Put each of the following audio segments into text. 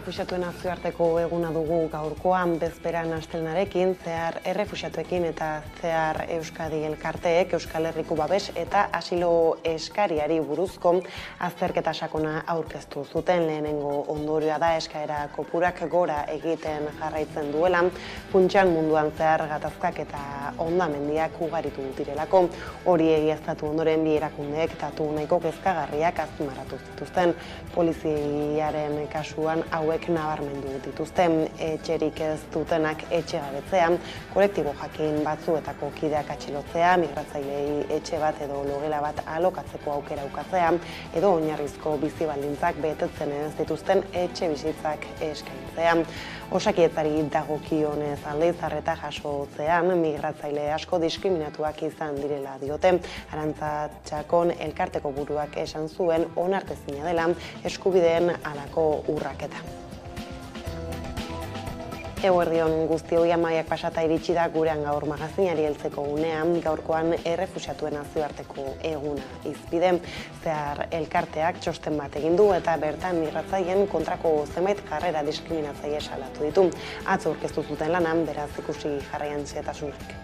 Errefuxiatuen nazioarteko eguna dugu gaurkoan bezperan astelenarekin, zehar errefuxiatuekin eta zehar Euskadi elkarteek Euskal Herriko babes eta asilo eskariari buruzko azterketa sakona aurkeztu zuten. Lehenengo ondorioa da eskaera kopurak gora egiten jarraitzen duela, funtsan munduan zehar gatazkak eta hondamendiak ugaritu direlako. Hori egiaztatu ondoren bi erakundeek datu nahiko kezkagarriak azpimarratu zituzten. Poliziaren kasuan hauek nabarmendu dituzte, etxerik ez dutenak etxegabetzea, kolektibo jakin batzuetako kideak atxilotzea, migratzailei etxe bat edo logela bat alokatzeko aukera ukatzea, edo oinarrizko bizi baldintzak betetzen ez dituzten etxe bizitzak eskaintzea. Osakidetzari dagokionez aldeizarreta jasotzean, migratzaile asko diskriminatuak izan direla diote. Arantza Txakon elkarteko buruak esan zuen onartezina dela eskubideen halako urraketa. Eguerdion guztioi, amaiak pasata iritsi da gurean gaur magazinari heltzeko unean, gaurkoan errefuxiatuen nazioarteko eguna izpide. Zehar elkarteak txosten bat egin du eta bertan migratzaileen kontrako zenbait jarrera diskriminatzaile salatu ditu. Atzo aurkeztu zuten lanan, beraz ikusi jarraian xehetasunak.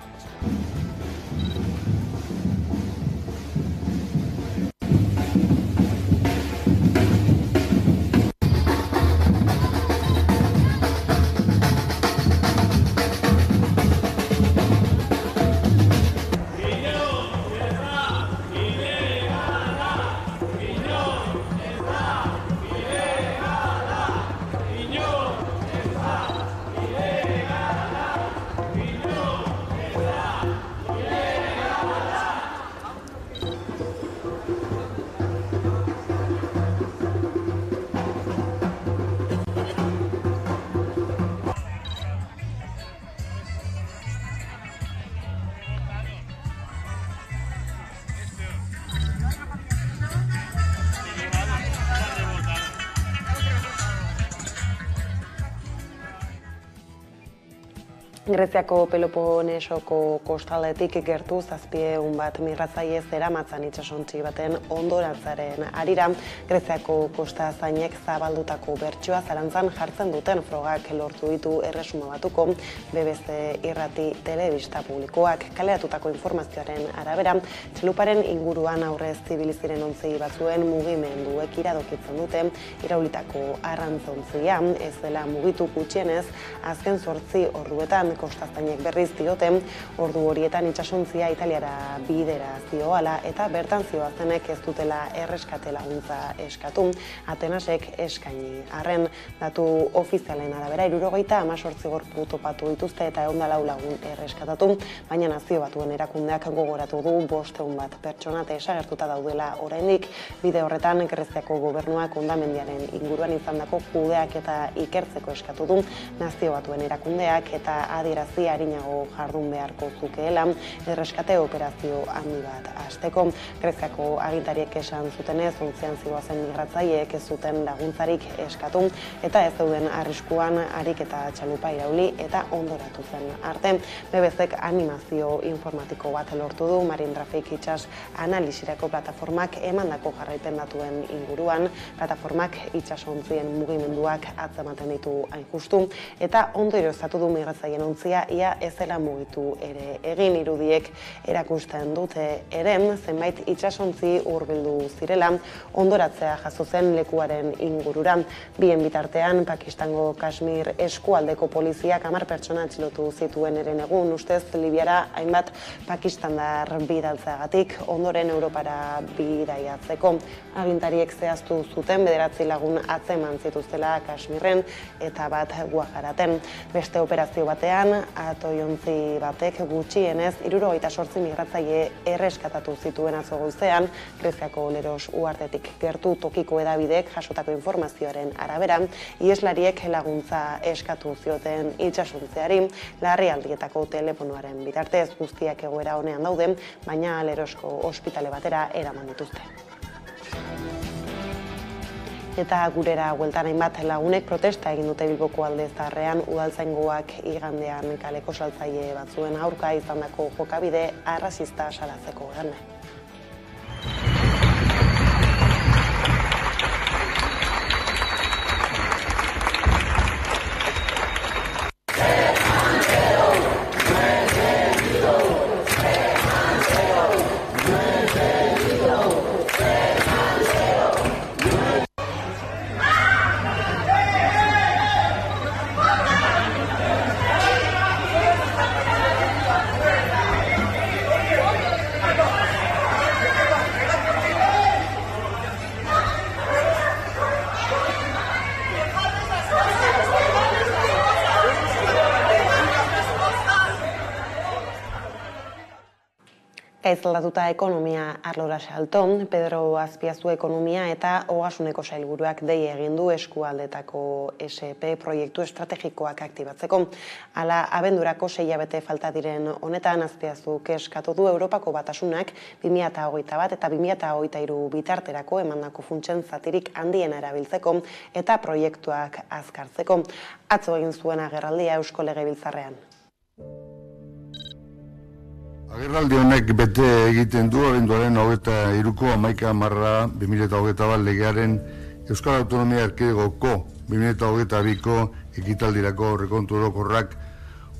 Greziako Peloponesoko kostaldetik gertu 700 bat migratzaile zeramatzan itsasontzi baten hondoratzaren harira, Greziako kosta zainek zabaldutako bertsioa zalantzan jartzen duten frogak lortu ditu Erresuma Batuko BBC irrati telebista publikoak. Kaleratutako informazioaren arabera, txeluparen inguruan aurrez zibil ziren ontzi batzuen mugimenduek iradokitzen dute iraulitako arrantzontzia ez dela mugitu gutxienez azken 8 orduetan. Kostaztainek berriz diote, ordu horietan itsasontzia Italiara bidera zioala eta bertan zioazenek ez dutela erreskate laguntza eskatu. Atenasek eskaini arren, datu ofizialen arabera 78 gorpu topatu dituzte eta 104 lagun erreskatatu, baina Nazio Batuen erakundeak gogoratu du 500 bat pertsona desagertuta daudela oraindik. Bide horretan Greziako gobernuak hondamendiaren inguruan izandako kudeaketa ikertzeko eskatu du Nazio Batuen erakundeak eta adierazi arinago jardun beharko zukeela erreskate operazio handi bat hasteko. Greziako agintariek esan zutenez, ontzian zihoazen migratzaileek ez zuten laguntzarik eskatu eta ez zeuden arriskuan harik eta txalupa irauli eta ondoratu zen arte. BBCk animazio informatiko bat lortu du Marine Traffic itsas analisirako plataformak emandako jarraipen datuen inguruan, plataformak itsasontzien mugimenduak atzematen ditu hain justu eta ondorioztatu du migratzaileen ontzia ia ez dela mugitu ere egin. Irudiek erakusten dute ere zenbait itsasontzi hurbildu zirela hondoratzea jaso zen lekuaren ingurura. Bien bitartean Pakistango Kashmir eskualdeko poliziak 10 pertsona atxilotu zituen eren egun, ustez Libiara hainbat pakistandar bidaltzeagatik ondoren Europara bidaiatzeko. Agintariek zehaztu zuten 9 lagun atzeman zituztela Kashmirren eta bat Guajaraten. Beste operazio batean atoiontzi batek gutxienez 78 migratzaile erreskatatu zituen atzo goizean, Greziako Leros uhartetik gertu tokiko hedabideek jasotako informazioaren arabera, iheslariek laguntza eskatu zioten itsasontziari, larrialdietako telefonoaren bitartez guztiak egoera onean daude, baina Lerosko ospitale batera eraman dituzte. Eta gurera bueltan hainbat lagunek protesta egin dute Bilboko Alde Zaharrean udaltzaingoak igandean kaleko saltzaile batzuen aurka izandako jokabide arrazista salatzeko gana. Gaizaldatuta ekonomia arlora salto, Pedro Azpiazu ekonomia eta ogasuneko sailburuak dei egin du eskualdetako SP proiektu estrategikoak aktibatzeko. Hala, abendurako 6 hilabete falta diren honetan Azpiazuk eskatu du Europako Batasunak 2021 eta 2023 bitarterako emandako funtsen zatirik handiena erabiltzeko eta proiektuak azkartzeko. Atzo egin zuen agerraldia Eusko Legebiltzarrean. Agerraldi honek bete egiten du abenduaren 23ko 11/2021 legearen Euskal Autonomia Erkidegoko 2022ko ekitaldirako aurrekontu orokorrak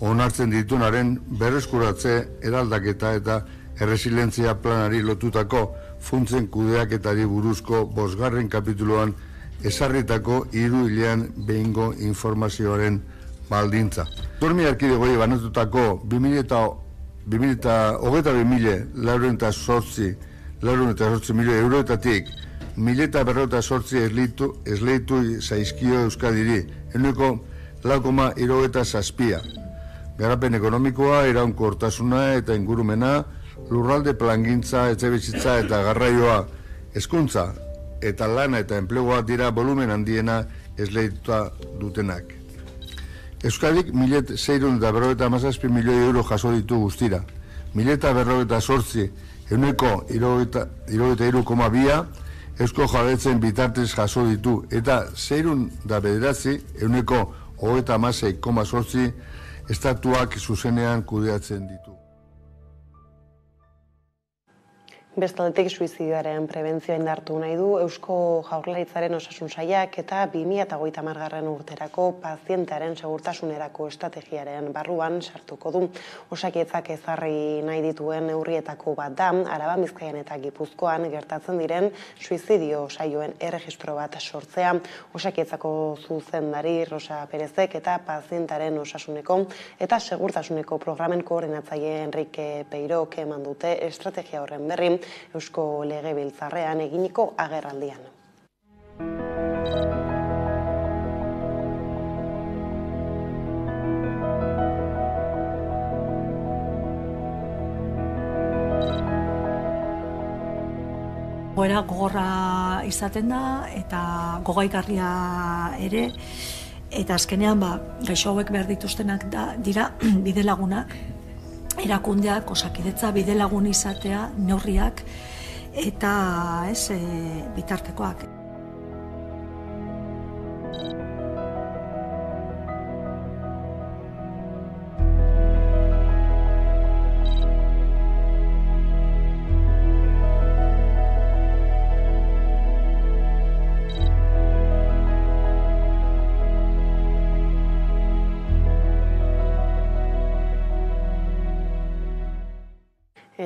onartzen ditunaren berreskuratze, eraldaketa eta erresilientzia planari lotutako funtsen kudeaketari buruzko 5. kapituluan ezarritako 3 hilean behingo informazioaren baldintza. Autonomia Erkidegoi banatutako 2022.000 milioi euroetatik 1.048 esleitu zaizkio Euskadiri, ehuneko 4,77. Garapen ekonomikoa, iraunkortasuna eta ingurumena, lurralde plangintza, etxebizitza eta garraioa, hezkuntza eta lana eta enplegua dira volumen handiena esleituta dutenak. Euskadik 1.657 milioi euro jaso ditu guztira. 1.048 ehuneko 73,2 Eusko Jaurlaritzaren bitartez jaso ditu eta 609 ehuneko 36,8 estatuak zuzenean kudeatzen ditu. Bestaldetik suizidioaren prebentzioa indartu nahi du Eusko Jaurlaritzaren osasun sailak eta 2030 urterako pazientearen segurtasunerako estrategiaren barruan sartuko du. Osakidetzak ezarri nahi dituen neurrietako bat da, Araba, Bizkaian eta Gipuzkoan gertatzen diren suizidio saioen erregistro bat sortzea. Osakidetzako zuzendari Rosa Perezek eta pazientearen osasuneko eta segurtasuneko programen koordinatzaile Enrique Peirok eman dute estrategia horren berri Eusko Legebiltzarrean eginiko agerraldian. Goera gogorra izaten da eta gogaikarria ere, eta azkenean gaixo hauek behar dituztenak dira bidelagunak, erakundeak, osakidetza, bidelagun izatea, neurriak eta bitartekoak.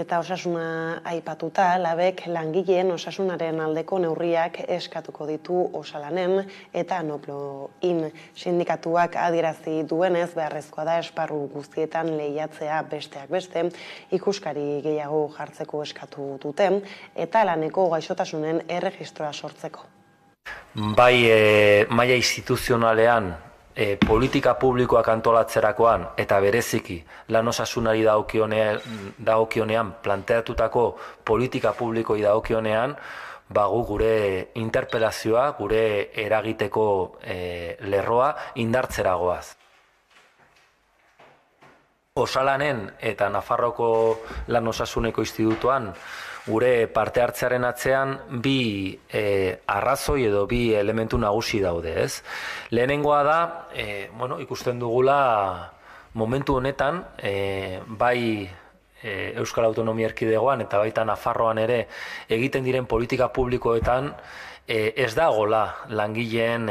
Eta osasuna aipatuta, Labek langileen osasunaren aldeko neurriak eskatuko ditu Osalanen eta Noploin. Sindikatuak adierazi duenez beharrezkoa da esparru guztietan lehiatzea besteak beste, ikuskari gehiago jartzeko eskatu dute eta laneko gaixotasunen erregistroa sortzeko. Bai, maila instituzionalean politika publikoak antolatzerakoan eta bereziki lan osasunari dagokionean planteatutako politika publikoi dagokionean gu gure interpelazioa, gure eragiteko lerroa indartzera goaz. Osalanen eta Nafarroko lan osasuneko institutuan gure parte hartzearen atzean bi arrazoi edo bi elementu nagusi daude, ez? Lehenengoa da, ikusten dugula momentu honetan, bai Euskal Autonomia Erkidegoan eta baita Nafarroan ere egiten diren politika publikoetan ez dagoela langileen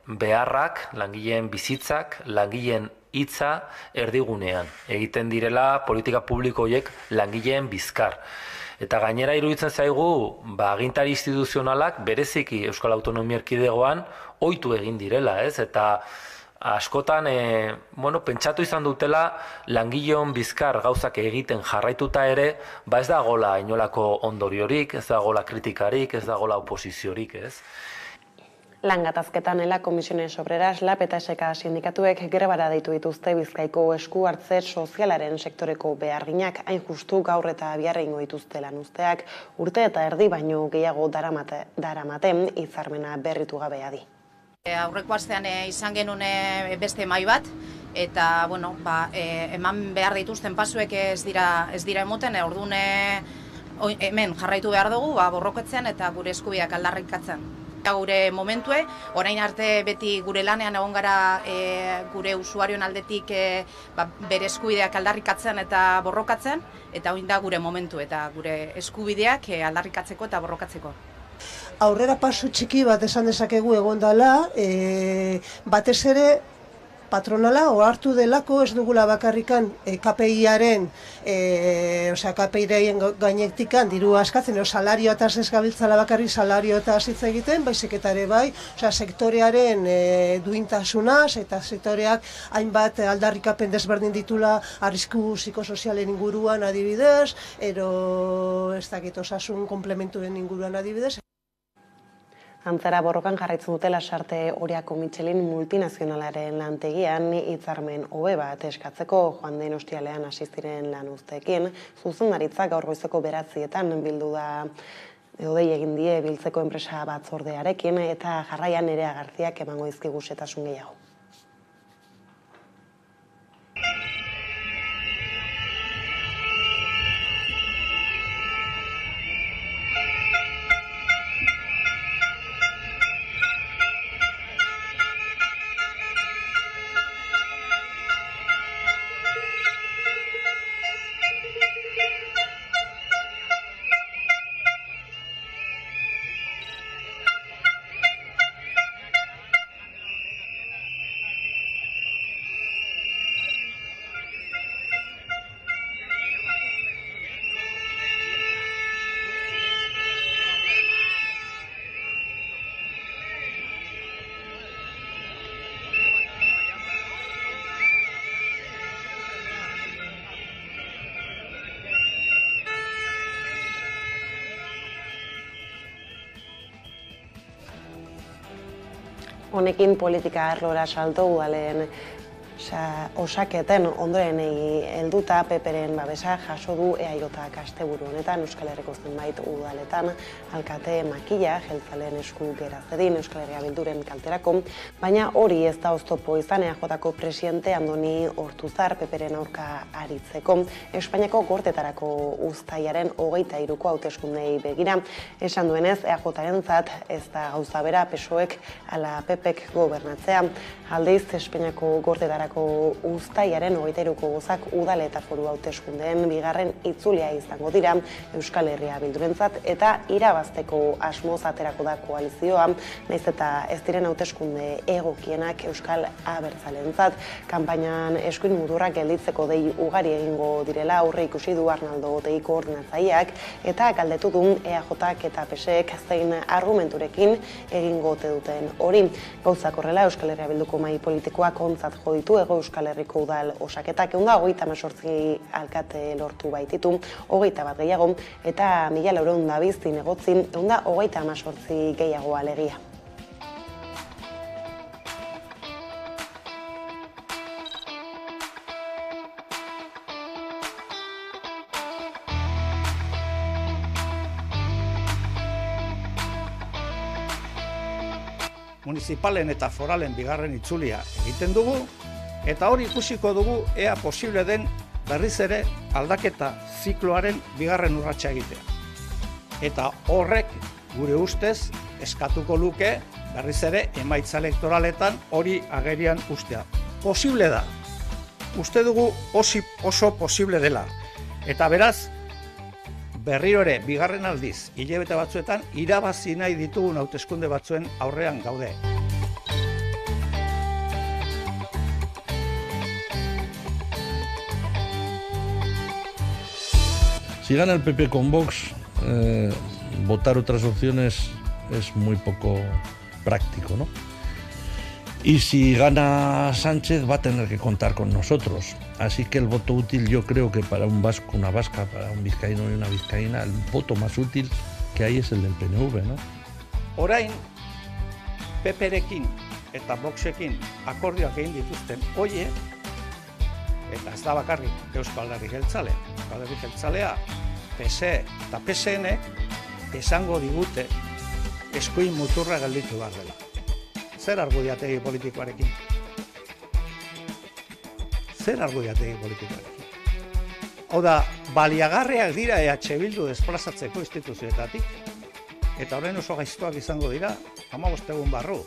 beharrak, langileen bizitzak, langileen hitza erdigunean. Egiten direla politika publiko horiek langileen bizkar. Eta gainera iruditzen zaigu, agintari instituzionalak bereziki Euskal Autonomia Erkidegoan ohitu egin direla, ez? Eta askotan, pentsatu izan dutela langileon bizkar gauzak egiten jarraituta ere, ez dagoela inolako ondoriorik, ez dagoela kritikarik, ez dagoela oposiziorik, ez? Lan gatazketan ela Comisiones Obreras, LAB eta SK sindikatuek grebara deitu dituzte Bizkaiko esku hartze sozialaren sektoreko beharginak, hain justu gaur eta bihar egingo dituzte lanuzteak, urte eta erdi baino gehiago daramaten hitzarmena berritu gabe adi. Aurreko astean izan genuen beste mahai bat, eta eman behar dituzten pasuek ez dira emoten, orduan hemen jarraitu behar dugu borrokatzen eta gure eskubideak aldarrikatzen. Gure momentue, orain arte beti gure lanean egon gara gure usuarioen aldetik bere eskubideak aldarrikatzen eta borrokatzen, eta orain da gure momentu eta gure eskubideak aldarrikatzeko eta borrokatzeko. Aurrera pasu txiki bat esan dezakegu egon dela, batez ere patronala ohartu delako ez dugula bakarrikan KPI-aren, KPI-reien gainetikan diru askatzen, salarioetaz ez gabiltzala bakarrik salarioetaz hitz egiten, baizik eta ere bai, sektorearen duintasunaz eta sektoreak hainbat aldarrikapen desberdin ditula arrisku psikosozialen inguruan adibidez, ero ez dakit osasun komplementuen inguruan adibidez. Antzera borrokan jarraitzen dutela Lasarte Oriako Michelin multinazionalaren lantegian hitzarmen hobe bat eskatzeko joan den ostialean hasi ziren lanuzteekin, zuzendaritzak gaur goizeko 9:00 bildu da dei egin die biltzeko enpresa batzordearekin eta jarraian Nerea Garziak emango dizkigu xehetasun gehiago. Honekin politika arlora salto udalen osaketen ondorenei helduta PPren babesa jaso du EAJak asteburu honetan Euskal Herriko zenbait udaletan alkate makila jeltzaleen esku gera zedin Euskal Herria Bilduren kalterako, baina hori ez da oztopo izan EAJko presidente Andoni Ortuzar PPren aurka aritzeko Espainiako gortetarako uztailaren 23ko hauteskundei begira. Esan duenez EAJarentzat ez da gauza bera PSOEk ala PPek gobernatzea. Aldiz Espainiako gortetarako uztailaren 23ko gozak udale eta foru hauteskundeen bigarren itzulia izango dira Euskal Herria Bildurentzat eta irabazteko asmoz aterako da koalizioa, nahiz eta ez diren hauteskunde egokienak Euskal Abertzalentzat. Kanpainan eskuin mudurrak gelditzeko dei ugari egingo direla aurre ikusi du Arnaldo Otegi koordinatzaileak eta galdetu du EAJak eta PSek zein argumenturekin egingo ote duten hori. Gauzak horrela Euskal Herria Bilduko mahai politikoak ontzat jo ditu Hego Euskal Herriko udal osaketak 138 alkate lortu baititu, 21 gehiago eta 1.400 negotzin 138 gehiago alegia. Municipalen eta foralen bigarren itzulia egiten dugu, eta hori ikusiko dugu ea posible den berriz ere aldaketa zikloaren bigarren urratsa egitea. Eta horrek gure ustez eskatuko luke berriz ere emaitza elektoraletan hori agerian ustea. Posible da. Uste dugu oso posible dela. Eta beraz, berriro ere, bigarren aldiz, hilabete batzuetan, irabazi nahi ditugun hauteskunde batzuen aurrean gaude. Si gana el PP con Vox, votar otras opciones es muy poco práctico, ¿no? Y si gana Sánchez va a tener que contar con nosotros. Así que el voto útil, yo creo que para un vasco, una vasca, para un vizcaíno y una vizcaína, el voto más útil que hay es el del PNV, ¿no? Orain, PPrekin eta Voxekin akordioak egin dituzten hoie, eta ez da bakarrik Euskal Alderdi Jeltzalea. Euskal Alderdi Jeltzalea, PSE eta PSN esango digute eskuin muturra gelditu behar dela. Zer argudiategi politikoarekin? Zer argudiategi politikoarekin? Hau da, baliagarriak dira EH Bildu desplazatzeko instituzioetatik, eta horren oso gaiztoak izango dira 15 egun barru.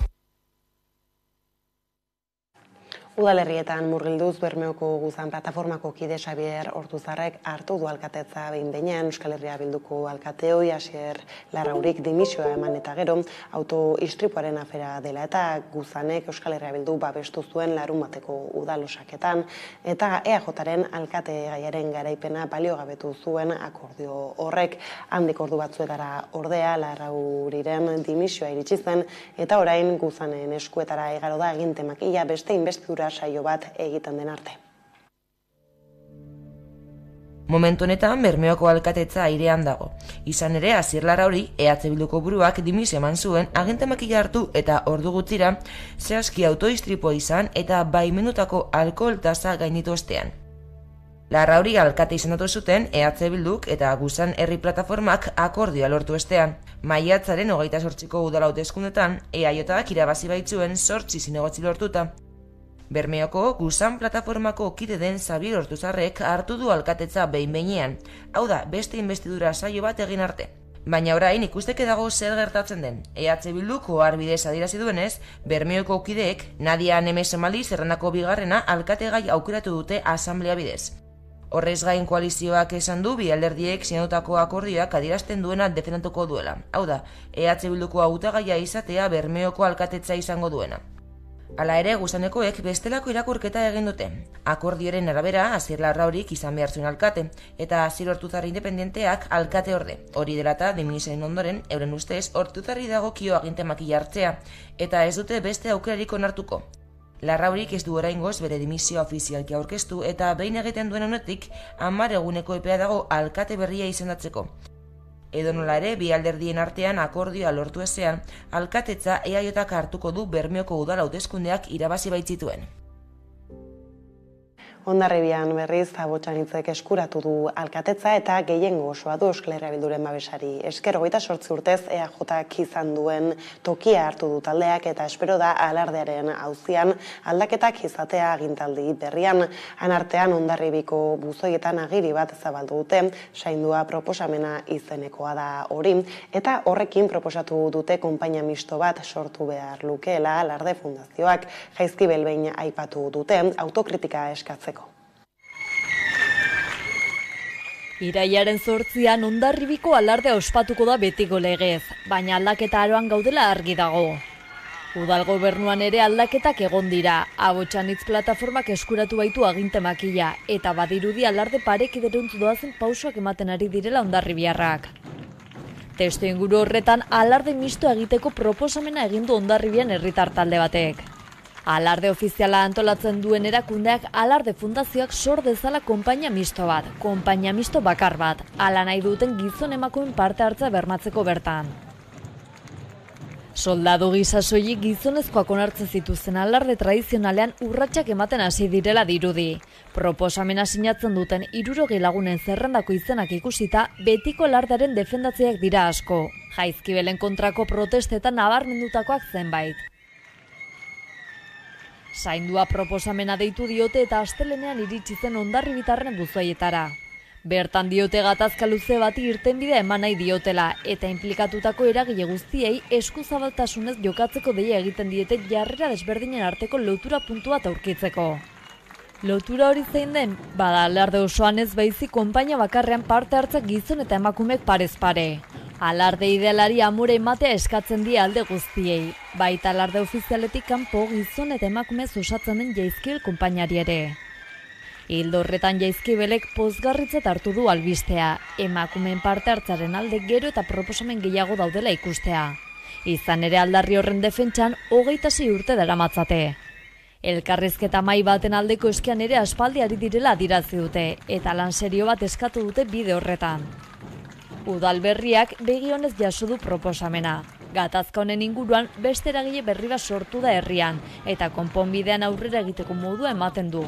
Udalerrietan murgilduz Bermeoko Guzan plataformako kide Xabier Ortuzarrek hartu du alkatetza behin-behinean. Euskal Herria Bilduko alkateoi Asier Larraurik dimisioa eman eta gero autoistripuaren afera dela eta Guzanek Euskal Herria Bildu babestu zuen larunbateko udalosaketan eta EAJaren alkate gaiaren garaipena baliogabetu zuen akordio horrek. Handik ordu batzuetara ordea Larrauriren dimisioa iritsi zen eta orain Guzanen eskuetara igaro da agintemakila beste inbestidura saio bat egiten den arte. Momentu honetan Bermeoko alkatetza airean dago. Izan ere, Asier Larrauri, EH Bilduko buruak dimisio eman zuen, agintemakila hartu eta ordu gutxira zehazki autoistripua izan eta baimendutako alkohol tasa gainditu ostean. Larrauri alkate izendatu zuten EH Bilduk eta Guzan Herri Plataformak akordioa lortu ostean. Maiatzaren 28ko udal hauteskundetan EAJak irabazi baitzuen 8 zinegotzi lortuta. Bermeoko Guzan plataformako kide den Xabier Ortuzarrek hartu du alkatetza behin-behinean, hau da, beste inbestidura saio bat egin arte. Baina orain ikusteke dago zer gertatzen den. EH Bilduk oharbidez adierazi duenez, Bermeoko kideek Nadia Nemesemali zerrendako bigarrena alkategai aukeratu dute asamblea bidez. Horrez gain koalizioak esan du bi alderdiek sinatutako akordioak adierazten duena defendatuko duela. Hau da, EH Bilduko hautagaia izatea Bermeoko alkatetza izango duena. Hala ere, Guzanekoek bestelako irakurketa egin dute. Akordioaren arabera, Asier Larraurik izan behar zuen alkate, eta Asier Ortuzarri independenteak alkate orde. Hori dela eta dimisioen ondoren, euren ustez, Ortuzarri dagokio agintemakila hartzea, eta ez dute beste aukerarik onartuko. Larraurik ez du oraingoz bere dimisioa ofizialki aurkeztu eta behin egiten duen honetik 10 eguneko epea dago alkate berria izendatzeko. Edonola ere, bi alderdien artean akordioa lortu ezean, alkatetza EAJak hartuko du Bermeoko udal hauteskundeak irabazi baitzituen. Hondarribian berriz Abotxanitzek eskuratu du alkatetza eta gehiengo osoa du Euskal Herria Bilduren babesari esker. 28 urtez EAJak izan duen tokia hartu du taldeak eta espero da alardearen auzian aldaketak izatea agintaldi berrian. Anartean Hondarribiko buzoietan agiri bat zabaldu dute, saindua proposamena izenekoa da hori, eta horrekin proposatu dute konpainia misto bat sortu behar lukeela Alarde Fundazioak. Jaizkibel behin aipatu dute autokritika eskatzeko. Irailaren 8an Hondarribiko alardea ospatuko da betiko legez, baina aldaketa aroan gaudela argi dago. Udal gobernuan ere aldaketak egon dira, Abotxanitz plataformak eskuratu baitu agintemakila, eta badirudi alarde parekideruntz doazen pausoak ematen ari direla hondarribiarrak. Testu inguru horretan alarde misto egiteko proposamena egin du Hondarribian herritar talde batek. Alarde ofiziala antolatzen duen erakundeak Alarde Fundazioak sor dezala konpainia misto bat, konpainia misto bakar bat, hala nahi duten gizon emakumeen parte hartza bermatzeko bertan. Soldadu gisa soilik gizonezkoak onartzen zituzten alarde tradizionalean urratsak ematen hasi direla dirudi. Proposamena sinatzen duten 60 lagunen zerrendako izenak ikusita, betiko alardearen defendatzeak dira asko. Jaizkibelen kontrako protestetan nabarmendutakoak zenbait. Saindua proposamena deitu diote eta astelenean iritsi zen hondarribitarren buzoietara. Bertan diote gatazka luze bati irtenbidea eman nahi diotela eta inplikatutako eragile guztiei eskuzabaltasunez jokatzeko deia egiten diete jarrera desberdinen arteko lotura puntu bat aurkitzeko. Lotura hori zein den? Bada alarde osoan ez baizik konpainia bakarrean parte hartzak gizon eta emakumeek parez pare. Alarde idealari amore ematea eskatzen die alde guztiei. Baita alarde ofizialetik kanpo gizon eta emakumez osatzen den Jaizkibel konpainari ere. Ildo horretan Jaizkibelek pozgarritzat hartu du albistea, emakumeen parte hartzaren alde gero eta proposamen gehiago daudela ikustea. Izan ere aldarri horren defentsan 26 urte daramatzate. Elkarrizketa mahai baten aldeko eskian ere aspaldi ari direla adierazi dute eta lan serio bat eskatu dute bide horretan. Udal berriak begionez jaso du proposamena. Gatazka honen inguruan beste eragile berri bat sortu da herrian eta konponbidean aurrera egiteko modua ematen du.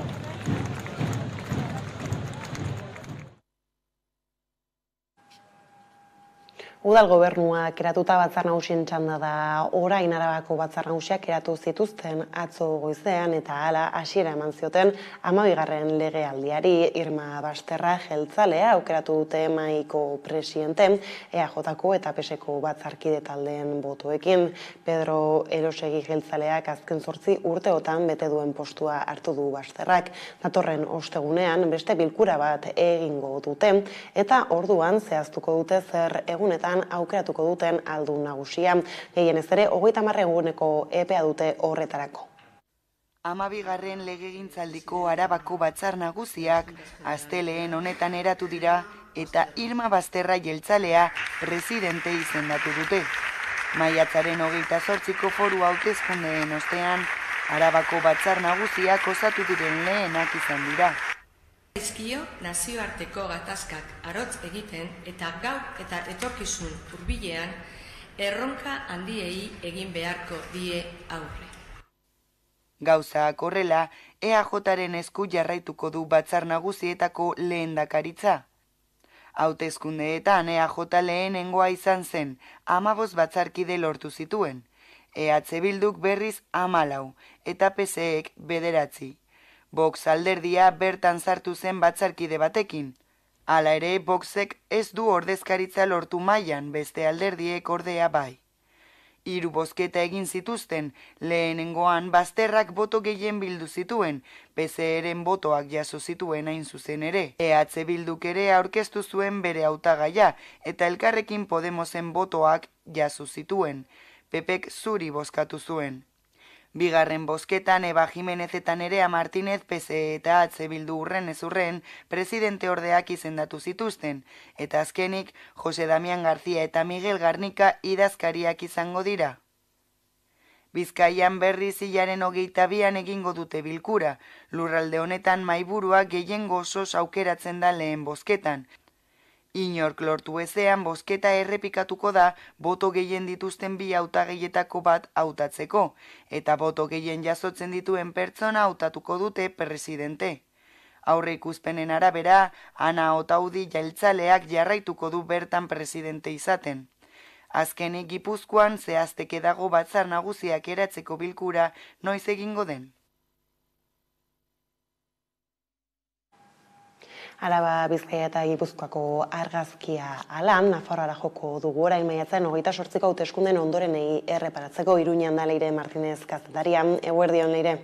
Udal gobernuak eratuta batzar nagusien txanda da orain. Arabako batzar nagusiak eratu zituzten atzo goizean eta hala hasiera eman zioten 12. legealdiari. Irma Basterra jeltzalea aukeratu dute mahaiko presidente, EAJko eta PSko batzarkide taldeen botoekin. Pedro Elosegi jeltzaleak azken 8 urteotan bete duen postua hartu du Basterrak. Datorren ostegunean beste bilkura bat egingo dute eta orduan zehaztuko dute zer egunetan aukeratuko duten aldun nagusia. Gehienez ere 30 eguneko epea dute horretarako. 12. legegintzaldiko Arabako batzar nagusiak astelehen honetan eratu dira eta Irma Basterra jeltzalea presidente izendatu dute. Maiatzaren 28ko foru hauteskundeen ostean Arabako batzar nagusiak osatu diren lehenak izan dira. Zaizkio nazioarteko gatazkak arotz egiten eta gaur eta etorkizun hurbilean erronka handiei egin beharko die aurre. Gauzak horrela, EAJaren esku jarraituko du batzar nagusietako lehendakaritza. Hauteskundeetan EAJ lehenengoa izan zen, 15 batzarkide lortu zituen. EH Bilduk berriz 14 eta PSek 9. Vox alderdia bertan sartu zen batzarkide batekin. Hala ere, Voxek ez du ordezkaritza lortu mailan, beste alderdiek ordea bai. 3 bozketa egin zituzten, lehenengoan Basterrak boto gehien bildu zituen, PSeren botoak jaso zituen hain zuzen ere. EH Bilduk ere aurkeztu zuen bere hautagaia eta Elkarrekin Podemosen botoak jaso zituen. PPek zuri bozkatu zuen. Bigarren bozketan Eba Jimenez eta Nerea Martinez PSE eta EH Bildu urren ez urren presidente ordeak izendatu zituzten, eta azkenik Jose Damian García eta Miguel Garnica idazkariak izango dira. Bizkaian berriz hilaren 22an egingo dute bilkura, lurralde honetan mahaiburua gehiengo osoz aukeratzen da lehen bozketan. Inork lortu ezean bozketa errepikatuko da boto gehien dituzten 2 hautagaietako bat hautatzeko, eta boto gehien jasotzen dituen pertsona hautatuko dute presidente. Aurreikuspenen arabera, Ana Otaudi jeltzaleak jarraituko du bertan presidente izaten. Azkenik Gipuzkoan zehazteke dago batzar nagusiak eratzeko bilkura noiz egingo den. Araba, Bizkaia eta Gipuzkoako argazkia alan, Nafarroara joko dugu orain maiatzen 28ko hauteskundeen ondorenei erreparatzeko. Iruñean da Leire Martinez kazetaria. Eguerdion, Leire.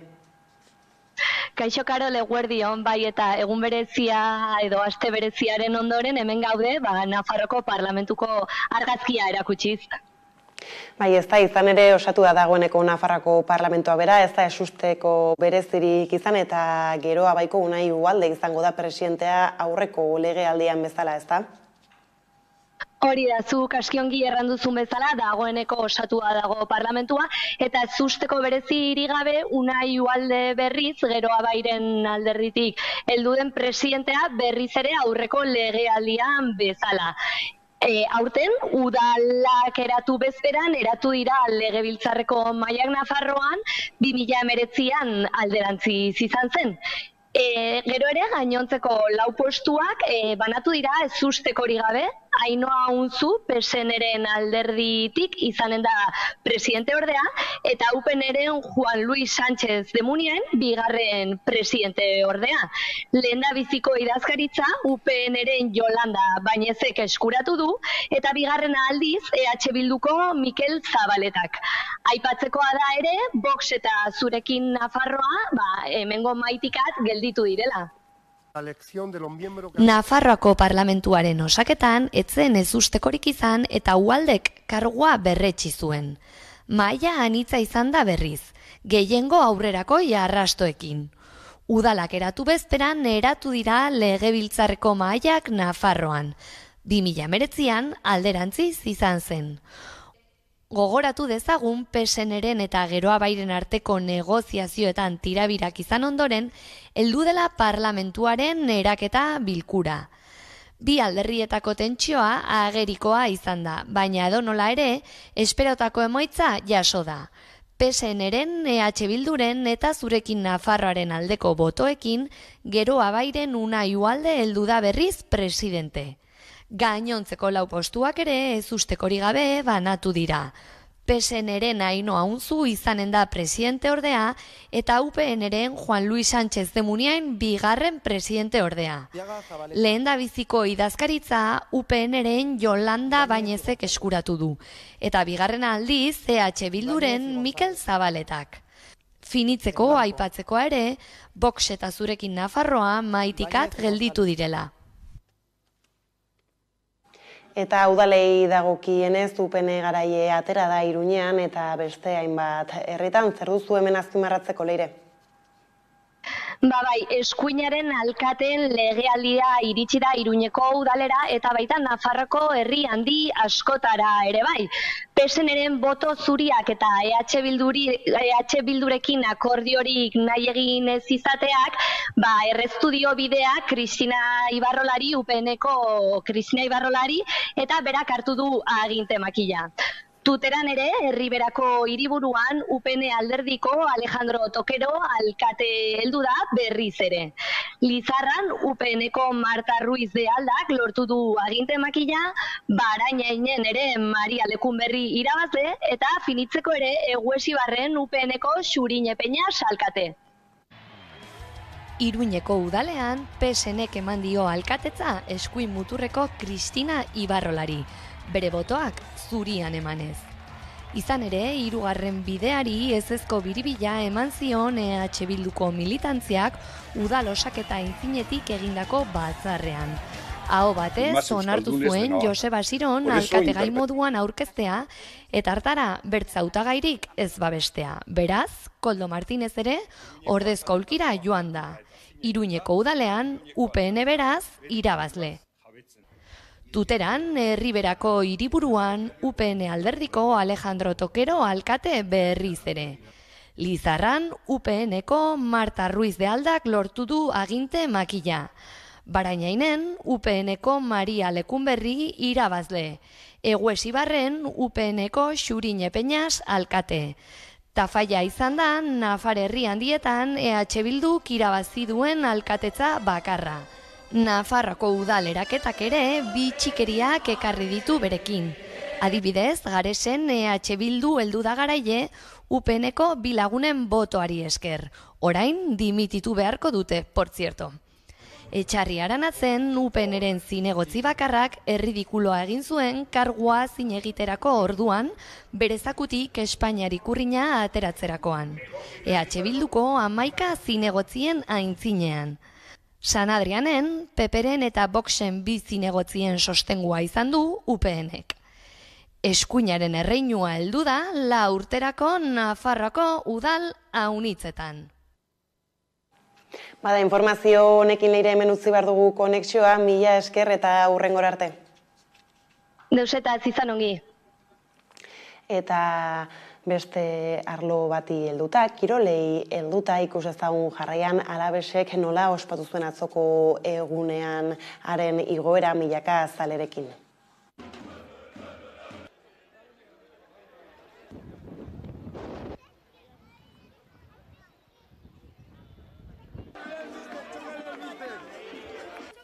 Kaixo Karol, eguerdion, bai, eta egun berezia edo aste bereziaren ondoren hemen gaude, Nafarroko parlamentuko argazkia erakutsiz. Bai, ez da, izan ere osatu da dagoeneko Nafarroako parlamentoa bera, ez da esusteko berezirik izan eta geroa baiko Unai Ugalde izango da presidentea aurreko legealdian bezala, ez da? Hori da, zu kaskiongi erranduzun bezala, dagoeneko osatua dago parlamentua, eta zusteko bereziri gabe Unai Ugalde berriz, geroa bairen alderditik helduden presidentea berriz ere aurreko legealdian bezala. Aurten, udalak eratu bezperan, eratu dira legebiltzarreko mahaiak Nafarroan, 2019an alderantziz izan zen. Gero ere, gainontzeko 4 postuak banatu dira ez ustekori gabe, Ainhoa Unzu, PSNren alderditik izanen da presidente ordea, eta UPNren Juan Luis Sánchez de Munien bigarren presidente ordea. Lehendabiziko idazkaritza UPNren Yolanda Bañezek eskuratu du, eta bigarren aldiz EH Bilduko Mikel Zabaletak. Aipatzekoa da ere, Vox eta Zurekin Nafarroa, hemengo maitikat gelditu direla. Nafarroako parlamentuaren osaketan etzen ez ustekorik izan eta Ugaldek kargua berretsi zuen. Mahaia anitza izan da berriz, gehiengo aurrerako arrastoekin. Udalak eratu bezperan eratu dira legebiltzarreko mahaiak Nafarroan. 2019an alderantziz izan zen. Gogoratu dezagun PSNren eta Geroa Bairen arteko negoziazioetan tirabirak izan ondoren, heldu dela parlamentuaren eraketa bilkura. Bi alderrietako tentsioa agerikoa izan da, baina edonola ere, esperotako emaitza jaso da. PSN-ren, EH Bilduren eta Zurekin Nafarroaren aldeko botoekin, gero abairen Unai Ugalde heldu da berriz presidente. Gainontzeko lau postuak ere ez usteko gabe banatu dira. PSN-ren Ainhoa Unzu izanen da presidente ordea eta UPN-ren Juan Luis Sánchez de Muniain bigarren presidente ordea. Lehendabiziko idazkaritza UPN-ren Yolanda Bañezek eskuratu du eta bigarren aldiz EH Bilduren Mikel Zabaletak. Finitzeko aipatzekoa ere, Vox eta Zurekin Nafarroa maitikat gelditu direla. Eta udalei dagokienez UPN garaie atera da Iruñean eta beste hainbat herritan, zer duzu hemen azpimarratzeko, Leire? Bai, eskuinaren alkateen legealdia iritsi da Iruñeko udalera eta baita Nafarroko herri handi askotara ere bai. PSN-ren boto zuriak eta EH Bildurekin akordiorik nahi egin ez izateak, erreztu dio bidea Cristina Ibarrolari, UPN-eko Cristina Ibarrolari, eta berak hartu du aginte makila. Tuteran ere, Herriberako hiriburuan UPN alderdiko Alejandro Tokero alkate heldu da berriz ere. Lizarran UPN-eko Marta Ruiz de Aldak lortu du aginte makila, Barainainen ere Maria Lekunberri irabazle eta finitzeko ere Eguesibarren UPN-eko Xurine Peñas alkate. Iruñeko udalean, PSN-ek eman dio alkatetza eskuin muturreko Cristina Ibarrolari, bere botoak zurian emanez. Izan ere, hirugarren bideari ezezko biribila eman zion EH Bilduko militantziak udal osaketa aintzinetik egindako batzarrean. Aho batez, onartu zuen Joseba Siron alkategai moduan aurkeztea eta hartara bertza hautagairik ez babestea. Beraz, Koldo Martinez ere ordezko aulkira joan da. Iruñeko udalean, UPN beraz, irabazle. Tuteran, Herriberako hiriburuan, UPN alderdiko Alejandro Tokero alkate berriz ere. Lizarran, UPN-eko Marta Ruiz de Aldak lortu du aginte makila. Barainainen, UPN-eko Maria Lekunberri irabazle. Eguesibarren, UPN-eko Xurine Peñas alkate. Tafaia izan da, Nafar herri handietan EH Bilduk irabazi duen alkatetza bakarra. Nafarroko udal eraketak ere bi txikeriak ekarri ditu berekin. Adibidez, Garesen EH Bildu heldu da garaile UPN-eko bi lagunen botoari esker. Orain dimititu beharko dute, por cierto. Etxarri Aranatzen UPN-ren zinegotzi bakarrak erridikuloa egin zuen kargua zinegiterako orduan berezakutik Espainiari kurrina ateratzerakoan. EH Bilduko 11 zinegotzien aintzinean. San Adrianen, Peperen eta Voxen bi zinegotzien sostengua izan du UPN-ek. Eskuinaren erreinua heldu da 4 urterako Nafarroako udal aunitzetan. Bada, informazio honekin Leire hemen utzi behar dugu konexioa, mila esker eta hurrengora arte. Deuseta izan ongi. Eta beste arlo bati helduta, kirolei helduta ikus ezagun jarraian Alabesek nola ospatu zuen atzoko egunean haren igoera milaka zalerekin.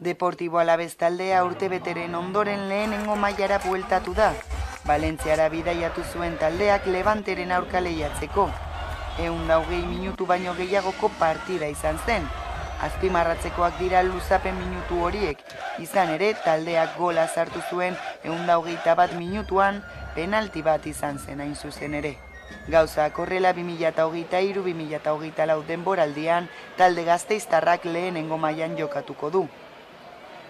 Deportibo Alavés taldea urtebeteren ondoren lehenengo mailara bueltatu da. Valentziara bidaiatu zuen taldeak Levanteren aurka lehiatzeko. 120 minutu baino gehiagoko partida izan zen. Azpimarratzekoak dira luzapen minutu horiek. Izan ere, taldeak gola sartu zuen 121 minutuan penalti bat izan zen hain zuzen ere. Gauzak horrela 2023-2024 denboraldian talde gasteiztarrak lehenengo mailan jokatuko du.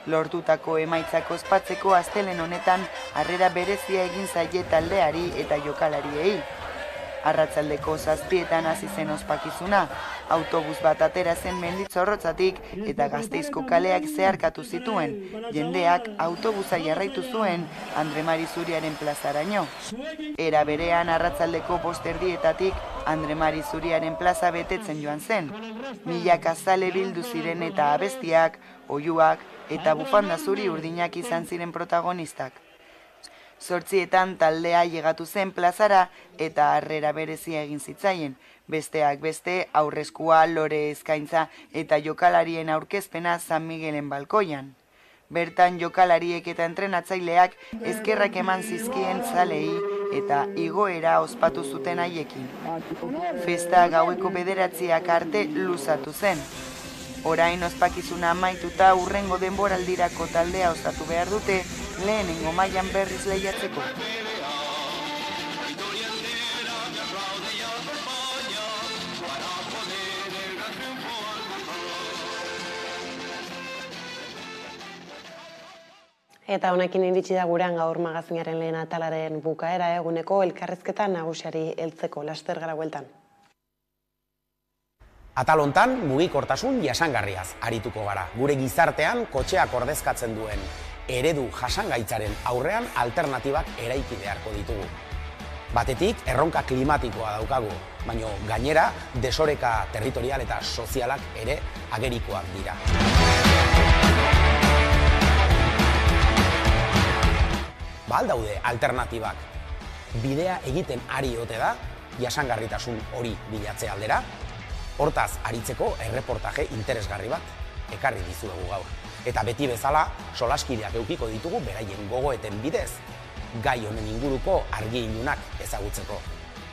Lortutako emaitzak ospatzeko astelen honetan harrera berezia egin zaie taldeari eta jokalariei. Arratsaldeko 7:00 hasi zen ospakizuna, autobus bat atera zen Menditzorrotzatik eta Gasteizko kaleak zeharkatu zituen. Jendeak autobusa jarraitu zuen Andre Mari Zuriaren plazaraino. Era berean arratsaldeko 5:30 Andre Mari Zuriaren plaza betetzen joan zen. Milaka zale bildu ziren eta abestiak, oihuak eta bufanda zuri urdinak izan ziren protagonistak. 8etan taldea llegatu zen plazara eta harrera berezia egin zitzaien, besteak beste aurreskua, lore eskaintza eta jokalarien aurkezpena San Miguelen balkoian. Bertan jokalariek eta entrenatzaileak eskerrak eman zizkien zalei eta igoera ospatu zuten haiekin. Festa gaueko 9 arte luzatu zen. Orain ospakizuna amaituta hurrengo denboraldirako taldea osatu behar dute, lehenengo mailan berriz lehiatzeko. Eta honekin iritsi da gurean gaur magazinaren lehen atalaren bukaera, eguneko elkarrizketa nagusiari heltzeko. Laster gara bueltan. Atal hontan mugikortasun jasangarriaz arituko gara. Gure gizartean kotxeak ordezkatzen duen eredu jasangaitzaren aurrean alternatibak eraiki beharko ditugu. Batetik erronka klimatikoa daukagu, baina gainera desoreka territorial eta sozialak ere agerikoak dira. Ba daude alternatibak. Bidea egiten ari ote da jasangarritasun hori bilatze aldera. Hortaz aritzeko erreportaje interesgarri bat ekarri dizuegu gaur. Eta beti bezala solaskideak edukiko ditugu beraien gogoeten bidez gai honen inguruko argi ilunak ezagutzeko.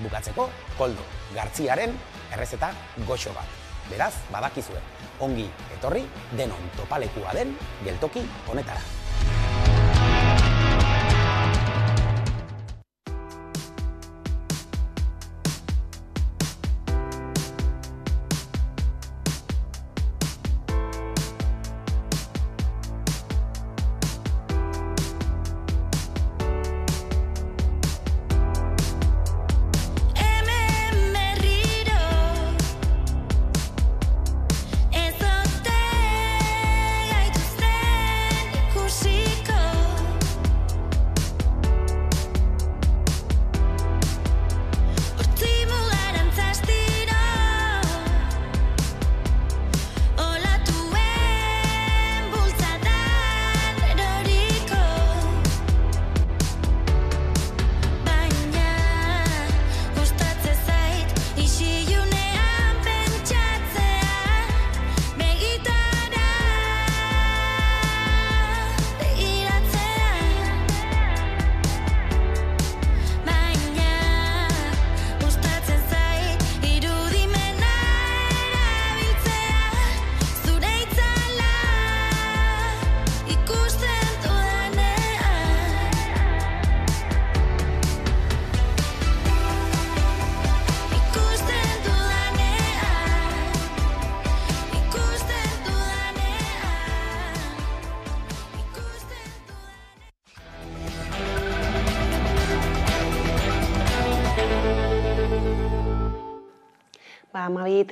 Bukatzeko Koldo Gartziaren errezeta goxo bat. Beraz, badakizue, ongi etorri denon topalekua den geltoki honetara.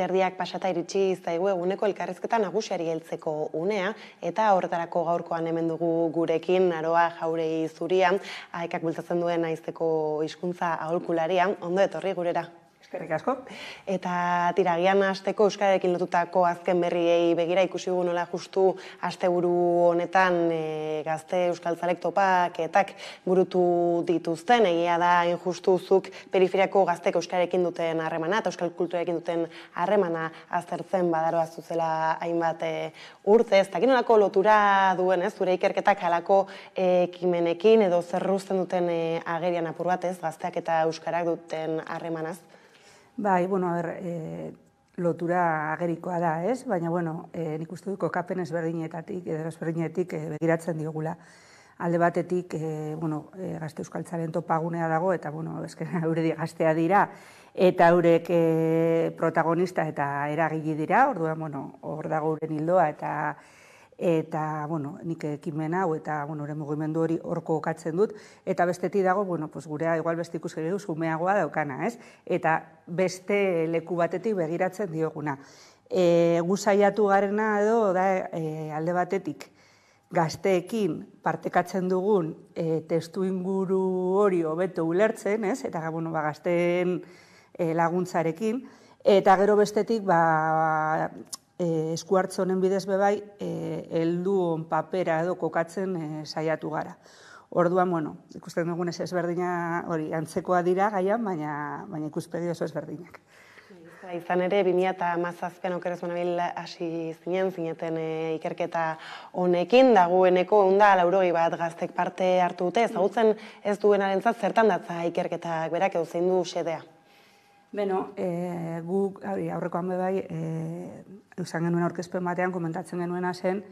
Erdiak pasata iritsi zaigu eguneko elkarrizketa nagusiari heltzeko unea, eta horretarako gaurkoan hemen dugu gurekin Aroa Jauregi Zuria, Aekak bultzatzen duen Aizteko hizkuntza aholkularia. Ondo etorri gurera. Eskerrik asko. Eta tiragian hasteko euskararekin lotutako azken berriei begira ikusi dugu nola justu asteburu honetan gazte euskaltzalek topaketak burutu dituzten. Egia da hain justu zuk periferiako gaztek euskararekin duten harremana eta euskal kulturarekin duten harremana aztertzen badaroa zuzela hainbat urte. Ez dakit nolako lotura duen, zure ikerketak halako ekimenekin edo zerruzten duten agerian apur bat, gazteak eta euskarak duten harremanaz? Bai, lotura agerikoa da, ez? Baina, nik uste dut kokapen ezberdinetik begiratzen diogula. Alde batetik, gazte euskaltzaren topagunea dago, eta, eurek gaztea dira, eta eurek protagonista eta eragile dira, orduan, hor dago euren hildoa, eta, nik ekimen hau, eta, euren mugimendu hori horko okatzen dut, eta bestetik dago, gurea igual beste ikuskeri duz, umeagoa daukana, ez? Eta beste leku batetik begiratzen dioguna. Gu saiatu garena edo, da, alde batetik, gazteekin partekatzen dugun testu inguru hori hobeto ulertzen, ez? Eta, gazteen laguntzarekin, eta gero bestetik, esku hartze honen bidez bebai, helduen papera edo kokatzen saiatu gara. Orduan, bueno, ikusten dugunez ezberdina hori antzekoa dira gaian, baina ikuspegi oso ezberdinak. Izan ere, 2017an okerez banabil hasi zineten ikerketa honekin, dagoeneko 180 bat gaztek parte hartu dute, ezagutzen ez duenarentzat zertan datza ikerketak berak edo zein du xedea? Beno, guk aurrekoan bebai, izan genuen aurkezpen batean, komentatzen genuena zen,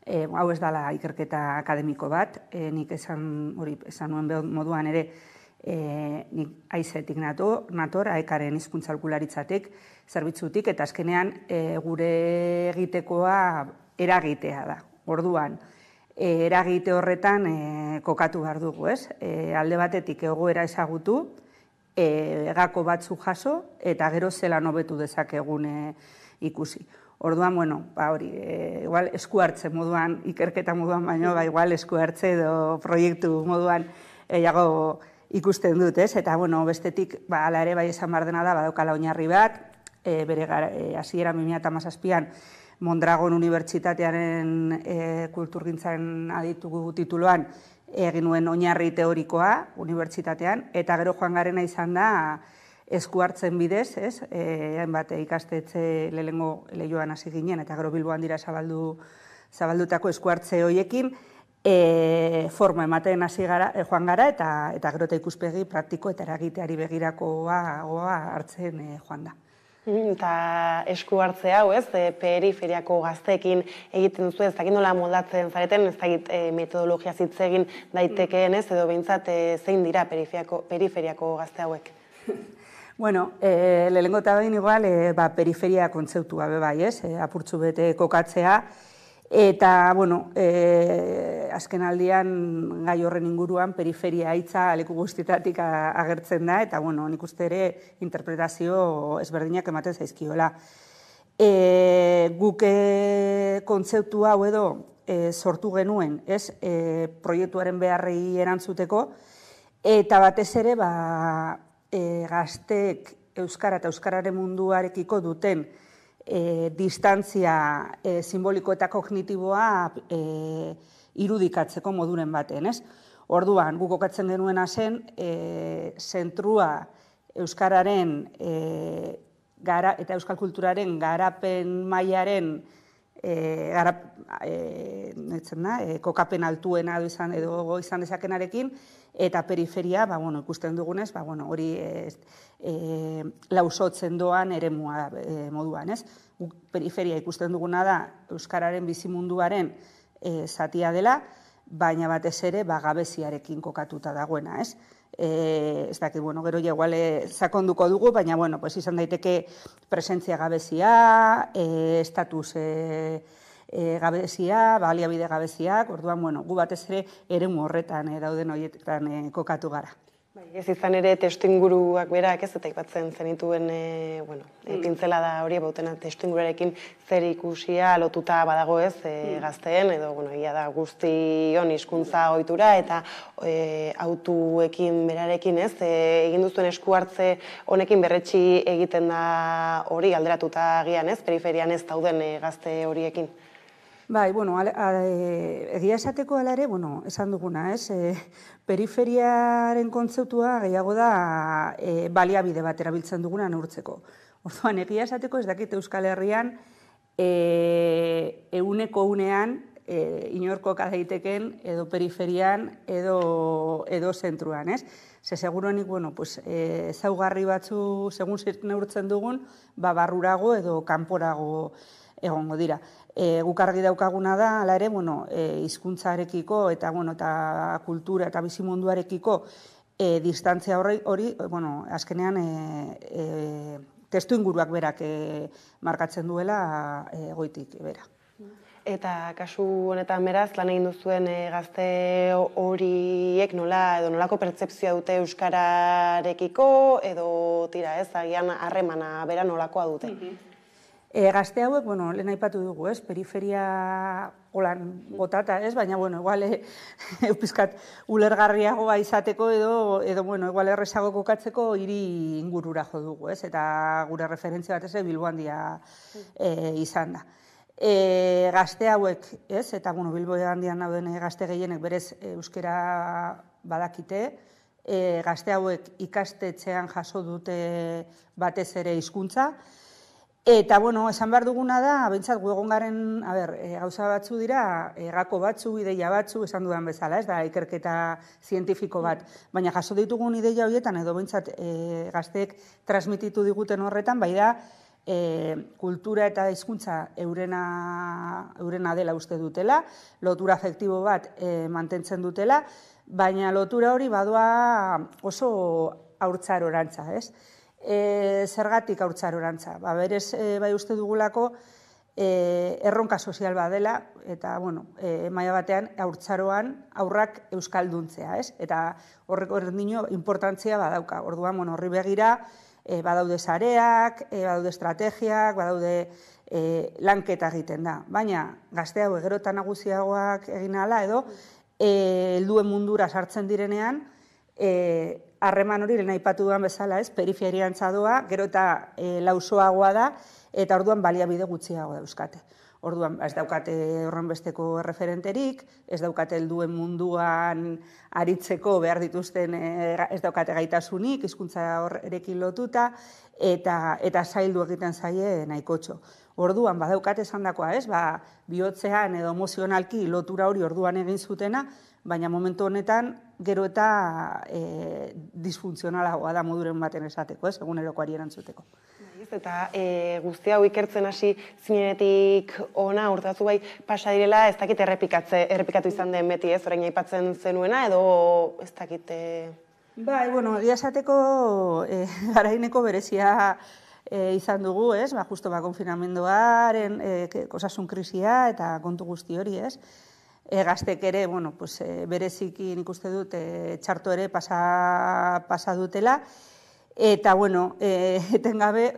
hau ez dela ikerketa akademiko bat, nik esan nuen moduan ere, nik aizetik nator, aekaren hizkuntza aholkularitzatik, zerbitzutik, eta azkenean gure egitekoa eragitea da. Orduan, eragite horretan kokatu behar dugu, ez? Alde batetik egoera ezagutu, gako batzuk jaso, eta gero zelan hobetu dezakegun ikusi. Orduan, bueno, hori, igual esku hartze moduan, ikerketa moduan baino, igual esku hartze edo proiektu moduan gehiago ikusten dut, ez? Eta, bueno, bestetik, ala ere bai esan behar dena da, badaukala oinarri bat, bere hasiera 2017an Mondragon Unibertsitatearen kulturgintzaren aditugu tituluan egin nuen oinarri teorikoa unibertsitatean, eta gero joan garena izan da esku hartzen bidez, ez? Hainbat ikastetxe lehenengo Leioan hasi ginen, eta gero Bilboan dira zabaldutako esku hartze horiekin, forma ematen hasi joan gara, eta gero eta ikuspegi praktiko eta eragiteari begirakoa hartzen joan da. Eta esku hartze hau, ez, periferiako gazteekin egiten duzu, ez dakit nola moldatzen zareten, ez dakit metodologia hitz egin daitekeen, ez, edo behintzat zein dira periferiako gazte hauek? Bueno, lehenengo eta behin igual, periferia kontzeptua bebai, ez, apurtzu bete kokatzea, eta, bueno, azken aldian gai horren inguruan periferia hitza leku guztietatik agertzen da, eta, bueno, nik uste ere interpretazio ezberdinak ematen zaizkiola. Guk kontzeptu hau edo sortu genuen, ez, proiektuaren beharrei erantzuteko, eta batez ere, gazteek euskara eta euskararen munduarekiko duten distantzia simboliko eta kognitiboa irudikatzeko moduren baten, ez? Orduan, guk kokatzen genuena zen, zentrua euskararen eta euskal kulturaren garapen mailaren kokapen altuena edo izan dezakenarekin, eta periferia, ikusten dugunez, hori lausotzen doan eremua moduan, ez? Periferia ikusten duguna da euskararen bizimunduaren zatia dela, baina batez ere gabeziarekin kokatuta dagoena, ez? Ez dakit, gero igual sakonduko dugu, baina izan daiteke presentzia gabezia, estatus gabezia, baliabide gabeziak, orduan, gu batez ere eremu horretan dauden horietan kokatu gara. Ez izan ere testuinguruak berak, ez, eta aipatzen zenituen pintzelada hori bautena testuingurarekin zer ikusia lotuta badago, ez, gazteen, edo egia da guztion hizkuntza ohitura eta autuekin berarekin, ez, egin duzuen esku hartze honekin berretsi egiten da hori alderatuta agian, ez, periferian ez dauden gazte horiekin. Bai, egia esateko ala ere, esan duguna, ez, periferiaren kontzeptua gehiago da baliabide bat erabiltzen duguna neurtzeko. Orduan, egia esateko ez dakit Euskal Herrian euneko unean inorko daiteken edo periferian edo zentruan, ez? Ze seguruenik, ezaugarri batzu, segun neurtzen dugun, barrurago edo kanporago egongo dira. Guk argi daukaguna da, hala ere, hizkuntzarekiko eta kultura eta bizimunduarekiko distantzia hori, azkenean testuinguruak berak markatzen duela goitik bera. Eta kasu honetan beraz, lan egin duzuen gazte horiek nolako pertzepzioa dute euskararekiko, edo tira ez, agian harremana bera nolakoa dute? Gazte hauek, lehen aipatu dugu, periferia holan botata, baina, igual, pizkat ulergarriagoa izateko edo, igual errezago kokatzeko hiri ingurura jo dugu, eta gure referentzia bat Bilbo Handia izan da. Gazte hauek, eta Bilbo Handian dauden gazte gehienek berez euskera badakite, gazte hauek ikastetxean jaso dute batez ere hizkuntza. Eta, esan behar duguna da, behintzat gu egon garen, gauza batzu dira, gako batzu, ideia batzu, esan dudan bezala, ez da, ikerketa zientifiko bat. Baina jaso ditugun ideia horietan, edo behintzat gazteek transmititu diguten horretan, bai da, kultura eta hizkuntza eurena dela uste dutela, lotura afektibo bat mantentzen dutela, baina lotura hori badoa oso haurtzarorantza, ez? Zergatik haurtzarorantza. Berez, bai uste dugulako, erronka sozial badela, eta, maila batean, haurtzaroan aurrak euskalduntzea, ez? Eta horreko erdino importantzia badauka. Orduan, horri begira, badaude sareak, badaude estrategiak, badaude lanketa egiten da. Baina, gazte hau gero eta nagusiagoak egin ahala edo, helduen mundura sartzen direnean, harreman hori lehen aipatu duan bezala, periferian txadoa, gero eta lausoagoa da, eta orduan baliabide gutxiago dauzkate. Orduan, ez daukate horren besteko referenterik, ez daukate helduen munduan aritzeko behar dituzten, ez daukate gaitasunik, hizkuntza horrekin lotuta, eta zaildu egiten zaie nahikotxo. Orduan, badaukate esan dakoa, bihotzean edo emozionalki lotura hori orduan egin zutena, baina momentu honetan gero eta disfuntzionalagoa da moduren baten esateko, egunerokoari erantzuteko. Eta guzti hau ikertzen hasi zinenetik ona urtatzu bai pasa direla, ez dakit errepikatu izan den beti, orain aipatzen zenuena, edo ez dakit... Bai, egia esateko garaineko berezia izan dugu, justo konfinamenduaren, osasun krisia eta kontu guzti hori, gaztek ere, bereziki nik uste dut txarto ere pasa dutela, eta, etengabe,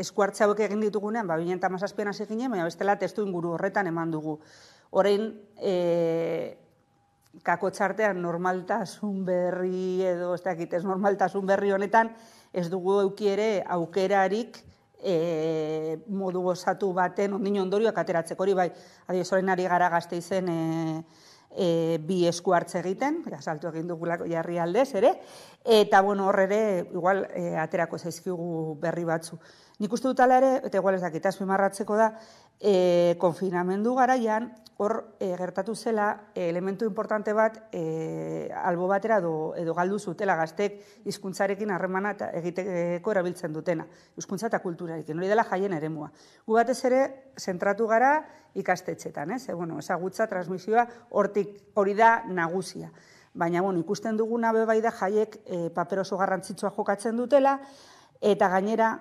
eskuartze hauek egin ditugunean, 2017an hasi ginen, baina bestela testu inguru horretan eman dugu. Orain, kako txartean normaltasun berri edo, ez dakit, normaltasun berri honetan, ez dugu euki ere aukerarik modu gozatu baten ondino ondorioak ateratzeko hori bai, adibidez orain ari gara Gasteizen bi esku hartze egiten, saltu egin dugulako jarri aldez ere, eta hor ere igual aterako zaizkigu berri batzu. Nik uste dut ala ere, eta igual ez dakit azpimarratzeko da, konfinamendu garaian, hor gertatu zela elementu importante bat albo batera edo galdu zutela gaztek hizkuntzarekin harremana egiteko erabiltzen dutena. Hizkuntza eta kulturarekin, hori dela jaien eremua. Gu batez ere, zentratu gara ikastetxetan, ezagutza, transmisioa, hori da nagusia. Baina, ikusten duguna bai da jaiek paper oso garrantzitsua jokatzen dutela, eta gainera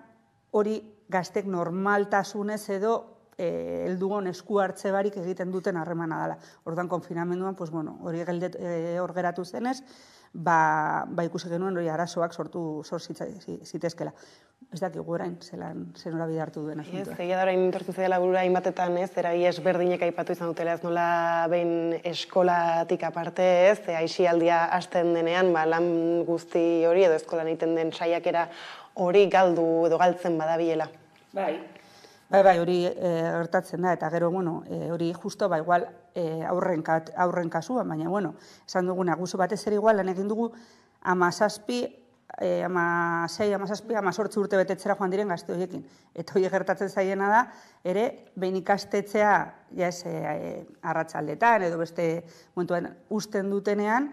hori gaztek normaltasunez edo heldugon esku hartze barik egiten duten harremana dela. Orduan, konfinamenduan, hori hor geratu zenez, ikusi genuen hori arazoak sor zitezkela. Ez dakik orain, zenora bidartu duen asuntua. Egia da orain intortu zedela burura hainbatetan, eragile ezberdinek aipatu izan dutela, ez nola behin eskolatik aparte, aisialdia hasten denean, lan guzti hori edo eskolan egiten den saiakera hori galdu edo galtzen badabilela. Bai, hori gertatzen da, eta gero, hori justo, igual, aurren kasuan, baina, esan duguna, guzu batez ere igual, lan egin dugu, 18 urte betetzera joan diren gazte horiekin. Eta hori gertatzen zaiena da, ere, behin ikastetxea, arratsaldetan, edo beste momentuan usten dutenean,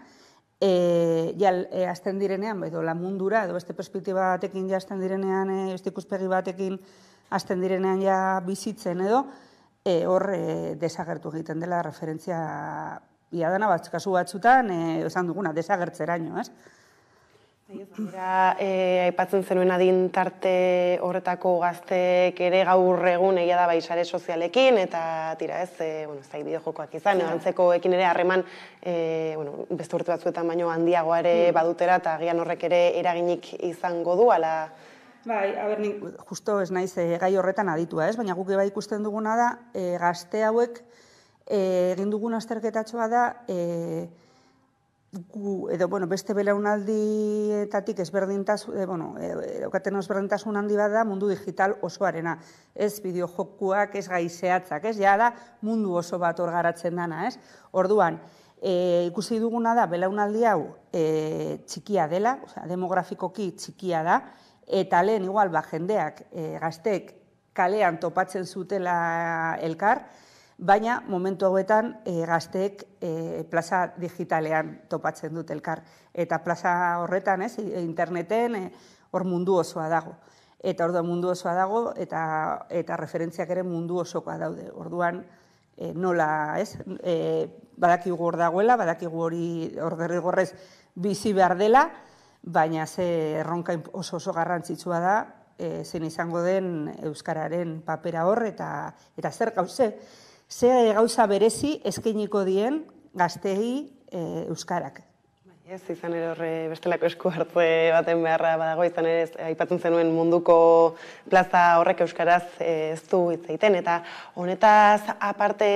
hasten direnean, edo lan mundura, edo beste perspektiba batekin hasten direnean, beste ikuspegi batekin hasten direnean bizitzen edo, hor desagertu egiten dela referentzia iadana kasu batzutan, esan duguna, desagertzeraino, ez? Aipatzen zenuen adin tarte horretako gaztek ere gaur egun egia da sare sozialekin, eta tira ez, zai bideojokoak izan, antzekoekin ere harreman beste urte batzuetan baino handiagoa ere badutera, eta agian horrek ere eraginik izango du, ala Bai, nik justo ez naiz gai horretan aditua, ez? Baina guk bai ikusten duguna da, gazte hauek egin dugun azterketatxoa da, edo, beste belaunaldietatik daukaten ezberdintasun handi bat da mundu digital osoarena. Ez bideojokuak, ez gai zehatzak, ez? Ja da mundu oso bat hor garatzen dana, ez? Orduan, ikusi duguna da, belaunaldi hau txikia dela, demografikoki txikia da, eta lehen igual jendeak, gazteek kalean topatzen zutela elkar, baina momentu hauetan gazteek plaza digitalean topatzen dut elkar. Eta plaza horretan, interneten, hor mundu osoa dago. Eta orduan mundu osoa dago, eta referentziak ere mundu osokoa daude. Orduan, nola, badakigu hor dagoela, badakigu hori hor derrigorrez bizi behar dela, baina ze erronka oso garrantzitsua da, zein izango den euskararen papera hor, eta zer gauza berezi eskainiko dien gazteei euskarak. Ez, izan ere horre bestelako esku hartze baten beharra badago, izan ere aipatzen zenuen munduko plaza horrek euskaraz ez du hitz egiten, eta honetaz aparte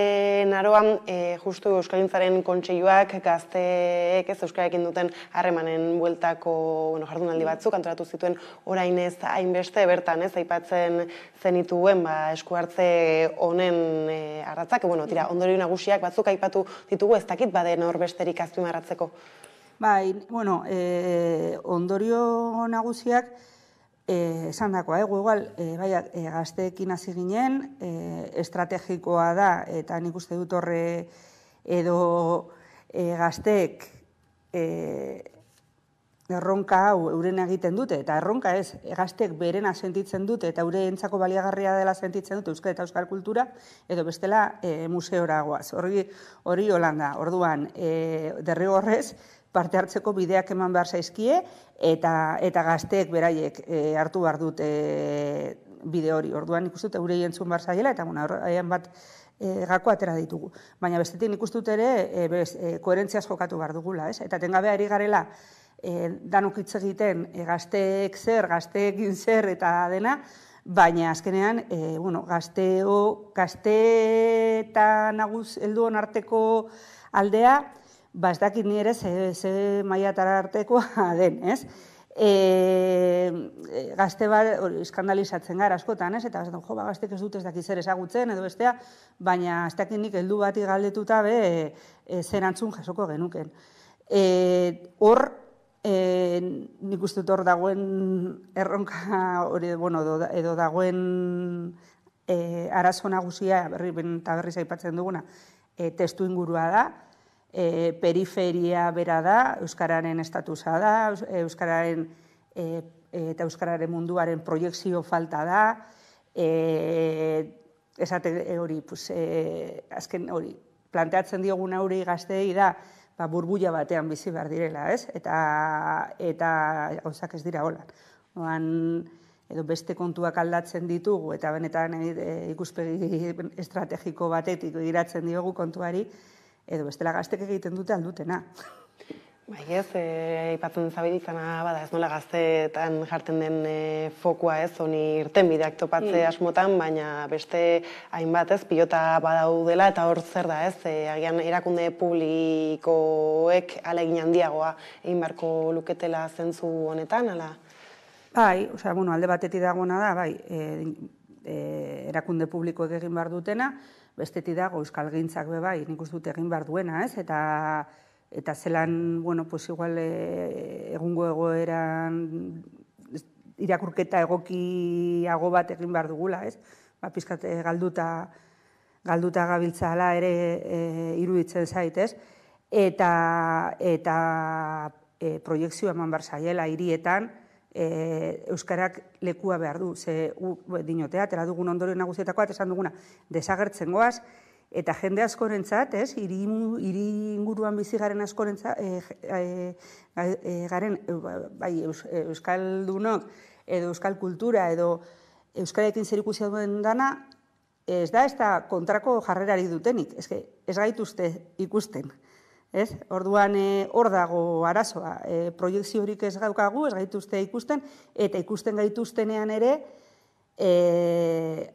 naroan, justu Euskalgintzaren kontseiluak gazteek ez euskararekin duten harremanen bueltako jardunaldi batzuk antolatu zituen orain ez hainbeste bertan, ez aipatzen zenituen esku hartze honen arratzak, ondorio nagusiak batzuk aipatu ditugu, ez dakit baden hor besterik azpimarratzeko. Bai, ondorio nagusiak esan dakoa, igual, gazteekin hasi ginen, estrategikoa da, eta nik uste dut horre edo gazteek erronka hau euren egiten dute, eta erronka ez, gazteek berena sentitzen dute, eta eureentzako baliagarria dela sentitzen dute euskal eta euskal kultura, edo bestela museora goaz. Hori holanda, orduan, derrigorrez, parte hartzeko bideak eman behar zaizkie, eta gazteek beraiek hartu behar dute bide hori. Orduan nik uste dut eurei entzun behar zaiela, eta haien bat gako atera ditugu. Baina bestetik nik uste dut ere koherentziaz jokatu behar dugula, ez? Eta tengabe ari garela danok hitz egiten gazteek zer, gazteekin zer eta dena, baina azkenean, gazte eta naguz helduen arteko aldea, ez dakit ni ere ze mailatara artekoa den, ez? Gazte bat eskandalizatzen gara askotan, ez? Eta gaztek ez dut ez dakit zer ezagutzen edo bestea, baina ez dakit nik heldu bati galdetuta zer antzun jasoko genuken. Hor, nik uste dut hor dagoen erronka edo dagoen arazo nagusia berriz aipatzen duguna testu ingurua da, periferia bera da, euskararen estatusa da, eta euskararen munduaren proiekzio falta da, esate hori, azken hori, planteatzen diogun hori gazteei da, burbuila batean bizi behar direla, ez? Eta gauzak ez dira holan. Edo beste kontuak aldatzen ditugu, eta benetan ikuspegi estrategiko batetik giratzen diogu kontuari, edo bestela gaztek egiten dute aldutena. Bai ez, aipatzen zabiltzana bada ez nola gazteetan jartzen den fokua ez, honi irten bideak topatze asmotan, baina beste hainbat ez, pilota badaudela eta hor zer da ez, agian erakunde publikoek ahalegin handiagoa egin beharko luketela zentzu honetan, ala? Bai, alde batetik dagoena da, bai, erakunde publikoek egin behar dutena, bestetik dago Euskalgintzak bai, nik uste dut egin behar duena, ez? Eta zelan, igual egungo egoeran irakurketa egokiago bat egin behar dugula, ez? Pizkat galduta gabiltzala ere iruditzen zait, ez? Eta proiekzioa eman behar zaiela hirietan, euskarak lekua behar du, ze dinotea, atera dugun ondorio nagusietakoa, esan duguna, desagertzen goaz, eta jende askorentzat, hiri inguruan bizi garen askorentzat, garen euskaldunok, edo euskal kultura, edo euskararekin zerikusia duen dana, ez da kontrako jarrerari dutenik, ez gaituzte ikusten. Ez? Orduan hor dago arazoa, proiekziorik ez gaukagu, ez gaituzte ikusten, eta ikusten gaituztenean ere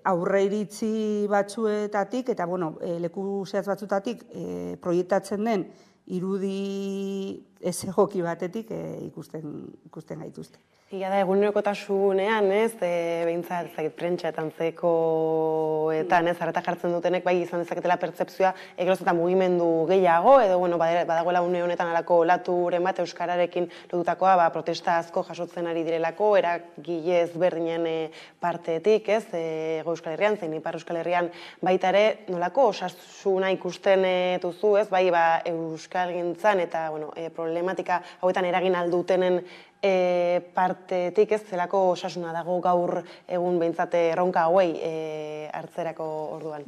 aurre iritzi batzuetatik, eta leku zehatz batzutatik proiektatzen den irudi ez egoki batetik ikusten gaituzte. Ia da, egunerokotasunean, behintzat, prentxetan zekoetan, harreta jartzen dutenek, bai izan dezaketela pertzepzioa, geroz eta mugimendu gehiago, edo, badagoela une honetan alako olaturen bat euskararekin lotutakoa, protesta asko jasotzen ari direlako, eragile ezberdinen partetik, Hego Euskal Herrian, zein Ipar Euskal Herrian baita ere, nolako osasuna ikusten duzu, bai, euskalgintzan eta, problematika hauetan eragin aldutenen partetik zelako osasuna dago gaur egun behintzate erronka hauei hartzerako orduan.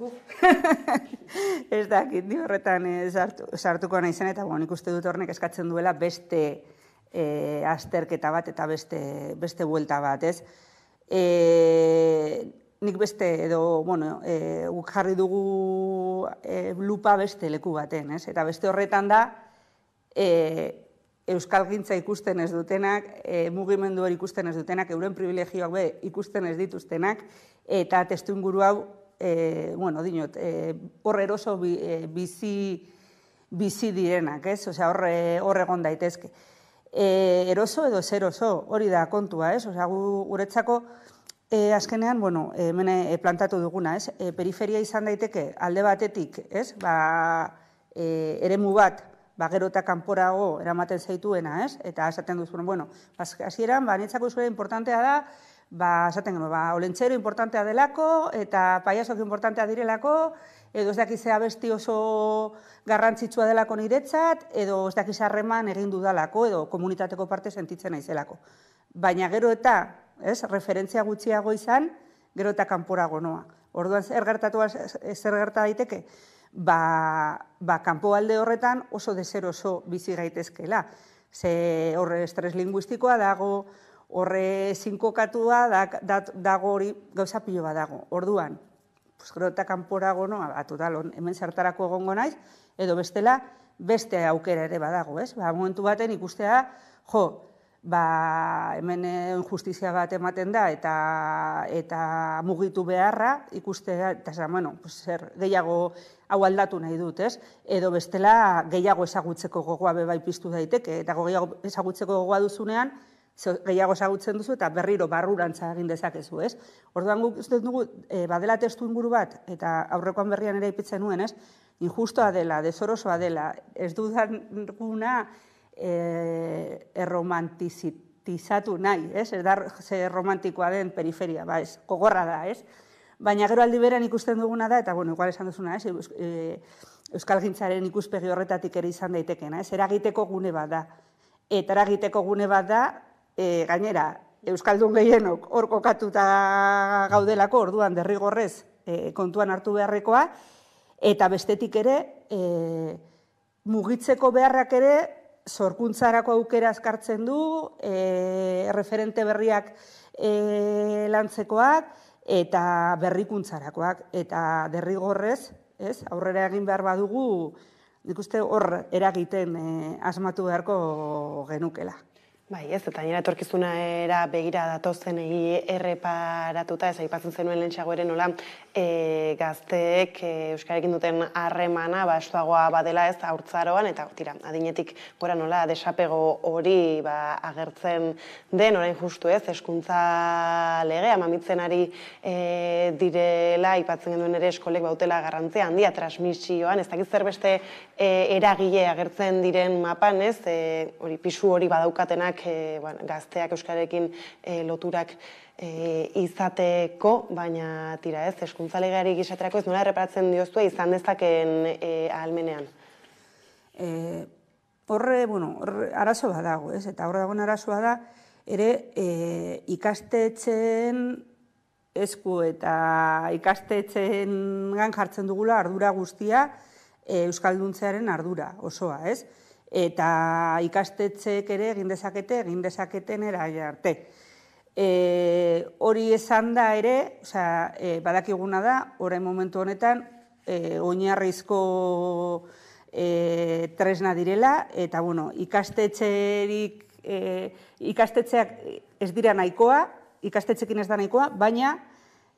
Ez dakit, ni horretan sartuko naizen eta nik uste dut hornek eskatzen duela beste azterketa bat eta beste buelta bat, ez? Nik beste edo, guk jarri dugu lupa beste leku baten, ez? Eta beste horretan da, euskalgintza ikusten ez dutenak, mugimendu hori ikusten ez dutenak, euren privilegioak ikusten ez dituztenak, eta testuinguru hau, dinot, hor eroso bizi direnak, ez? Osea, hor egon daitezke. Eroso edo ez eroso, hori da kontua, ez? Osea, guretzako, azkenean, hemen plantatu duguna, ez? Periferia izan daiteke alde batetik, ez? Eremu bat, gero eta kanporago eramaten zaituena, ez? Eta esaten duzuen, hasieran, netzako zure importantea da, esaten genuen, olentzero importantea delako, eta paiasok importantea direlako, edo ez dakiz abesti oso garrantzitsua delako niretzat, edo ez dakiz harreman egin dudalako, edo komunitateko parte sentitzen naizelako. Baina gero eta, referentzia gutxiago izan, gero eta kanporago noa. Orduan zer gerta daiteke? Kanpo alde horretan oso deseroso bizi gaitezkela. Ze horre estres linguistikoa dago, horre zinkokatua dago hori gauza pilo bat dago. Orduan, gero eta kanporago noa, hemen zertarako egongo naiz, edo bestela beste aukera ere badago, ez? Momentu baten ikustea, hemen injustizia bat ematen da eta mugitu beharra ikustea, eta zer gehiago hau aldatu nahi dut, ez? Edo bestela gehiago ezagutzeko gogoa bai piztu daiteke, eta gehiago ezagutzeko gogoa duzunean, gehiago ezagutzen duzu eta berriro barrurantza egin dezakezu, ez? Orduan guk uste dugu, badela testu inguru bat, eta aurrekoan berrian ere ipitzen nuen, ez? Injustoa dela, desorosoa dela, ez dudaguna erromantizatu nahi, ez? Ez da ze romantikoa den periferia, ez? Gogorra da, ez? Baina gero aldi berean ikusten duguna da, eta igual esan duzuna, ez? Euskalgintzaren ikuspegi horretatik ere izan daitekena, ez? Eragiteko gune bat da. Eta eragiteko gune bat da, gainera, euskaldun gehienok hor kokatuta gaudelako, orduan derrigorrez kontuan hartu beharrekoa, eta bestetik ere, mugitzeko beharrak ere, sorkuntzarako aukera azkartzen du, referente berriak lantzekoak, eta berrikuntzarakoak, eta derrigorrez, aurrera egin behar badugu, nik uste hor eragiten asmatu beharko genukela. Bai, ez, eta nire etorkizunera begira datozen erreparatuta, ez aipatzen zenuen lehentxeago ere nola gazteek euskararekin duten harremana estuagoa badela ez haurtzaroan, eta adinetik gora nola desapego hori agertzen den, orain justu ez, hezkuntza legea mamitzen ari direla, aipatzen genuen ere eskolek bautela garrantzia handia transmisioan, ez dakiz zer beste eragile agertzen diren mapan, ez, pisu hori badaukatenak gazteak euskararekin loturak izateko, baina tira ez, hezkuntza legeari gisaterako ez nola erreparatzen dioztua izan dezakeen ahalmenean? Horre, arazo bat dago, ez? Eta horre dagoen arazoa da, ere ikastetxeen esku eta ikastetxeen jartzen dugula ardura guztia euskalduntzearen ardura osoa, ez? Eta ikastetxeek ere egin dezaketen arte. Hori esan da ere, badakiguna da, orain momentu honetan, oinarrizko tresna direla, eta ikastetxeak ez dira nahikoa, ikastetxekin ez da nahikoa, baina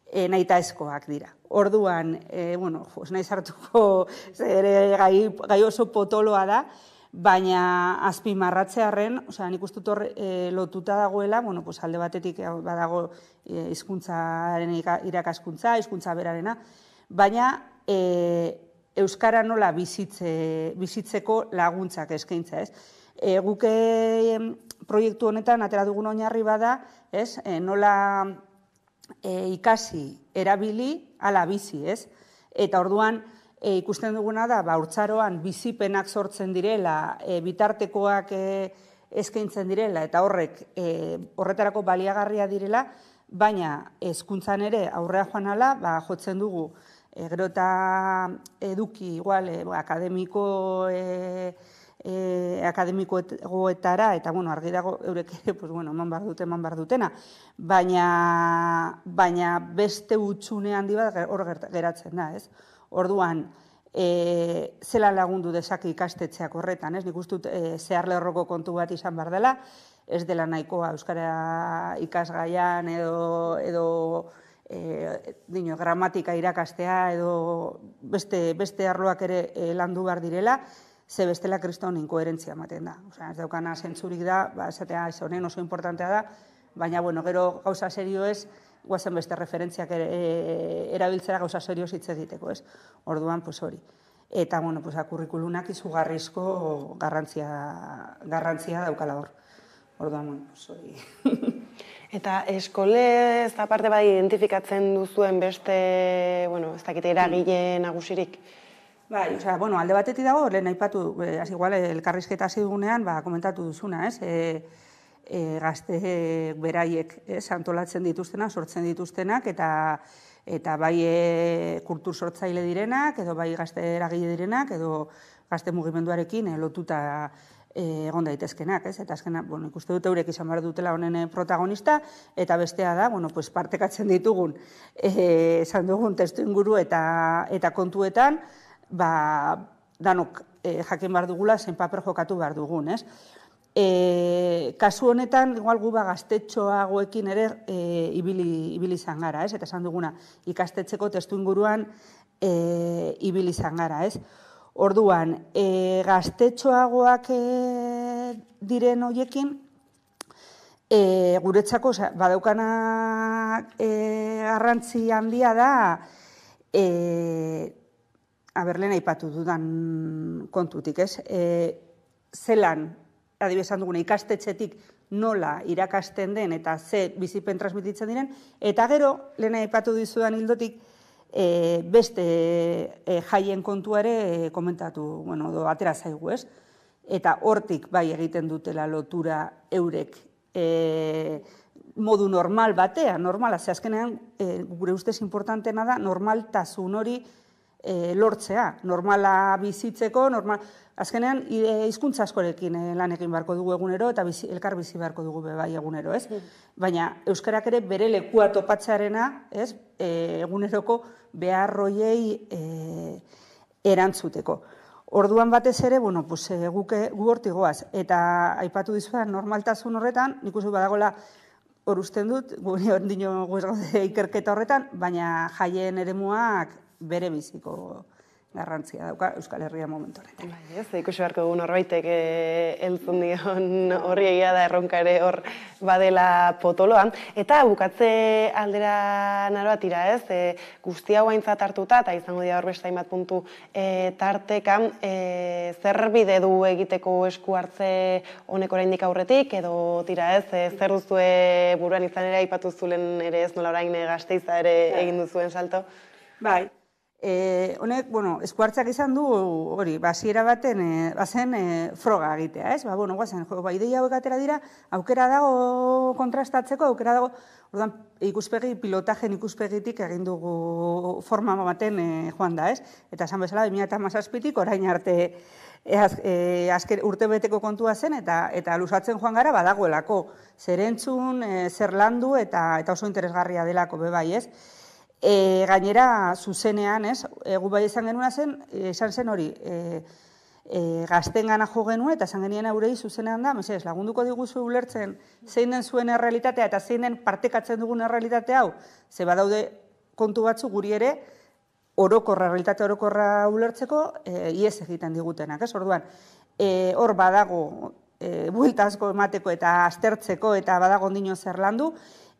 nahitaezkoak dira. Orduan, ez nahi sartuko gai oso potoloa da, baina azpimarratzearren, nik uste dut lotuta dagoela, alde batetik badago hizkuntzaren irakaskuntza, hizkuntza berarena, baina euskara nola bizitzeko laguntzak eskaintza, ez? Guk proiektu honetan atera dugun oinarri bada, nola ikasi, erabili, ala bizi, ez? Eta orduan ikusten duguna da, haurtzaroan bizipenak sortzen direla, bitartekoak eskaintzen direla, eta horretarako baliagarria direla, baina hezkuntzan ere aurrea joan ala, jotzen dugu, gero eta eduki igual akademikoetara, eta argi dago eurek eman behar dutena, baina beste utxune handi bat hor geratzen da, ez? Orduan, zela lagundu dezake ikastetxeak horretan, ez? Nik uste dut zehar lerroko kontu bat izan behar dela, ez dela nahikoa euskara ikasgaian edo gramatika irakastea edo beste arloak ere landu behar direla, ze bestela kriston inkoherentzia ematen da. Ez daukana zentzurik da, esatea honen oso importantea da, baina gero gauza serio ez, guazen beste referentziak erabiltzera gauza serioz hitz egiteko, ez? Orduan, hori. Eta, kurrikulunak izugarrizko garrantzia daukala hor. Orduan, hori. Eta eskolez aparte identifikatzen duzuen beste, ez dakite eragile nagusirik? Bai, alde batetik dago, lehen aipatu, igual, elkarrizketa hasi dugunean, komentatu duzuna, ez? Gazte beraiek antolatzen dituztenak, sortzen dituztenak, eta bai kultur sortzaile direnak, edo bai gazte eragile direnak, edo gazte mugimenduarekin lotuta egon daitezkenak, ez? Eta azkena, ikuste dut eurek izan behar dutela honen protagonista, eta bestea da, partekatzen ditugun, esan dugun testu inguru eta kontuetan, danok jakin behar dugula, zein paper jokatu behar dugun, ez? Kasu honetan, igual gu gaztetxoagoekin ere ibili izan gara, ez? Eta esan duguna, ikastetxeko testu inguruan ibili izan gara, ez? Orduan, gaztetxoagoak diren hoiekin, guretzako badaukana garrantzi handia da, lehen aipatu dudan kontutik, ez? Zelan, adibidez duguna, ikastetxetik nola irakasten den eta ze bizipen transmititzen diren, eta gero, lehen aipatu dizudan hildotik, beste jaien kontuare komentatu, atera zaigu, ez? Eta hortik bai egiten dutela lotura eurek modu normal batean, normala, ze azkenean, gure ustez importantena da, normaltasun hori lortzea, normala bizitzeko, azkenean hizkuntza askorekin lan egin beharko dugu egunero eta elkar bizi beharko dugu bai egunero, ez? Baina euskarak ere bere lekua topatzearena, ez? Eguneroko beharroiei erantzuteko. Orduan batez ere, gu hortik goaz, eta aipatu dizudan normaltasun horretan, nik uste badagoela hor usten dut, dino guzgode ikerketa horretan, baina jaien eremuak bere biziko garrantzia dauka Euskal Herria momentu honetan. Ikusi beharko dugun horbaitek entzun dion horri egia da erronka ere hor badela potoloan. Eta bukatze aldera naro atira, ez? Guzti hau aintzat hartuta, eta izango dira hor beste hainbat puntu tartekan, zer bide du egiteko esku hartze honek oraindik aurretik, edo tira, ez? Zer duzue buruan izan ere, aipatu zulen ere ez nola orain Gasteiza ere egin duzuen salto? Bai. Honek, esku hartzak izan du, hori, hasiera baten, bazen froga egitea, ez? Guazen, ideia hauek atera dira, aukera dago kontrastatzeko, aukera dago, orduan, pilotajen ikuspegitik egin dugu forma baten joan da, ez? Eta esan bezala, 2017tik orain arte urtebeteko kontua zen, eta lusatzen joan gara badagoelako, zer entzun, zer landu, eta oso interesgarria delako bebai, ez? Gainera, zuzenean, gu bai izan genuna zen, esan zen hori, gaztengana jo genuen, eta esan genien aurrei zuzenean da, mesedez, lagunduko diguzu ulertzen zein den zuen errealitatea eta zein den partekatzen dugun errealitate hau, ze badaude kontu batzu guri ere, realitate orokorra ulertzeko, iez egiten digutenak, ez? Orduan, hor badago, buelta asko emateko eta aztertzeko eta badago ondino zer landu,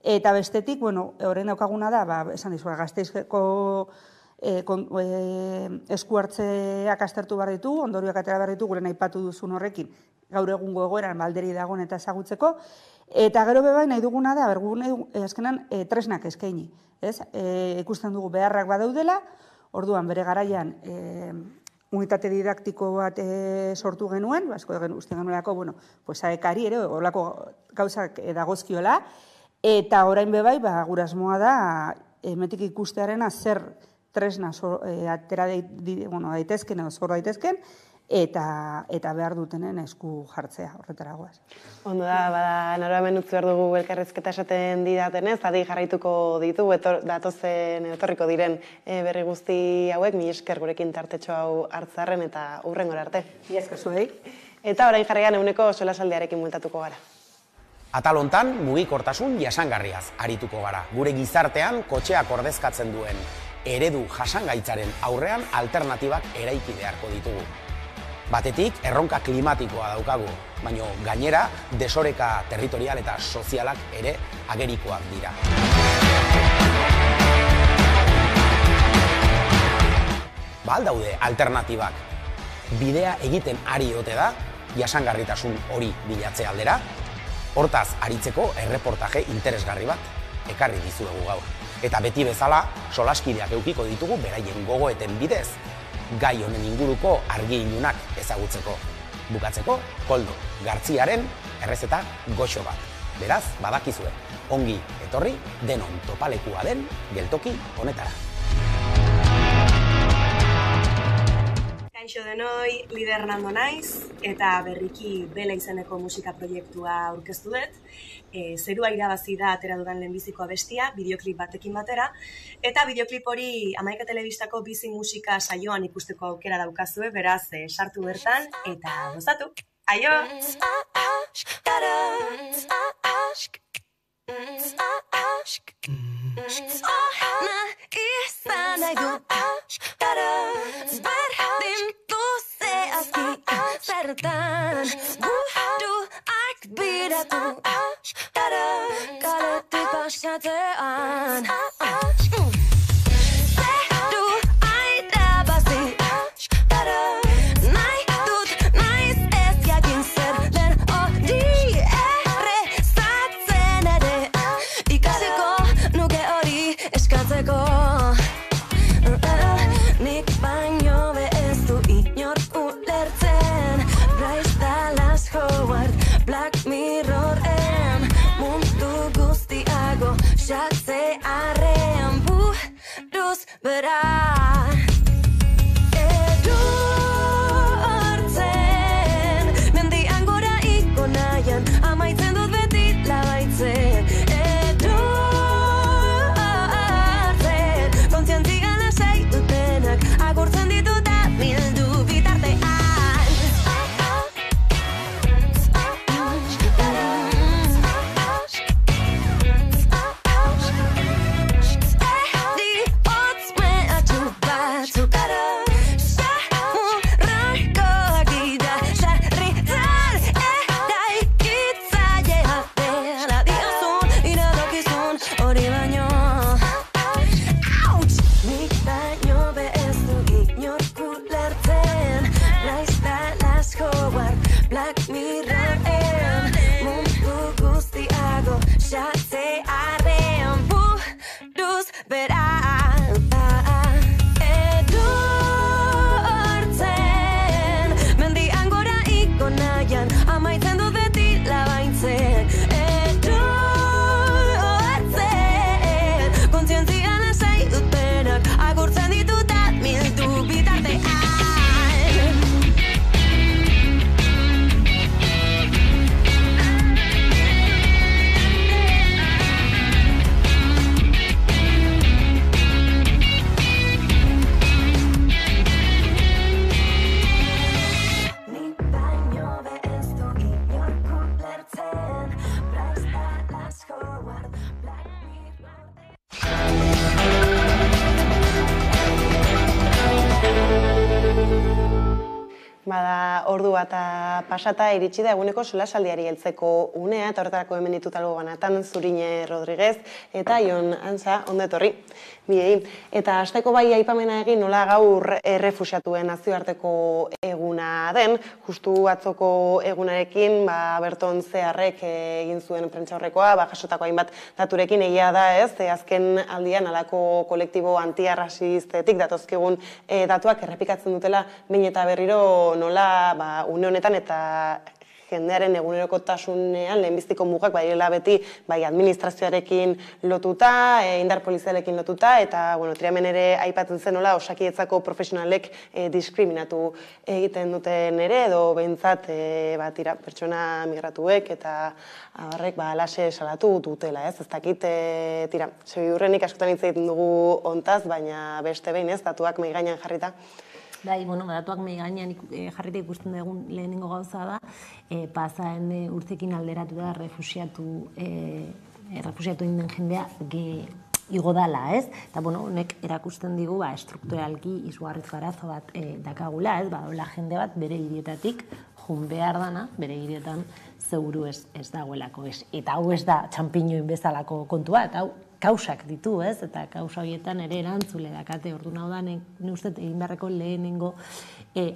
eta bestetik, bueno, horrein daukaguna da, esan dizua, Gasteizko esku hartzeak aztertu behar ditu, ondorioak atera behar ditu, gure aipatu duzun horrekin, gaur egungo egoeran balderi dagoen eta ezagutzeko, eta gero bebai nahi duguna da, azkenan tresnak eskaini, ez? Ikusten dugu beharrak badaudela, orduan bere garaian unitate didaktiko bat sortu genuen, uste genuelako, bueno, aekari ere, horlako gauzak dagozkiola, eta orain bebai, gure asmoa da, emetik ikustearena zer tresna atera daitezken edo zor daitezken, eta behar dutenen esku jartzea horretaragoaz. Ondo da, naroamen utzi behar dugu elkarrizketa esaten didatenez, adi jarraituko ditu, etorriko diren berri guzti hauek, mi esker gurekin tartetxo hau hartzarren eta hurrengora arte. Mi esker zuei. Eta orain jarraian eguneko solasaldiarekin bueltatuko gara. Atal hontan mugikortasun jasangarriaz arituko gara. Gure gizartean kotxeak ordezkatzen duen eredu jasangaitzaren aurrean alternatibak eraiki beharko ditugu. Batetik, erronka klimatikoa daukagu, baina gainera desoreka territorial eta sozialak ere agerikoak dira. Aldaude alternatibak. Bidea egiten ari ote da, jasangarritasun hori bilatze aldera, hortaz aritzeko erreportaje interesgarri bat ekarri dizuegu gaur. Eta beti bezala, solaskideak eukiko ditugu beraien gogoeten bidez, gai honen inguruko argi ilunak ezagutzeko. Bukatzeko, Koldo Gartziaren errezeta goxo bat. Beraz, badakizue, ongi etorri denon topalekua den geltoki honetara. Kaixo denoi, Lider Hernando naiz, eta berriki Bela izeneko musika proiektua aurkeztu dut. Zerua irabazi da atera dudan lehenbiziko abestia, bideoklip batekin batera, eta bideoklip hori Hamaika Telebistako bizi musika saioan ikusteko aukera daukazue, beraz sartu bertan eta gozatu. Aio! Kaletik pasatean Zeru airabazi Nahi dut naiz ez jakin zer den hori errezatzen ere Ikasiko nuke hori eskatzeko Nik baino ez du inor ulertzen Bryce Dallas Howard, Black Mirror Jatze arrean buruz bera Edurtzen Mendian gora iko nahian Amaitzen dut beti labaitzen Edurtzen Kontzientzia lasai dutenak Agurtzen dituta bildu bitartean Bada, ordu bat pasata iritsi da eguneko solasaldiari heltzeko unea, eta horretarako hemen ditut albo banatan Zurine Rodriguez eta Jon Antza, ondo etorri. Biei. Eta hasteko bai aipamena egin nola gaur errefuxiatuen nazioarteko eguna den, justu atzoko egunarekin, Berton Zeharrek egin zuen prentsaurrekoa, jasotako hainbat daturekin egia da, ez? Azken aldian alako kolektibo antiarrasistetik datozkigun datuak errepikatzen dutela behin eta berriro nola une honetan eta jendearen egunerokotasunean lehenbiztiko mugak badirela beti bai administrazioarekin lotuta, indar polizialekin lotuta, eta tiramen ere aipatzen zen nola Osakidetzako profesionalek diskriminatu egiten duten ere, edo behintzat pertsona migratuek eta abarrek alase salatu dutela, ez? Ez dakit, Seguidurrenik askotan hitz egiten dugu hontaz, baina beste behin ez, datuak mahai gainean jarrita. Bai, datuak mahai gainean jarrita ikusten dugun lehenengo gauza da, pasaen urtekin alderatu da refusiatu inden jendea igo dala, ez? Eta, honek erakusten digu, strukturalki izugarrizko arazo bat dakagula, ez? Badola jende bat bere hirietatik jun behar dana, bere hirietan seguru ez dagoelako, ez? Eta hau ez da txampiñoin bezalako kontua, eta hau kausak ditu, ez? Eta kausa horietan ere erantzule dakate, orduan hau da, ne uste egin beharreko lehenengo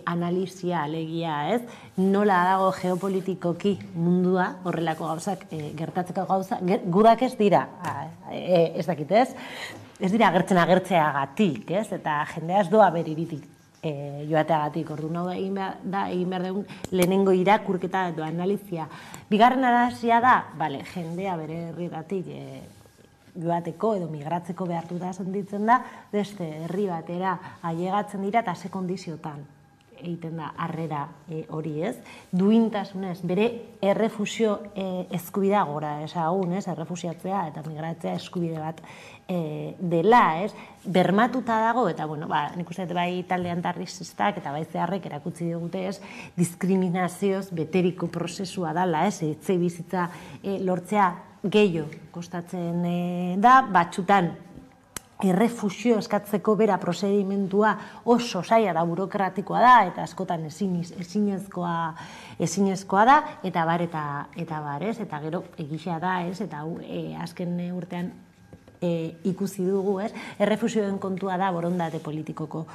analizia, alegia, ez? Nola dago geopolitikoki mundua, horrelako gauzak gertatzeko gauza, gudak ez dira, ez dakit, ez? Ez dira agertzeagatik, ez? Eta jendea ez doa beriritik joateagatik, orduan hau da egin behar dugun lehenengo irakurketa edo analizia. Bigarren analizia da, jendea bere herriratik joateko edo migratzeko behartuta sentitzen da, beste herri batera ailegatzen dira eta ze kondiziotan egiten da harrera hori, ez? Duintasunez, bere errefusio eskubidea gora esagun, ez? Errefusiatzea eta migratzea eskubide bat dela, ez? Bermatuta dago, eta, nik uste bai talde antarrizistak eta bai Zeharrek erakutsi digute, ez? Diskriminazioz beteriko prozesua dala, ez? Etxe bizitza lortzea gehiago kostatzen da, batzutan errefusio eskatzeko bera prozedimentua oso zaila da, burokratikoa da, eta askotan ezinezkoa da, eta bar, ez, eta gero egisa da, ez, eta azken urtean ikusi dugu, ez, errefusioen kontua da borondate politikoko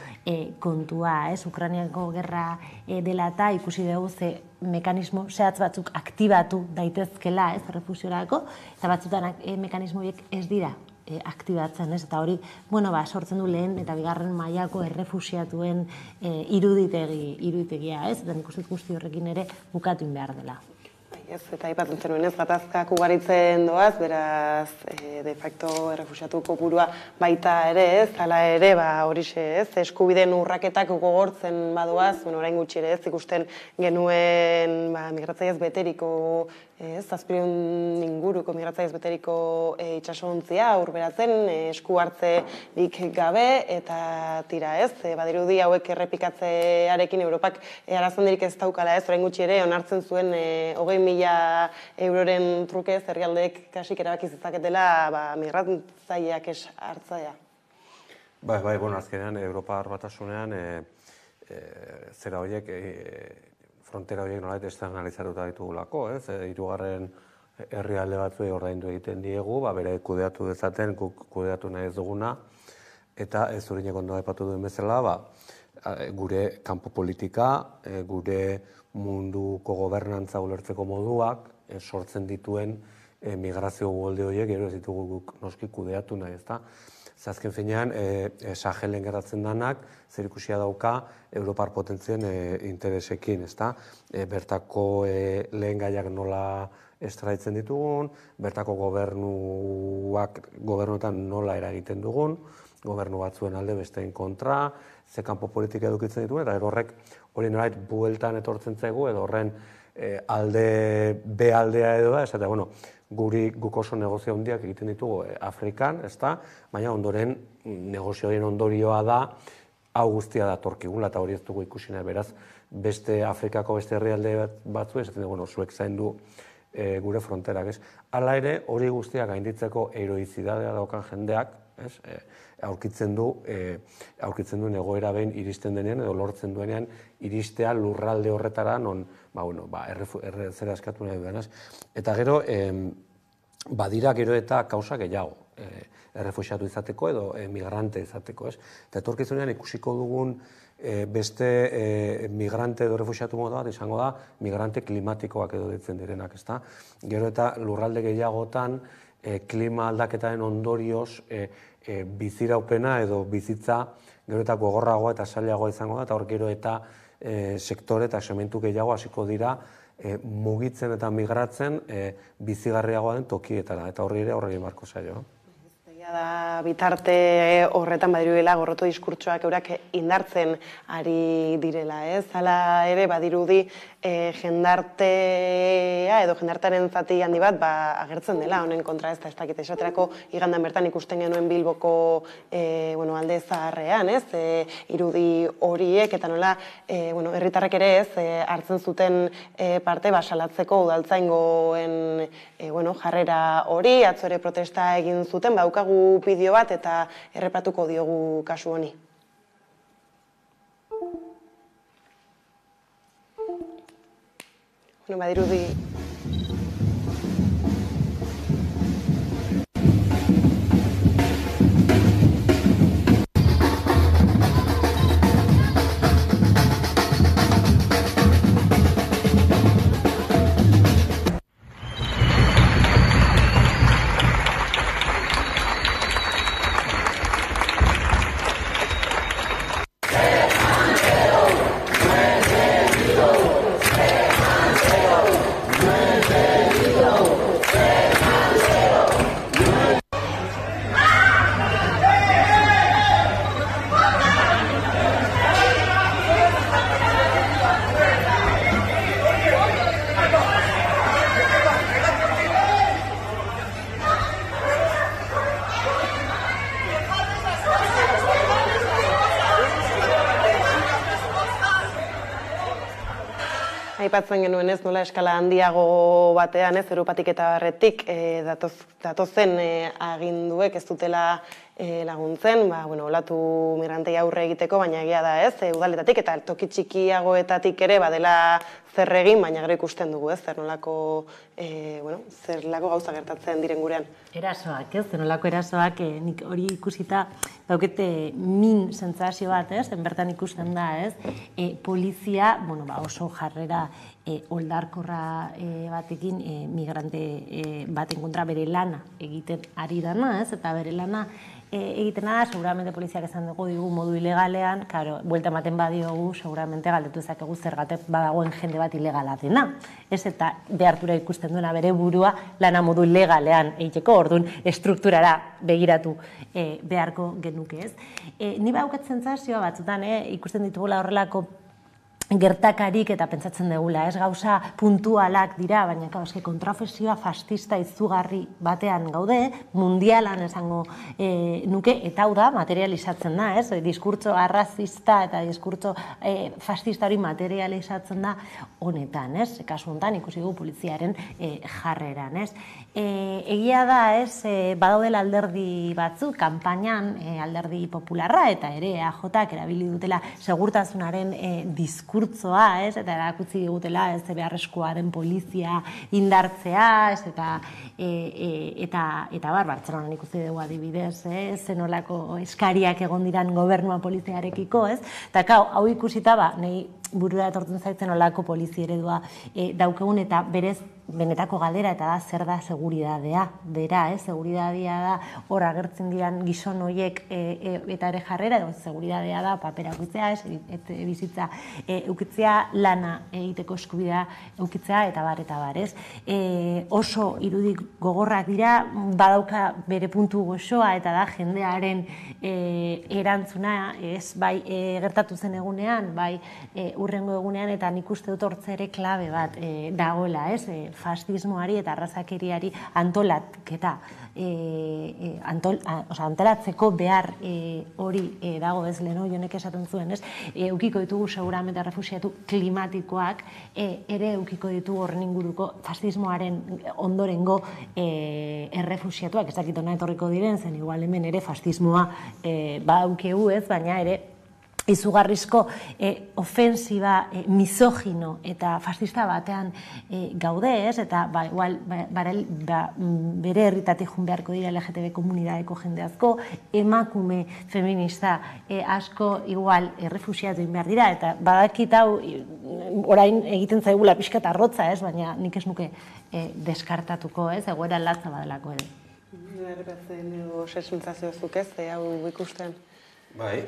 kontua, ez, Ukrainiako gerra dela eta ikusi dugu ze mekanismo zehatz batzuk aktibatu daitezkela, ez, errefusiorako, eta batzutan mekanismoiek ez dira aktibatzen, ez, eta hori, sortzen du lehen eta bigarren mailako errefusiatuen iruditegia, ez, eta nik uste guzti horrekin ere bukatu behar dela. Ez, eta aipatzen zenuen ez, gatazkak ugaritzen doaz, beraz, de facto errefusiatu kopurua baita ere, ez, hala ere, horixe, ez, eskubideen urraketak gogortzen badoaz, orain gutxi ere ez, ikusten genuen migratzaiez beteriko, ez, 700 inguruko migratzaiez beteriko itxasontzia urberatzen, esku hartzerik gabe, eta tira, ez, badirudi hauek errepikatzearekin Europak arazondirik ez daukala, ez, orain gutxi ere, onartzen zuen 20.000 euroren trukez herrialdeek kasik erabaki zitzaketela migratzaileak ez hartzea. Bai, azkenean Europar Batasunean zera horiek, frontera horiek nolait externalizatuta ditugulako, ez? Hirugarren herrialde batzuei ordaindu egiten diegu, bere kudeatu dezaten, kudeatu nahi ez duguna, eta ez Zurinek ondo aipatu duen bezala, gure kanpo politika, gure munduko gobernantza ulertzeko moduak, sortzen dituen migrazio uholde horiek, gero ez ditugu guk noski kudeatu nahi, ezta? Azken finean, Sahelen gertatzen danak, zer ikusia dauka Europar potentzien interesekin, ezta? Bertako lehen gaiak nola estraitzen ditugun, bertako gobernuetan nola eragiten dugun, gobernu batzuen alde besteen kontra, ze kanpo politika edukitzen dituen, eta horrek hori nolait bueltan etortzen zaigu, edo horren B aldea edo da, eta guk oso negozio handiak egiten ditugu Afrikan, baina ondoren negozioen ondorioa da, hau guztia da torkigula, eta hori ez dugu ikusi nahi, beraz, beste Afrikako beste herrialde batzu, esaten dugu, zuek zaindu gure fronterak, ez? Hala ere, hori guztiak gainditzeko heroizidadea daukan jendeak, ez? Aurkitzen duen egoera behin iristen denean edo lortzen duenean iristea lurralde horretara non, zera eskatu nahi duenaz. Eta gero, badira gero eta kausa gehiago errefuxiatu izateko edo migrante izateko, ez? Eta etorkizunean ikusiko dugun beste migrante edo refuxiatu moda bat izango da migrante klimatikoak edo ditzen direnak, ezta? Gero eta lurralde gehiagotan klima aldaketaren ondorioz biziraupena edo bizitza gero eta gogorragoa eta zailagoa izango da, eta hor gero eta sektore eta segmentu gehiago hasiko dira mugitzen eta migratzen bizigarriagoa den tokietara, eta horri ere horregin barko zaio. Da, bitarte horretan badiruela gorroto diskurtsoak eurak indartzen ari direla, ez? Hala ere badirudi jendartea edo jendartaren zati handi bat agertzen dela honen kontra, ez dakit esaterako igandan bertan ikusten genuen Bilboko alde zaharrean, ez? Irudi horiek eta nola herritarrek ere ez hartzen zuten parte salatzeko udaltzaingoen jarrera hori, atzo ere protesta egin zuten, daukagu bideo bat eta errepatuko diogu kasu honi. Badirudi... Aipatzen genuen ez, nola eskala handiago batean ez, Europatik eta barretik datozen aginduek ez dutela laguntzen, olatu migrantei aurre egiteko, baina egia da ez, udaletatik eta toki txikiagoetatik ere badela zer egin, baina gero ikusten dugu ez, zer nolako gauza gertatzen diren gurean. Erasoak ez, zer nolako erasoak nik hori ikusita daukete min sentsazio bat ez, bertan ikusten da ez, polizia oso jarrera oldarkorra batekin migrante baten kontra bere lana egiten ari dana ez, eta bere lana egitena da, seguramente poliziak esan dugu digu modu ilegalean, buelta ematen badiogu, seguramente galdetu ezakegu zergatik badagoen jende bat ilegala dena. Ez eta behartura ikusten duena bere burua lana modu ilegalean egiteko, orduan estrukturara begiratu beharko genuke ez. Ni baukatzen sentsazioa batzutan ikusten ditugula horrelako gertakarik eta pentsatzen dugula, ez gauza puntualak dira, baina kontrafesioa fascista izugarri batean gaude, mundialan esango nuke, eta hau da, materializatzen da, ez? Diskurtso arrazista eta diskurtso fascista hori materializatzen da honetan, ez? Kasu honetan ikusi dugu poliziaren jarreran, ez? Egia da, ez, badaudela alderdi batzu, kanpainan alderdi popularra eta ere EAJak erabili dutela segurtasunaren diskurtsoa, ez, eta erakutsi digutela, ez, beharrezkoaren polizia indartzea, ez, eta Bartzelonan ikusi dugu adibidez, zenolako eskariak egon diran gobernua poliziarekiko, ez, eta hau ikusita, nahi burura etortzen zaitzen olako polizi eredua daukegun eta berez benetako galdera eta da zer da seguridadea, bera, seguridadea da hor agertzen diran gizon horiek eta ere jarrera, edo seguridadea da papera ukitzea, bizitza ukitzea, lana egiteko eskubidea ukitzea eta bar, ez. Oso irudik gogorrak dira, badauka bere puntu goxoa eta da jendearen erantzuna, ez, bai gertatu zen egunean, bai urrengo egunean, eta nik uste dut hortze ere klabe bat dagoela, ez? Fascismoari eta arrazakeriari antolaketa, antolatzeko behar hori dago, ez leno, jonek esaten zuen, ez? Eukiko ditugu seguramente refusiatu klimatikoak, ere eukiko ditugu horren inguruko fascismoaren ondorengo errefusiatuak, ez dakit hona etorriko diren, zen igual hemen ere fascismoa aukeu ez, baina ere izugarrizko ofensiba misogino eta fascista batean gaude ez, eta bere herritatik jun beharko dira LGTB komunidadeko jende asko, emakume feminista asko igual errefusiatu behar dira, eta badakit hau orain egiten zaigula pixka eta arrotza ez, baina nik ez nuke deskartatuko ez, egoera latza badalako ere. Errepatzen edo sesuntzazio zuk ez, hau ikusten? Bai,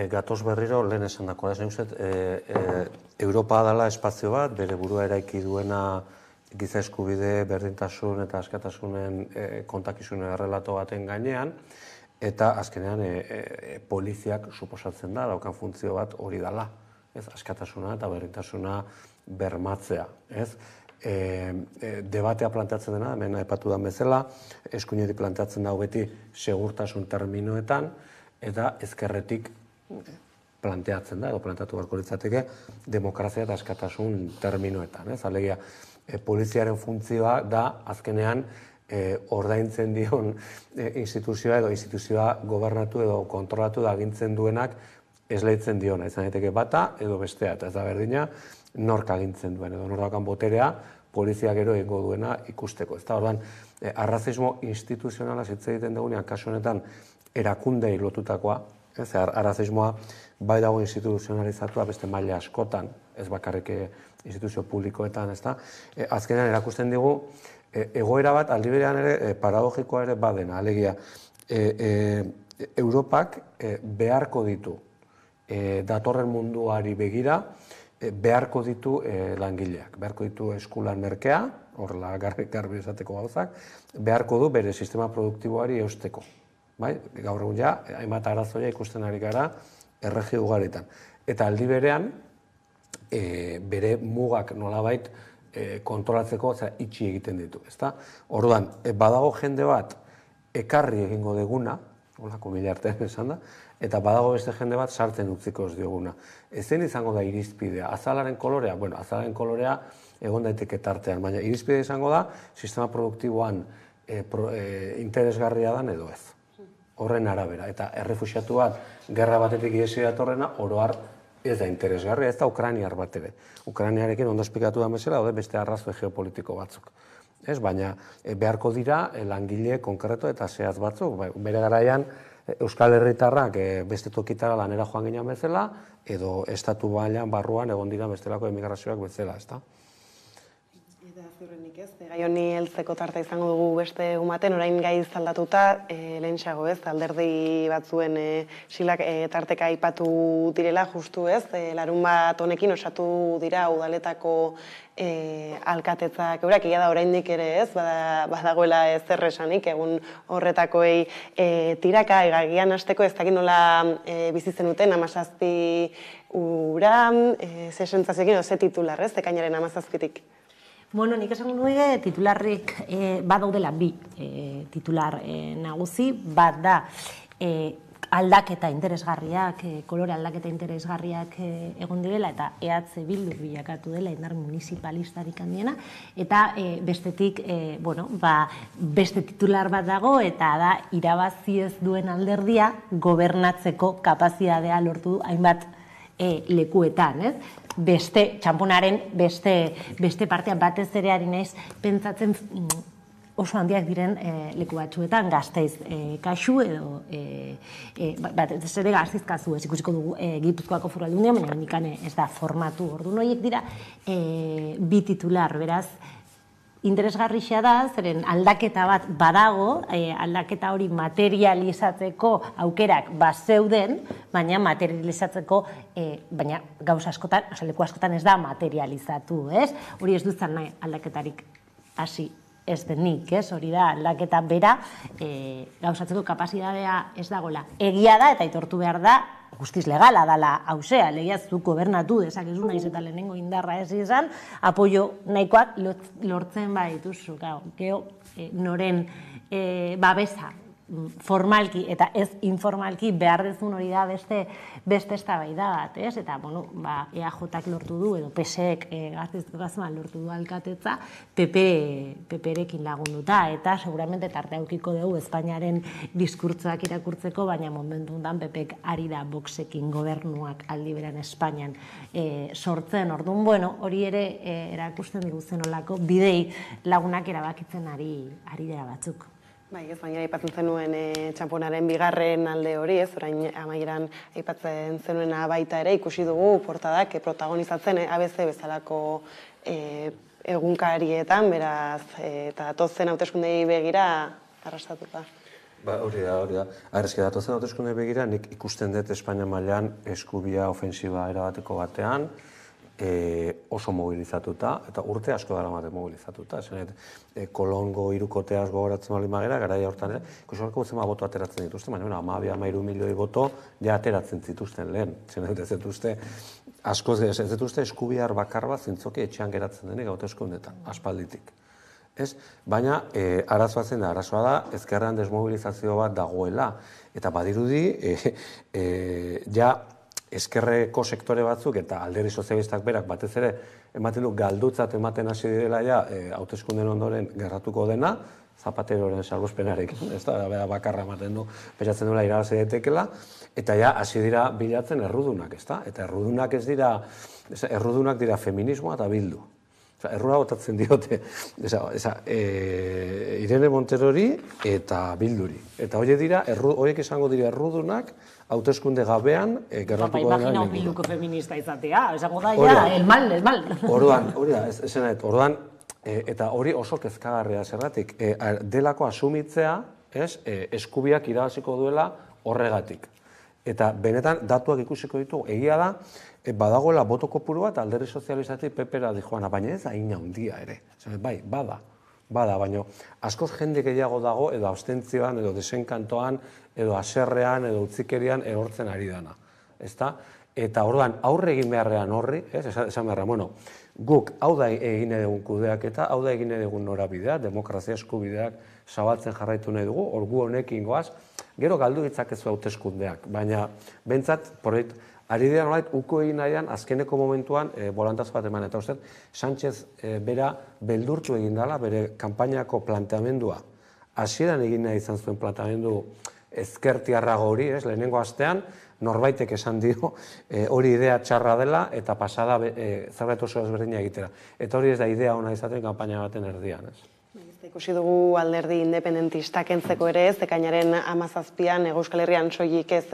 gatoz berriro lehen esan dakoa, ez neuzet, Europa dela espazio bat, bere burua eraiki duena giza eskubide, berdintasun eta askatasunen kontakizunen errelato baten gainean, eta azkenean poliziak suposatzen da, daukan funtzio bat hori dela, ez, askatasuna eta berdintasuna bermatzea, ez? Debatea planteatzen dena, hemen aipatu den bezala, eskuinetik planteatzen dago beti segurtasun terminoetan, eta ezkerretik planteatzen da, edo planteatu beharko litzateke, demokrazia eta askatasun terminoetan. Alegia, poliziaren funtzioa da, azkenean, ordaintzen dion instituzioa edo instituzioa gobernatu edo kontrolatu da agintzen duenak esleitzen diona. Izan daiteke bata edo bestea, eta ez da berdina nork agintzen duen, edo nordakan boterea, polizia gero egingo duena ikusteko. Ez da, ordan, arrazismo instituzionala hitz egiten dugunean, kasu honetan, erakundei lotutakoa, arrazismoa bai dago instituzionalizatua beste maila askotan, ez bakarrik instituzio publikoetan, ez da. Azkenean erakusten digu, egoera bat aldi berean ere paradogikoa ere badena, alegia, Europak beharko ditu, datorren munduari begira, beharko ditu langileak, beharko ditu eskulan merkea, horrela garbi esateko gauzak, beharko du bere sistema produktiboari eusteko. Gaur egun ja, hainbat arazoia ikusten ari gara erregi ugaritan. Eta aldi berean, bere mugak nolabait kontrolatzeko itxi egiten ditu. Orduan, badago jende bat ekarri egingo deguna, holako mila artean esan da, eta badago beste jende bat sartzen utziko ez dioguna. Ezen izango da irizpidea. Azalaren kolorea, azalaren kolorea egon daiteke tartean, baina irizpidea izango da sistema produktiboan interesgarria dan edo ez. Horren arabera, eta errefusiatu bat, gerra batetik iesi datorrena, oroar ez da interesgarria, ez da Ukrainiar bat ere. Ukrainiarekin ondo esplikatu da bezala, beste arrazoi geopolitiko batzuk. Baina beharko dira langile konkreto eta zehaz batzuk. Bere garaian Euskal Herritarrak beste tokitara lanera joan ginen bezala, edo estatu bailan barruan egon dira bestelako emigrazioak bezala, ez da? Gai honi heltzeko tarta izango dugu beste egumaten, orain gai zaldatuta, lehentxeago ez, alderdi batzuen silak tarteka aipatu direla, justu ez, larun bat honekin osatu dira udaletako alkatetzak eurak, egia da oraindik ere ez, badagoela zer esanik, egun horretakoei tiraka, egagian hasteko ez dakit nola bizitzen duten, 17 ura, ze sentsazioekin, ze titular ez, ekainaren 17tik. Bueno, nik esango nuke titularrik badaudela bi titular nagusi, bat da aldaketa interesgarriak, kolore aldaketa interesgarriak egon direla eta EH Bildu bilakatu dela indar municipalistarik handiena, eta bestetik, beste titular bat dago eta da irabazi ez duen alderdia gobernatzeko kapazitatea lortu du hainbat lekuetan, ez? Beste, txamponaren beste partea batez ere ari naiz pentsatzen oso handiak diren leku batzuetan, Gasteiz kasu edo batez ere Gasteiz kasu, ez ikusiko dugu Gipuzkoako Foru Aldundia, baina nikane ez da formatu, orduan horiek dira bi titular, beraz, interesgarria da, zeren aldaketa bat badago, aldaketa hori materializatzeko aukerak bazeuden, baina materializatzeko, baina gauza askotan, leku askotan ez da materializatu, ez? Hori ez duzan nahi aldaketarik hasi ez denik, ez? Hori da aldaketa bera, gauzatzeko kapazitatea ez dagoela. Egia da eta aitortu behar da, guztiz legala dala hausea, legiaztu gobernatu dezakezu naiz eta lehenengo indarra ez izan, apoio nahikoak lortzen badituzu. Gero, noren babesa formalki eta ez informalki behar dezun hori da beste eztabaida bat, ez? Eta, bueno, EAJak lortu du, edo PSek Gasteizko kasuan lortu du alkatetza, PP-rekin lagunduta, eta seguramente tarte aukiko dugu Espainiaren diskurtzoak irakurtzeko, baina momentu honetan PPek ari da Voxekin gobernuak aldi beran Espainian sortzen. Orduan, bueno, hori ere erakusten digu zenolako bidei lagunak erabakitzen ari dira batzuk. Bai, ez baina aipatzen zenuen txamponaren bigarren alde hori, ez, orain amaieran aipatzen zenuena baita ere, ikusi dugu portadak protagonizatzen ABC bezalako egunkarietan, beraz, eta datozen hauteskundei begira arrastatuta. Hori da. Eske datozen hauteskundei begira, nik ikusten dut Espainia mailan eskubia ofensiba erabateko batean, oso mobilizatuta, eta urte asko daramate mobilizatuta. Kolongo hirukoteaz gogoratzen baldin bagera, garaia hortan ere, ikusi horreko zenbat boto ateratzen dituzten, baina 12-13 milioi boto ja ateratzen zituzten lehen. Ez dituzte eskubiar bakar bat zintzoki etxean geratzen denik hauteskundeetan, aspalditik. Baina arazoa zen da, arazoa da, ezkerrean desmobilizazio bat dagoela, eta badirudi, ja, eskerreko sektore batzuk eta alderdi sozialistak berak batez ere ematen du galdutzat ematen hasi direla ja hauteskunden ondoren gerratuko dena, Zapateroren salbuespenarekin, ez da, bakarra ematen du, pentsatzen duela irabazi daitekela, eta ja hasi dira bilatzen errudunak, ez da? Eta errudunak dira feminismoa eta Bildu. Errua botatzen diote Irene Monterori eta Bilduri. Eta horiek izango dira errudunak, hauteskunde gabean gerratuko dena. Imagina un Bilduko feminista izatea, esango da, ja, el mal. Hori da, orduan, eta hori oso kezkagarria zergatik, delako asumitzea, eskubiak irabaziko duela horregatik. Eta benetan datuak ikusiko ditugu, egia da, badagoela boto kopuru bat alderdi sozialistatik PP-ra dijoana, baina ez hain handia ere. Bai, bada, baina askoz jende gehiago dago edo abstentzioan, edo desenkantoan, edo haserrean, edo utzikerian erortzen ari dana. Eta orduan aurre egin beharrean horri, esan beharra, guk hau da egin edegun kudeak eta hau da egin edegun norabidea, demokrazia eskubideak zabaltzen jarraitu nahi dugu, orgu honekin goaz, gero galdu ditzakezu hauteskundeak, baina bentsat, ari dira nolait, uko egin nahian, azkeneko momentuan, bolantaz bat eman, eta uste, Sánchez bera beldurtu egin dela, bere kanpainako planteamendua, hasieran egin nahi izan zuen planteamendu ezkertiarrago hori, lehenengo astean, norbaitek esan dio, hori idea txarra dela, eta pasada zerbait oso ezberdina egitera. Eta hori ez da idea ona izaten kanpaina baten erdian, Ikusi dugu alderdi independentista kentzeko ere ez, ekainaren 17an Euskal Herrian soilik ez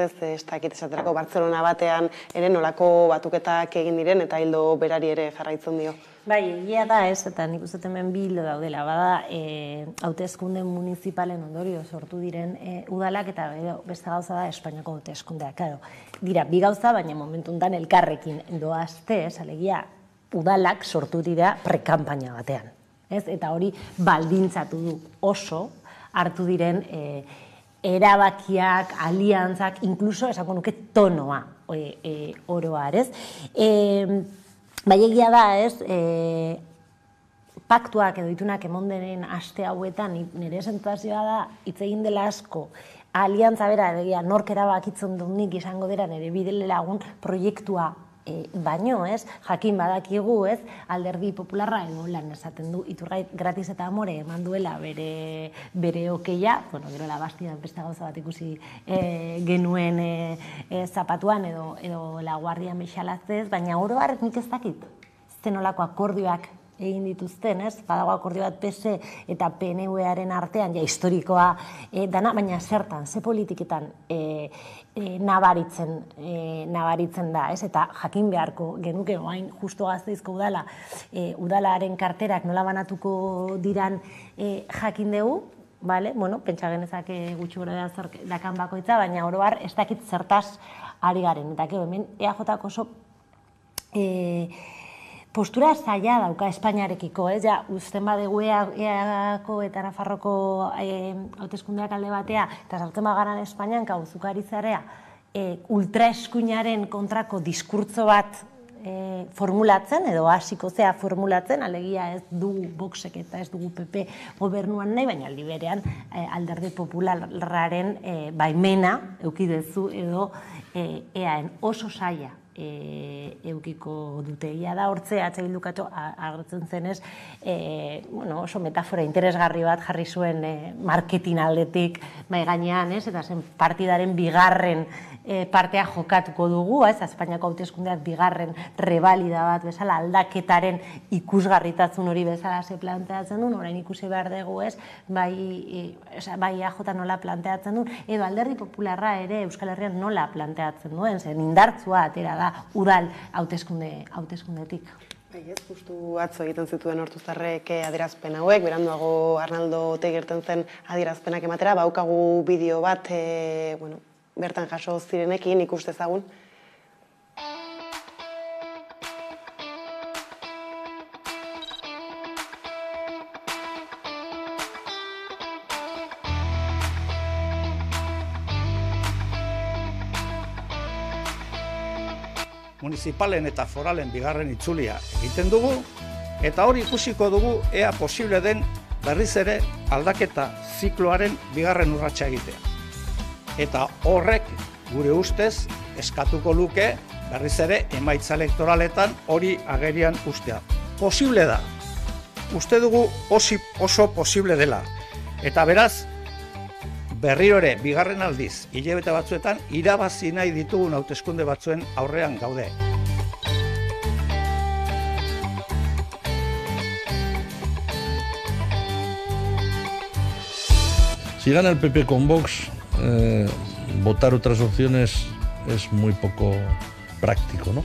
dakit esaterako Bartzelona batean ere nolako batuketak egin diren eta hildo berari ere jarraitzen dio. Bai, egia da ez, eta nik uste hemen bi hilo daudela, bada hauteskunde municipalen ondorio sortu diren udalak eta beste gauza da Espainiako hauteskundeak. Dira, bi gauza, baina momentu honetan elkarrekin doazte, alegia udalak sortu dira prekampaina batean. Eta hori baldintzatu du oso hartu diren erabakiak, aliantzak, inkluso esako nuke tonoa oroar, ez? Bai egia da, ez, paktuak edo itunak emon denen aste hauetan nire sentazioa da hitz egin dela asko aliantza bera, nork erabakitzen dunik izango dira nire bidele lagun proiektua baino, ez, jakin badakigu, ez, alderdi popularra edo lan esaten du, Iturgaiz gratis eta amore eman duela bere okeia, gero la Bastidan beste gauza bat ikusi genuen zapatuan edo la Guardia mexalatzez, baina oro har nik ez dakit, zenolako akordioak egin dituzten, ez, badago akordio bat PS eta PNV-aren artean, ja historikoa dana, baina zertan, ze politiketan nabaritzen da, ez? Eta jakin beharko genuke orain justo Gasteizko udalaren karterak nola banatuko diran jakin dugu, pentsa genezake gutxi gora dakan bakoitza, baina oro har ez dakit zertaz ari garen. Eta hemen EAJak oso postura zaila dauka Espainiarekiko, ez? Ja, uzten badegu EAko eta Nafarroko hauteskundeak alde batea, eta sartzen bagaran Espainian, Zukaritzarea, ultraeskuinaren kontrako diskurtzo bat formulatzen, edo hasiko zea formulatzen, alegia ez dugu Voxek eta ez dugu PP gobernuan nahi, baina aldi berean Alderdi Popularraren baimena eukidezu edo eaen oso saia eukiko dute. Ia da hortze Bildukatxo agertzen zenez oso metafora interesgarri bat jarri zuen marketing aldetik mai gainean, eta zen partidaren bigarren partea jokatuko dugu, Espainiako hauteskundeak bigarren rebalida bat bezala, aldaketaren ikusgarritasun hori bezala ze planteatzen duen, orain ikusi behar dugu bai EAJ nola planteatzen duen, edo Alderdi Popularra ere Euskal Herrian nola planteatzen duen, zen indartzua atera da udal hauteskundetik. Ez, justu atzo egiten zituen Ortuzarrek adierazpen hauek, beranduago Arnaldo Otegi irten zen adierazpenak ematera, baukagu bideo bat, bertan jaso zirenekin ikuste ezagun. Municipalen eta foralen bigarren itzulia egiten dugu, eta hori ikusiko dugu ea posible den berriz ere aldaketa zikloaren bigarren urratsa egitea. Eta horrek gure ustez eskatuko luke berriz ere emaitza elektoraletan hori agerian ustea. Posible da. Uste dugu oso posible dela. Eta beraz, berriro ere bigarren aldiz, hilabete batzuetan, irabazi nahi ditugun hauteskunde batzuen aurrean gaude. Si gana el PP con Vox, votar otras opciones es muy poco práctico, ¿no?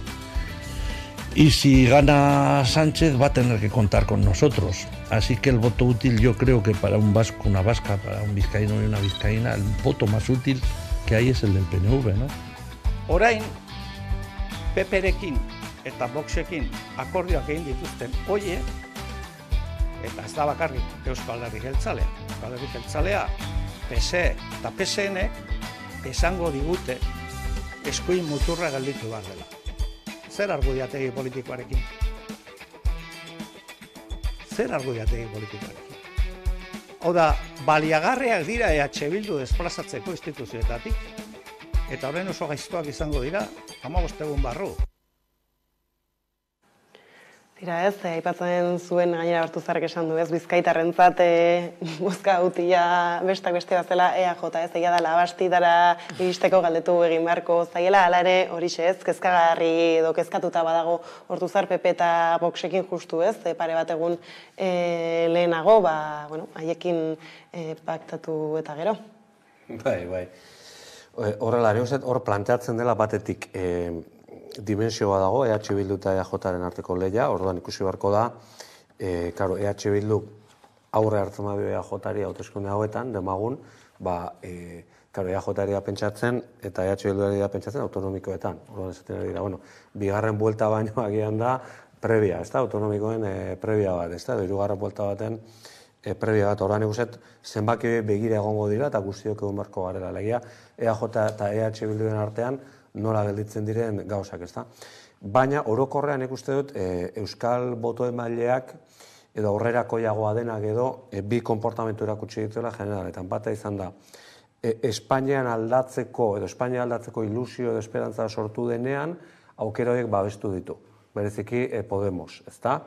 Y si gana Sánchez va a tener que contar con nosotros. Así que el voto útil, yo creo que para un vasco, una vasca, para un vizcaíno y una vizcaína, el voto más útil que hay es el del PNV, ¿no? Orain, PP-rekin eta Voxekin akordioak egin dituzten oie, eta ez da bakarrik Euskal Herri Jeltzalea. Euskal Herri Jeltzalea, PSE eta PSN-ek esango digute eskuin muturra gelditu behar dela. Zer argudiategi politikoarekin? Zer argudiategi politikoarekin? Hau da, baliagarriak dira EH Bildu desplazatzeko instituzioetatik, eta horren oso gaiztoak izango dira 15 egun barru. Tira ez, aipatzen zuen gainera Ortuzarrek esan du ez, bizkaitarrentzat bozka utila bestak beste bazela EAJ ez, egia da Labastidara iristeko galdetu egin beharko zaiela, hala ere horixe ez, kezkagarri edo kezkatuta badago Ortuzar PP eta Voxekin justu ez, pare bat egun lehenago, haiekin paktatu eta gero. Bai. Horrela, hor planteatzen dela batetik dimensioa dago, EH Bildu eta EAJaren arteko lehia, orduan ikusi beharko da, EH Bildu aurre hartzen da EAJari hauteskunde hauetan, demagun, EAJari da pentsatzen eta EH Bilduari da pentsatzen autonomikoetan. Orduan esaten dira, bigarren buelta baino agian da previa, autonomikoen previa bat, edo hirugarren buelta baten previa bat. Orduan ikuset zenbaki begira egongo dira eta guztiok egun beharko garela legia, EAJ eta EH Bilduren artean nola gelditzen diren gauzak, ezta? Baina orokorrean ikuste dut euskal boto emaileak edo aurrerakoiagoa denak edo bi konportamentu erakutsi dituela generaletan. Bata izan da, Espainian aldatzeko ilusio edo esperantza sortu denean aukera horiek babestu ditu. Bereziki Podemos, ezta?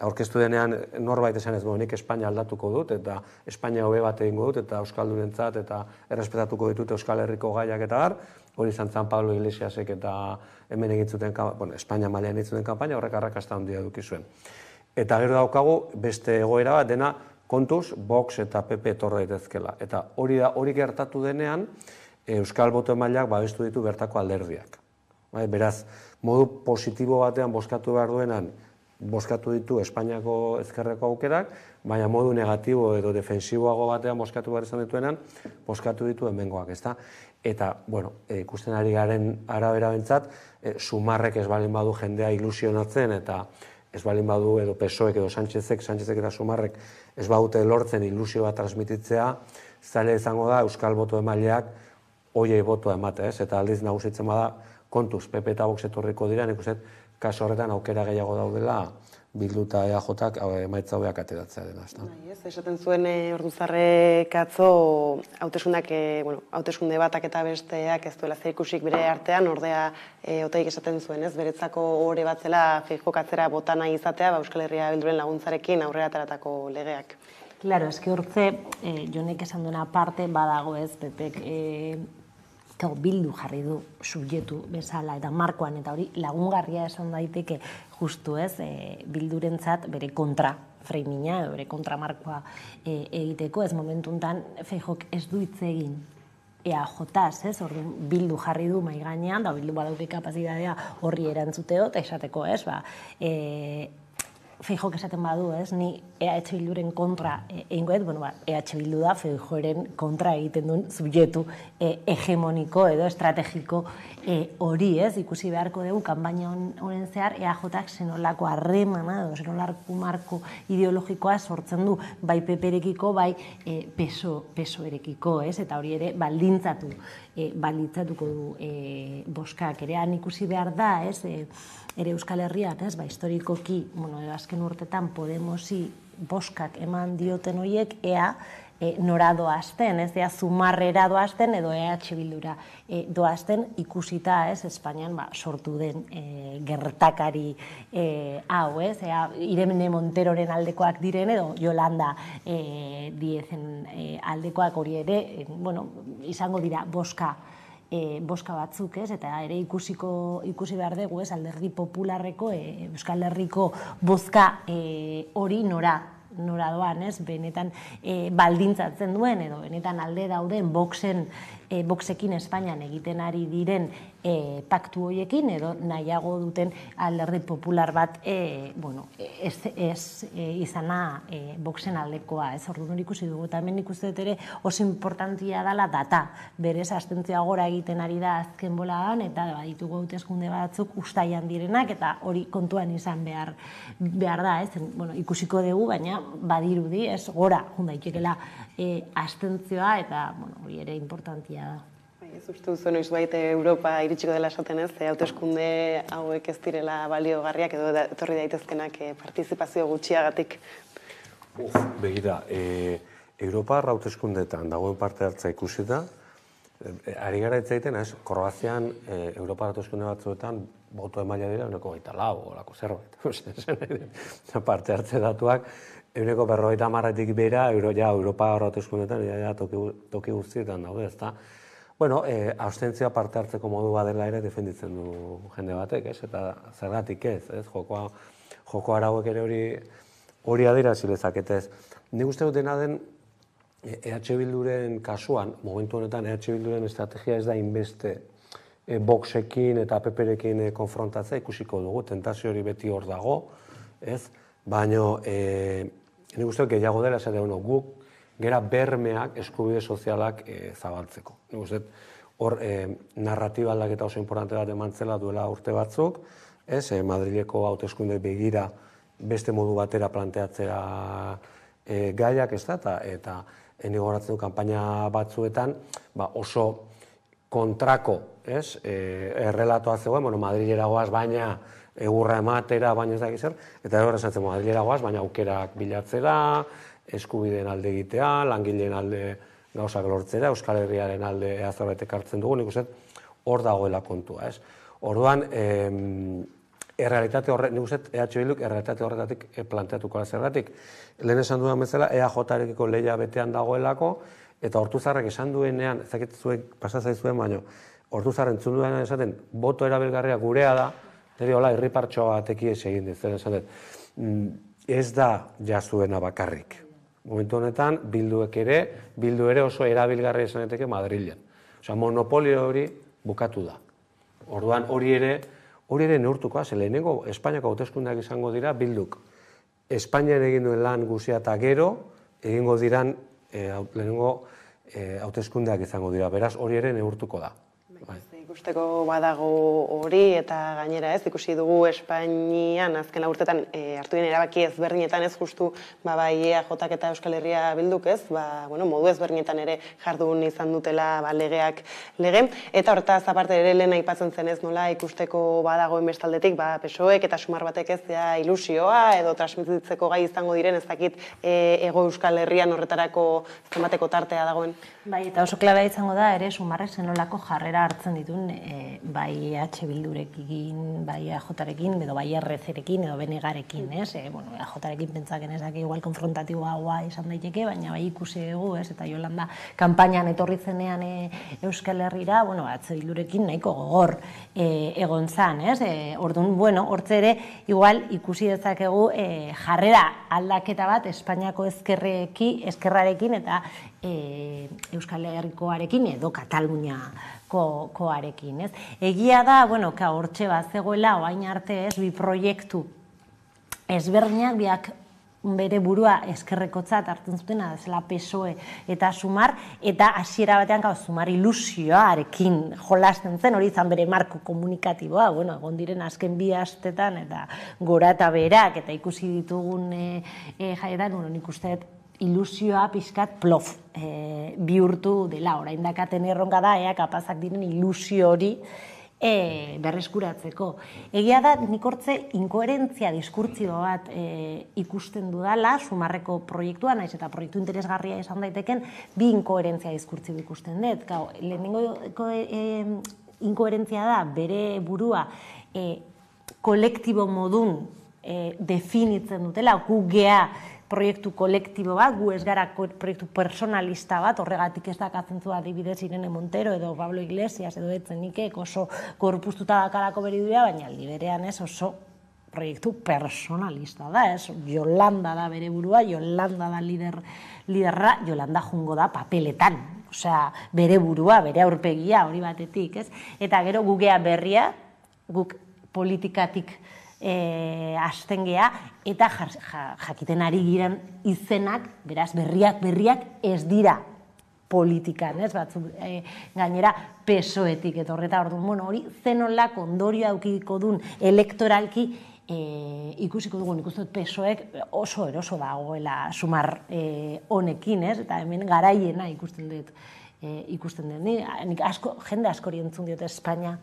Aurkeztu denean norbait esan ez nik Espainia aldatuko dut eta Espainia hobe bat egingo dut eta euskaldunentzat eta errespetatuko ditut Euskal Herriko gaiak eta bar, hori izan San Pablo Iglesiasek eta hemen egin zuten, Espainia mailan egin zuten kanpaina, horrek arrakasta handia eduki zuen. Eta gero daukagu beste egoera bat dena kontuz Vox eta PP etorri daitezkela. Eta hori gertatu denean euskal boto emaileak babestu ditu bertako alderdiak. Beraz, modu positibo batean bozkatu behar duenan bozkatu ditu Espainiako ezkerreko aukerak, baina modu negatibo edo defensiboago batean bozkatu behar izan dituenan, bozkatu ditu hemengoak, ezta? Eta, ikusten ari garen arabera bentzat, Sumarrek ez balin badu jendea ilusionatzen, eta ez balin badu edo PSOek edo Sánchezek eta Sumarrek ez badute lortzen ilusio bat transmititzea, zaila izango da Euskal boto emaileak hoiei botoa emate, ez? Eta aldiz nagusitzen bada kontuz, PP eta Vox etorriko dira, nik uste, kaso horretan aukera gehiago daudela, Bildu eta EAJak emaitza hobeak ateratzea dena, ezta? Esaten zuen Ortuzarrek atzo hauteskunde batak eta besteak ez duela zerikusik bere artean, ordea Otaik esaten zuen, ez? Beretzako ohore bat zela Feijok atzera bota nahi izatea, Euskal Herria Bilduren laguntzarekin aurrera ateratako legeak. Claro, eske hortze, Jonek esan duena parte badago ez, Pepek Bildu jarri du subjektu bezala eta markoan, eta hori lagungarria esan daiteke justu ez, Bildurentzat bere kontra freimina, bere kontramarkoa egiteko, ez momentuntan Feijok ez du hitz egin EAJaz, ez, orduan Bildu jarri du mai gainean, da Bildu badauke kapazitatea horri erantzuteo, eta esateko ez, Feijok esaten badu, ez, ni EH Bilduren kontra egingo ez, EH Bildu da Feijoren kontra egiten duen subjektu hegemoniko edo estrategiko hori, ez, ikusi beharko dugu kanpaina honen zehar EAJak zenolako harremana edo zenolako marko ideologikoa sortzen du, bai PP-rekiko, bai PSOE-rekiko, ez, eta hori ere baldintzatuko du boskak ere, ikusi behar da, ez, ere Euskal Herrian, ez, historikoki, azken urtetan Podemosi boskak eman dioten horiek, ea nora doazten, ez, ea zumarrera doazten edo EH Bildura doazten ikusita, ez, Espainian sortu den gertakari hau, ez, ea Irene Monteroren aldekoak diren edo Yolanda Diezen aldekoak hori ere, izango dira boska batzuk, ez, eta ere ikusi behar dugu, ez, Alderdi Popularreko, Euskal Herriko bozka hori nora doan, ez, benetan baldintzatzen duen, edo benetan alde dauden Voxekin Espainian egiten ari diren paktu horiekin, edo nahiago duten Alderdi Popular bat, ez izana Voxen aldekoa, ez, orduan ikusi dugu, eta hemen ikusi dut ere oso importantia dela data, berez astentzioa gora egiten ari da azken boladan, eta baditugu hauteskunde batzuk ustaian direnak, eta hori kontuan izan behar da, ez, ikusiko dugu, baina badirudi, ez, gora jundaikekela astentzioa, eta hori ere importantia da. Ez uste duzu noiz baita Europa iritsiko dela esaten ez, hauteskunde hauek ez direla baliogarriak edo etorri daitezkenak partizipazio gutxiagatik. Begira, Europa hauteskundeetan dagoen parte hartza ikusita, ari gara egiten, ez, Kroazian Europa hauteskunde batzuetan boto emaila dira 24, olako zerbait. Parte hartze datuak, 50-40 bera, Europa hauteskundeetan toki guztietan daude, ezta. Abstentzioa parte hartzeko modu badela ere defenditzen du jende batek, ez? Eta zergatik ez, ez? Joko arauek ere hori adierazi lezakete ez. Nik uste dut dena den EH Bilduren kasuan, momentu honetan EH Bilduren estrategia ez da inbeste Voxekin eta PP-rekin konfrontatzea ikusiko dugu, tentazio hori beti hor dago, ez? Baina nik uste dut gehiago dela esate guk gera bermeak eskubide sozialak zabaltzeko. Nik uste, hor narratiba aldaketa oso importante bat emantzela duela urte batzuk, Madrileko hauteskunde begira beste modu batera planteatzera gaiak, ez da, eta enigoratzen du kanpaina batzuetan oso kontrako errelatoa zegoen, Madrilera goaz, baina egurra ematera, baina ez da gizar, eta hor esatzen Madrilera goaz, baina aukerak bilatzera, eskubideen alde egitea, langileen alde gauzak lortzera, Euskal Herriaren alde eazorbetek hartzen dugu, nik uste hor dagoela kontua, ez? Orduan, errealitate horretik, nik uste EH Bilduk errealitate horretatik planteatuko zergatik. Lehen esan dudan bezala, EAJarekiko lehia betean dagoelako, eta Ortuzarrek esan duenean, ezakit zuek pasatzai zuen, baino, Ortuzarren entzun duenean esaten, boto erabilgarria gurea da, nire hola, irripartxoa bateki ez egin ditzen, esaten, ez da jazuena bakarrik. Momentu honetan, Bildu ere oso erabilgarria izaneteke Madrilen. Osea, monopolio hori bukatu da. Orduan, hori ere neurtuko, lehenengo Espainiako hauteskundeak izango dira Bilduk. Espainian egin duen lan guzia eta gero, egingo diran lehenengo hauteskundeak izango dira. Beraz, hori ere neurtuko da. Ikusteko badago hori eta gainera ez, ikusi dugu Espainian azken urteetan hartu den erabaki ezberdinetan ez justu bai EAJak eta Euskal Herria Bilduk ez, modu ezberdinetan ere jardun izan dutela legeak lege. Eta horretaz aparte ere lehen aipatzen zen ez nola ikusteko badagoen bestaldetik PSOEk eta Sumar batek ez ilusioa edo transmititzeko gai izango diren ez dakit Hego Euskal Herrian horretarako zenbateko tartea dagoen. Bai, eta oso klabea izango da ere Sumarrek zenolako jarrera hartzen dituen bai EH Bildurekin, bai EAJarekin, edo bai RC-rekin, edo Benegarekin, ez? EAJarekin pentsak genezak igual konfrontatiboa izan daiteke, baina bai ikusi dugu, ez? Eta Yolanda kanpainan etorri zenean Euskal Herrira, EH Bildurekin nahiko gogor egon zan, ez? Orduan, hortze ere, igual ikusi dezakegu jarrera aldaketa bat Espainiako ezkerrarekin eta Euskal Herrikoarekin edo Kataluniakoarekin, ez? Egia da, hortxe bat zegoela, oain arte ez, bi proiektu ezberdinak biak bere burua ezkerrekotzat hartzen zuten, zela PSOE eta Sumar, eta hasiera batean Sumar ilusioarekin jolasten zen, hori izan bere marko komunikatiboa, egon diren azken 2 astetan, eta gora eta berak, eta ikusi ditugun jaietan, nik uste ilusioa pixkat plof bihurtu dela, orain dakaten erronka da, kapazak diren ilusio hori berreskuratzeko. Egia da, nik hortze inkoherentzia diskurtzio bat ikusten dudala, Sumarreko proiektua, naiz eta proiektu interesgarria izan daiteken, bi inkoherentzia diskurtzio ikusten dut. Lehenengo inkoherentzia da, bere burua kolektibo modun definitzen dutela, gu gea proiektu kolektibo bat, gu ez gara proiektu personalista bat, horregatik ez dakatzen zu adibidez Irene Montero edo Pablo Iglesias edo etzenikek oso gorpuztuta dakarako beridura, baina aldi berean ez oso proiektu personalista da, ez? Yolanda da bere burua, Yolanda da liderra, Yolanda jungo da papeletan, osea, bere burua, bere aurpegia hori batetik, ez? Eta gero gugea berria, guk politikatik hasten gea, eta jakiten ari giren izenak, beraz, berriak ez dira politikan, ez? Gainera, PSOEtik, eta horreta hori zenolak ondorio aukiko duen elektoralki ikusiko dugu, nik uste dut PSOEk oso eroso dagoela Sumar honekin, ez? Eta hemen garaiena ikusten dut. Jende askori entzun diote Espainia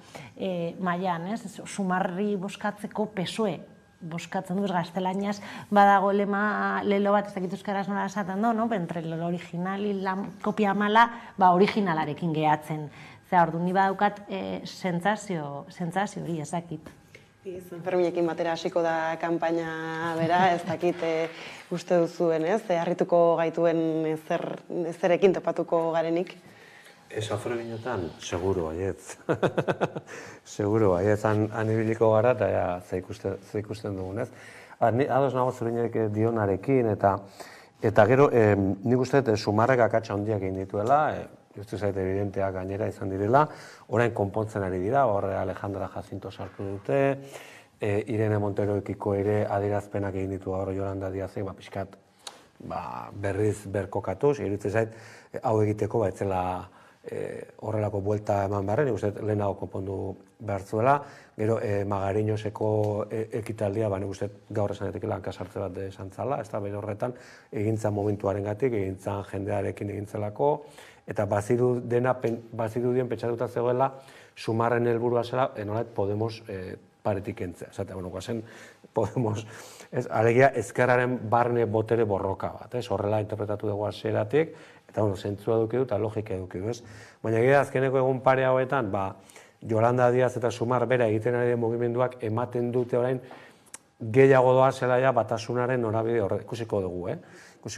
mailan, Sumarri boskatzeko PSOE boskatzen du, gaztelaniaz badago lelo bat, ez dakit euskaraz nola esaten du, entre el original y la copia mala, originalarekin gehatzen. Orduan ni badaukat sentsazio hori ez dakit. Ferminekin batera hasiko da kanpaina bera, ez dakit uste duzuen, ez? Harrituko gaituen zerekin topatuko garenik? Sanferminetan, seguru baietz. Seguru baietz, han ibiliko gara eta ze ikusten dugun, ez? Ados nago Zurinek dionarekin eta gero nik uste Sumarrek akatsa handiak egin dituela, justu zait evidenteak gainera izan direla, orain konpontzen ari dira, horre Alejandra Jacinto sartu dute, Irene Monteroekiko ere adierazpenak egin ditu gaur Yolanda Díazek, pixkat berriz berkokatuz, iruditzen zait, hau egiteko etzela horrelako buelta eman beharren, nik uste lehenago konpondu behar zuela, gero Magariñoseko ekitaldia, nik uste gaur esan etekela hankasartze bat esan zala, ez da bere horretan egintza momentuaren gatik, egintzan jendearekin egintzelako, eta bazirudien pentsatuta zegoela Sumarren helburua zela, nolait Podemos paretik entzea. Zatea, guazen Podemos, alegia ezkerraren barne botere borroka bat, horrela interpretatu dugu hasieratik, eta zentzua eduki du eta logika eduki du, ez? Baina gira azkeneko egun pare hauetan, Yolanda Díaz eta Sumar bera egiten ari den mugimenduak ematen dute orain gehiago doa zela batasunaren norabide horretan, ikusiko dugu,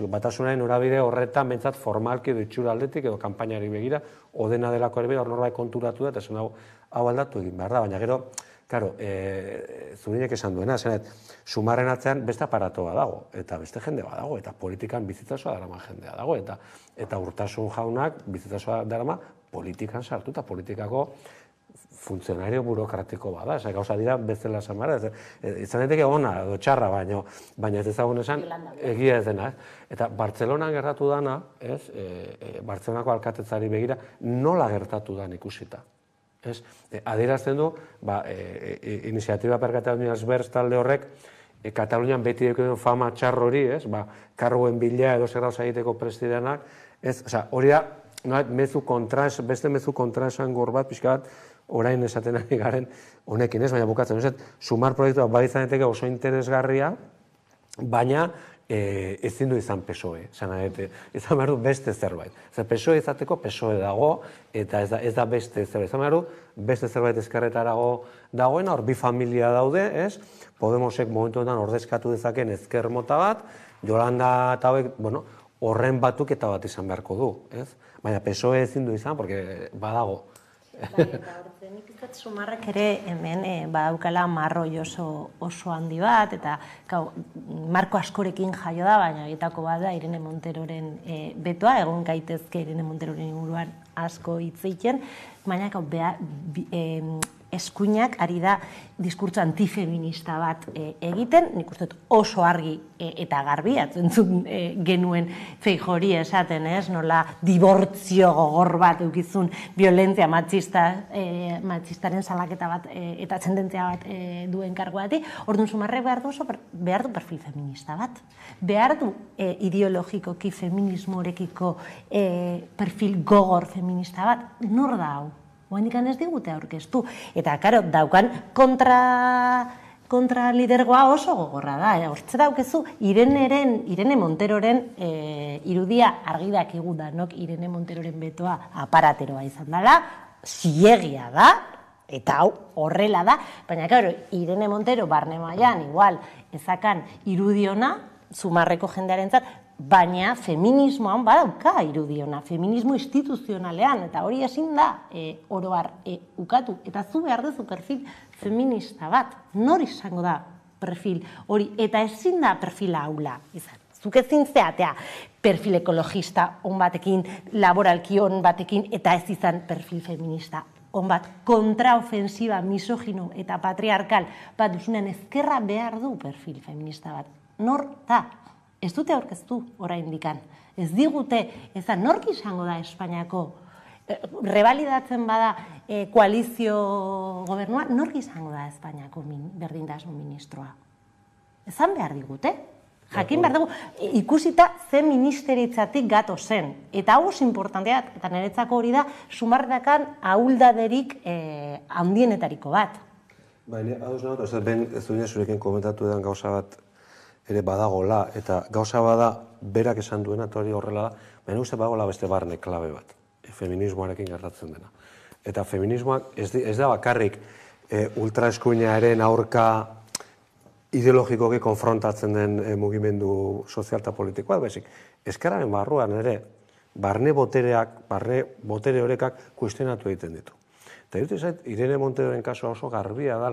batasunaren norabide horretan bentsat formalki edo itxura aldetik edo kanpainari begira, odena delako ere hor norbait konturatu da, eta esan dago hau aldatu egin behar da, baina gero, Karo, Zurinek esan duena, Sumarren atzean beste aparatoa dago, eta beste jende badago, eta politikan bizitzasoa darama jendea dago, eta Urtasun jaunak bizitzasoa darama politikan sartu, eta politikako funtzionario burokratiko bada, gauza dira bezala esan behar, izan daiteke ona edo txarra, baina ez ezagun esan egia ez dena. Eta Bartzelonan gertatu dana, Bartzelonako alkatetzari begira, nola gertatu dan ikusita. Adierazten du, iniziatiba per Kataluniaz Berz talde horrek, Katalunian beti duen fama txarro hori, karguen bila edo zer gauza egiteko prestidenak, hori da, beste mezu kontraesan gor bat, pixka bat, orain esaten ari garen honekin, baina bukatzen, sumar proiektua bai izan daiteke oso interesgarria, baina ezin du izan PSOE, izan behar du beste zerbait. PSOE izateko PSOE dago, eta ez da beste zerbait. Izan behar du beste zerbait ezkerretarago dagoena, hor bi familia daude, Podemosek momentu honetan ordezkatu dezaken ezker mota bat, Yolanda eta hauek, horren batuketa bat izan beharko du, baina PSOE ezin du izan, porque badago. Nik izat sumarrek ere hemen badaukala marroi oso handi bat, eta marko askorekin jaio da, baina egitako bada Irene Monteroren betoa, egon gaitezke Irene Monteroren inguruan asko hitz egiten, baina eskuinak ari da diskurtso antifeminista bat egiten, nik uste dut oso argi eta garbi, atzentzun genuen Feijori esaten, nola dibortzio gogor bat eukizun violentzia matxistaren salaketa bat eta txendentzia bat duen karguati, orduan sumarrek behar du perfil feminista bat. Behar du ideologikoki feminismorekiko perfil gogor feminista bat, nor da hau? Oaindikan ez digute aurkeztu. Eta, karo, daukan kontra lidergoa oso gogorra da. Hortze daukezu, Irene Monteroren irudia argi dakigu danok Irene Monteroren betoa aparateroa izan dela, zilegia da, eta hau horrela da, baina, karo, Irene Montero barne mailan igual ezakan irudiona, zumarreko jendearentzat, baina feminismoan badauka irudiona, feminismo instituzionalean, eta hori ezin da oroar ukatu. Eta zu behar duzu perfil feminista bat, nor izango da perfil hori, eta ezin da perfila haula izan. Zuk ezin zeatea perfil ekologista on batekin, laboralki on batekin, eta ez izan perfil feminista on bat, kontraofensiba, misogino eta patriarkal bat duzunean ezkerra behar du perfil feminista bat. Nor da? Ez dute aurkeztu oraindikan. Ez digute, nork izango da Espainiako, rebalidatzen bada koalizio gobernua, nork izango da Espainiako berdintasun ministroa. Ezan behar digute. Jakin behar dugu, ikusita ze ministeritzatik gato zen. Eta hau oso importantea, eta niretzako hori da, sumarretakan ahuldaderik handienetariko bat. Baina, hau nago, ez duen zurekin komentatu edan gauza bat ere badagola, eta gauza bada berak esan duena, eta hori horrela da, baina uste badagola beste barne klabe bat, feminismoarekin gertatzen dena. Eta feminismoak ez da bakarrik ultraeskuinaren aurka ideologikoki konfrontatzen den mugimendu sozial eta politikoa, baizik, ezkerraren barruan ere, barne botere horekak kuestionatu egiten ditu. Eta dut izait, Irene Monteroren kasua oso garbia da,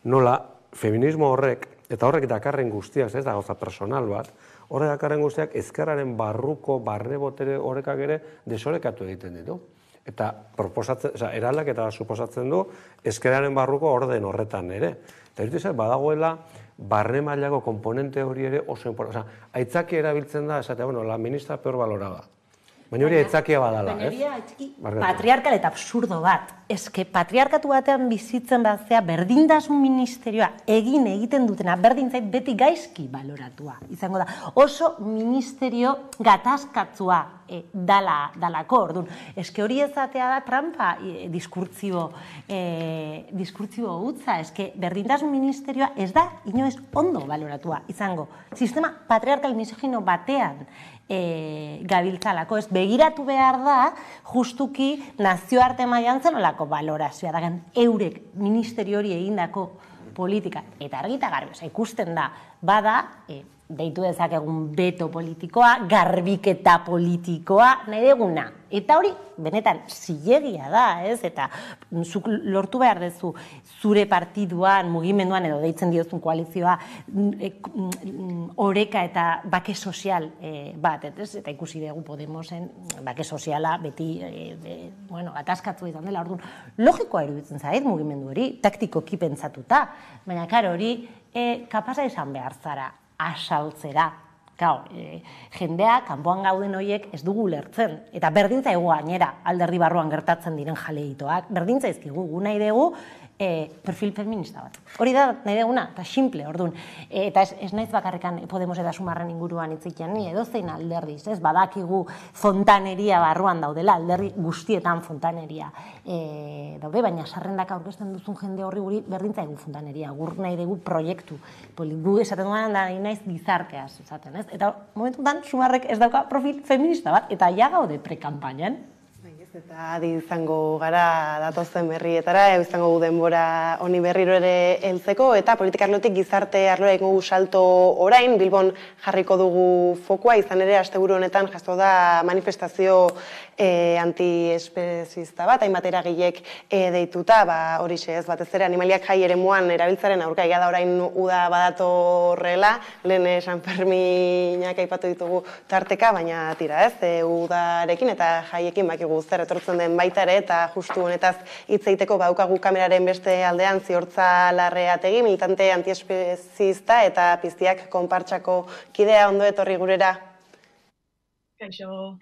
nola feminismo horrek, eta horrek dakarren guztiak, ez da gauza personal bat, horrek dakarren guztiak ezkerraren barruko, barne botere horrekak ere desorekatu egiten ditu. Eta eraldak eta suposatzen du ezkerraren barruko orden horretan ere. Eta dut izan, badagoela barne mailako komponente hori ere oso importante. Aitzaki erabiltzen da, esatea, la ministra peor valorada. Baina hori aitzakia badala, ez? Baina patriarkal eta absurdo bat. Eske patriarkatu batean bizitzen batzea berdintasun ministerioa egiten dutena berdintzait beti gaizki baloratua. Izango da, oso ministerio gatazkatzua dalako, orduan. Eske hori ezatea da trampa diskurtzio hutza. Eske berdintasun ministerioa ez da inoiz ondo baloratua izango. Sistema patriarkal misogino batean gabiltzalako, ez begiratu behar da justuki nazioarte mailan zenolako balorazioa dagan eurek ministerio hori egindako politika. Eta argita garbi, ikusten da, bada, deitu dezakegun beto politikoa, garbiketa politikoa, nahi deguna. Eta hori, benetan, zilegia da, ez? Eta zuk lortu behar dezu zure partiduan, mugimenduan, edo deitzen diozun koalizioa, oreka eta bake sozial bat, ez? Eta ikusi dugu Podemosen bake soziala beti, gatazkatzu izan dela, orduan, logikoa iruditzen zait mugimendu hori, taktikoki pentsatuta, baina, karo, hori, kapasa izan behar zara, asaltzera, Jendea, kanpoan gauden horiek ez dugu lertzen. Eta berdintza egu gainera alderdi barruan gertatzen diren jaleitoak. Berdintza izkigu, gu nahi dugu perfil feminista bat. Hori da nahi duguna, eta simple, orduan. Eta ez naiz bakarrikan Podemos eta Sumarren inguruan hitzitzen ni edozein alderdiz, ez? Badakigu fontaneria barruan daudela, alderdi guztietan fontaneria daude, baina sarrendak aurkezten duzun jende horri guri berdintza egu fontaneria, gur nahi dugu proiektu. Gu esaten duan da nahi naiz gizarteaz, esaten, ez? Eta momentutan Sumarrek ez dauka profil feminista bat, eta ja gaude prekampainan. Eta adi izango gara datozen berrietara, izango gu denbora honi berriro ere heltzeko, eta politika arlotik gizarte arlora egingo salto orain, Bilbon jarriko dugu fokua, izan ere asteburu honetan jaso da manifestazio antiespezista bat, hainbat eragilek deituta, horixe ez, batez ere animaliak jai eremuan erabiltzaren aurka, egia da orain uda badatorrela, lehen San Ferminak aipatu ditugu tarteka, baina tira ez, udarekin eta jaiekin bakigu zer etortzen den baita ere, eta justu honetaz hitz egiteko daukagu kameraren beste aldean Ziortza Larreategi, militante antiespezista eta Piztiak konpartsako kidea, ondo etorri gurera. Kaixo.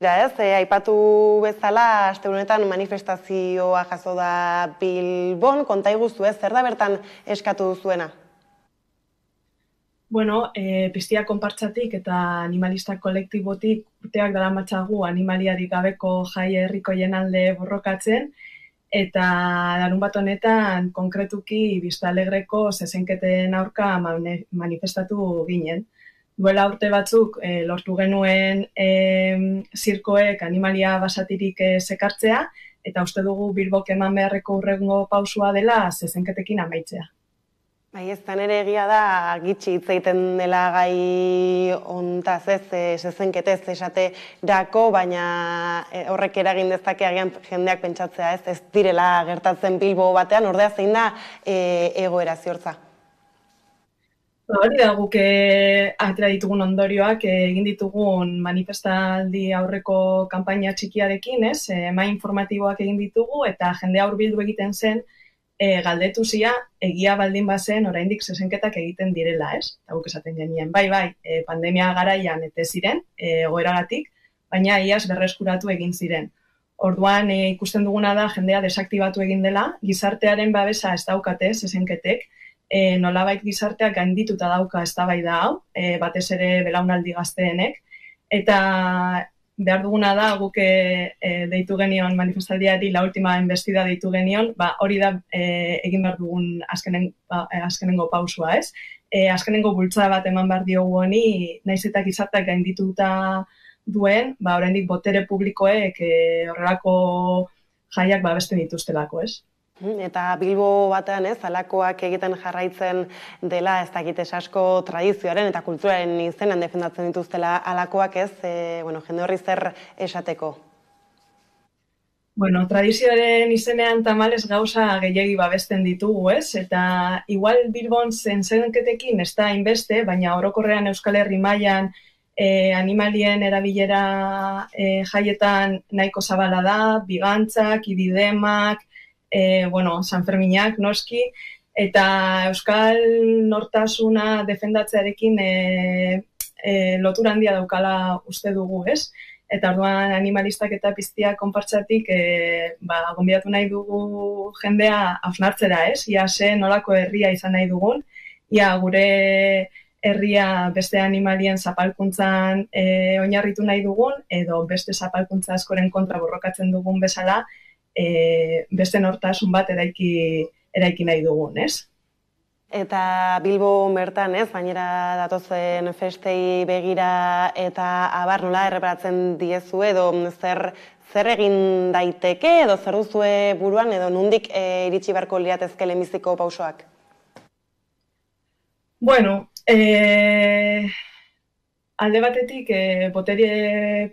Aipatu bezala, aste honetan manifestazioa jaso da Bilbon, konta iguzu ez, zer da bertan eskatu duzuena? Bueno, Piztiak konpartsatik eta animalista kolektibotik urteak daramatzagu animaliarik gabeko jai herrikoien alde borrokatzen, eta larunbat honetan konkretuki Vista Alegreko zezenketen aurka manifestatu ginen. Duela urte batzuk lortu genuen zirkoek animalia basatirik sekartzea, eta uste dugu Bilbok eman beharreko hurrengo pausua dela zezenketekin amaitzea. Eztan ere egia da, gitxi hitz egiten dela gai ontaz ez, zezenketez esate dako, baina horrek eragin dezake agian jendeak pentsatzea ez direla gertatzen Bilbo batean, ordea zein da egoera Ziortza? Hori da guk atera ditugun ondorioak egin ditugun manifestaldi aurreko kanpaina txikiarekin, ez? Mai informatiboak egin ditugu eta jendea hurbildu egiten zen galdetu zia egia baldin bazen oraindik zezenketak egiten direla, ez? Eta guk esaten genien, bai, pandemia garaian ete ziren, egoeragatik, baina iaz berreskuratu egin ziren. Orduan ikusten duguna da jendea desaktibatu egin dela, gizartearen babesa ez daukate zezenketek, nolabait gizarteak gaindituta dauka eztabaida hau, batez ere belaunaldi gazteenek, eta behar duguna da guk deitu genion manifestaldiari la última embestida deitu genion, hori da egin behar dugun azkenengo pausua, ez? Azkenengo bultzada bat eman behar diogu honi, naiz eta gizarteak gaindituta duen, oraindik botere publikoek horrelako jaiak babesten dituztelako, ez? Eta Bilbo batean ez, alakoak egiten jarraitzen dela, ez dakit asko tradizioaren eta kulturaren izenan defendatzen dituztela alakoak ez, jende horri zer esateko? Tradizioaren izenean tamalez gauza gehiegi babesten ditugu, ez? Eta igual Bilbon zezenketekin ez da inbeste, baina orokorrean Euskal Herri mailan animalien erabilera jaietan nahiko zabala da, bigantzak, ididemak, San Ferminak, noski, eta Euskal nortasuna defendatzearekin lotura handia daukala uste dugu, ez? Eta orduan animalistak eta Piztiak konpartsatik gonbidatu nahi dugu jendea hausnartzera, ez? Ia ze nolako herria izan nahi dugun, ia gure herria beste animalien zapalkuntzan oinarritu nahi dugun, edo beste zapalkuntza askoren kontra borrokatzen dugun bezala, beste nortasun bat eraiki nahi dugun, ez? Eta Bilbo bertan, ez, gainera datozen festei begira eta abar nola erreparatzen diezu edo zer egin daiteke edo zer duzue buruan edo nondik iritsi beharko liratezke lehenbiziko pausoak? Alde batetik, botere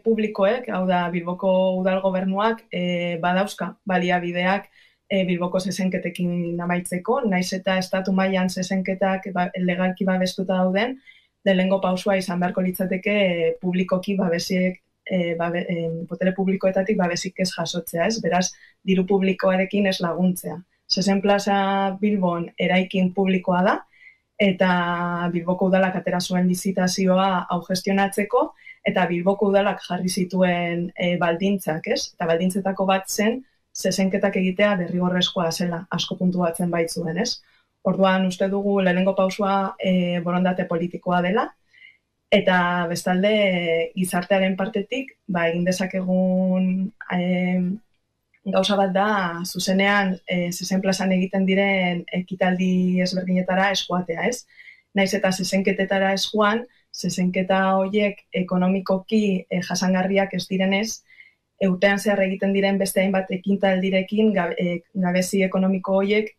publikoek, hau da Bilboko udal gobernuak, badauzka baliabideak Bilboko zezenketekin amaitzeko, naiz eta estatu mailan zezenketak legalki babestuta dauden, lehenengo pausua izan beharko litzateke publikoki babesiek, botere publikoetatik babesik ez jasotzea, ez? Beraz, diru publikoarekin ez laguntzea. Zezen plaza Bilbon eraikin publikoa da, eta Bilboko udalak atera zuen lizitazioa hau gestionatzeko, eta Bilboko udalak jarri zituen baldintzak, ez? Eta baldintzetako bat zen, zezenketak egitea derrigorrezkoa zela, asko puntuatzen baitzuen, ez? Orduan uste dugu lehenengo pausua borondate politikoa dela, eta bestalde gizartearen partetik, egin dezakegun gauza bat da, zuzenean zezen plazan egiten diren ekitaldi ezberdinetara eskuatea, ez? Naiz eta zezenketetara eskuan, zezenketa horiek ekonomikoki jasangarriak ez direnez, urtean zehar egiten diren beste hainbat ekintaldirekin gabezi ekonomiko horiek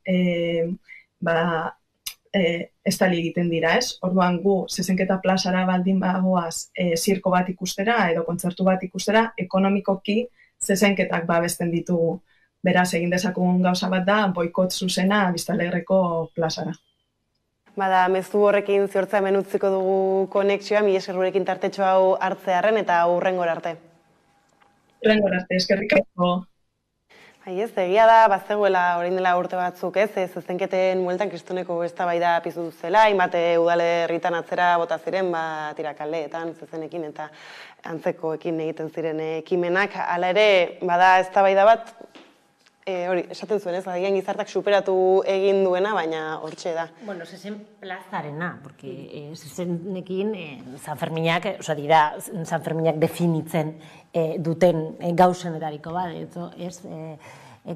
estali egiten dira, ez? Orduan gu zezenketa plazara baldin bagoaz zirko bat ikustera edo kontzertu bat ikustera, ekonomikoki zezenketak babesten ditugu. Beraz, egin dezakegun gauza bat da, boikot zuzena Biztanlegreko plazara. Bada, mezu horrekin ziortza hemen utziko dugu konexioa, mila esker gurekin tartetxo hau hartzearren eta hurrengora arte. Hurrengora arte, eskerrik asko. Ez, egia da, bazegoela orain dela urte batzuk, ez, zezenketen mueltan kristoneko eztabaida piztu zela, hainbat udalerritan atzera bota ziren, tirakaldeetan, zezenekin eta antzekoekin egiten ziren ekimenak. Hala ere, bada eztabaida bat, hori, esaten zuen ez, agian gizartak superatu egin duena, baina hortxe da. Bueno, zezen plazarena, porque zezenekin Sanferminak, dira, Sanferminak definitzen duten gauzenetariko bat, ez,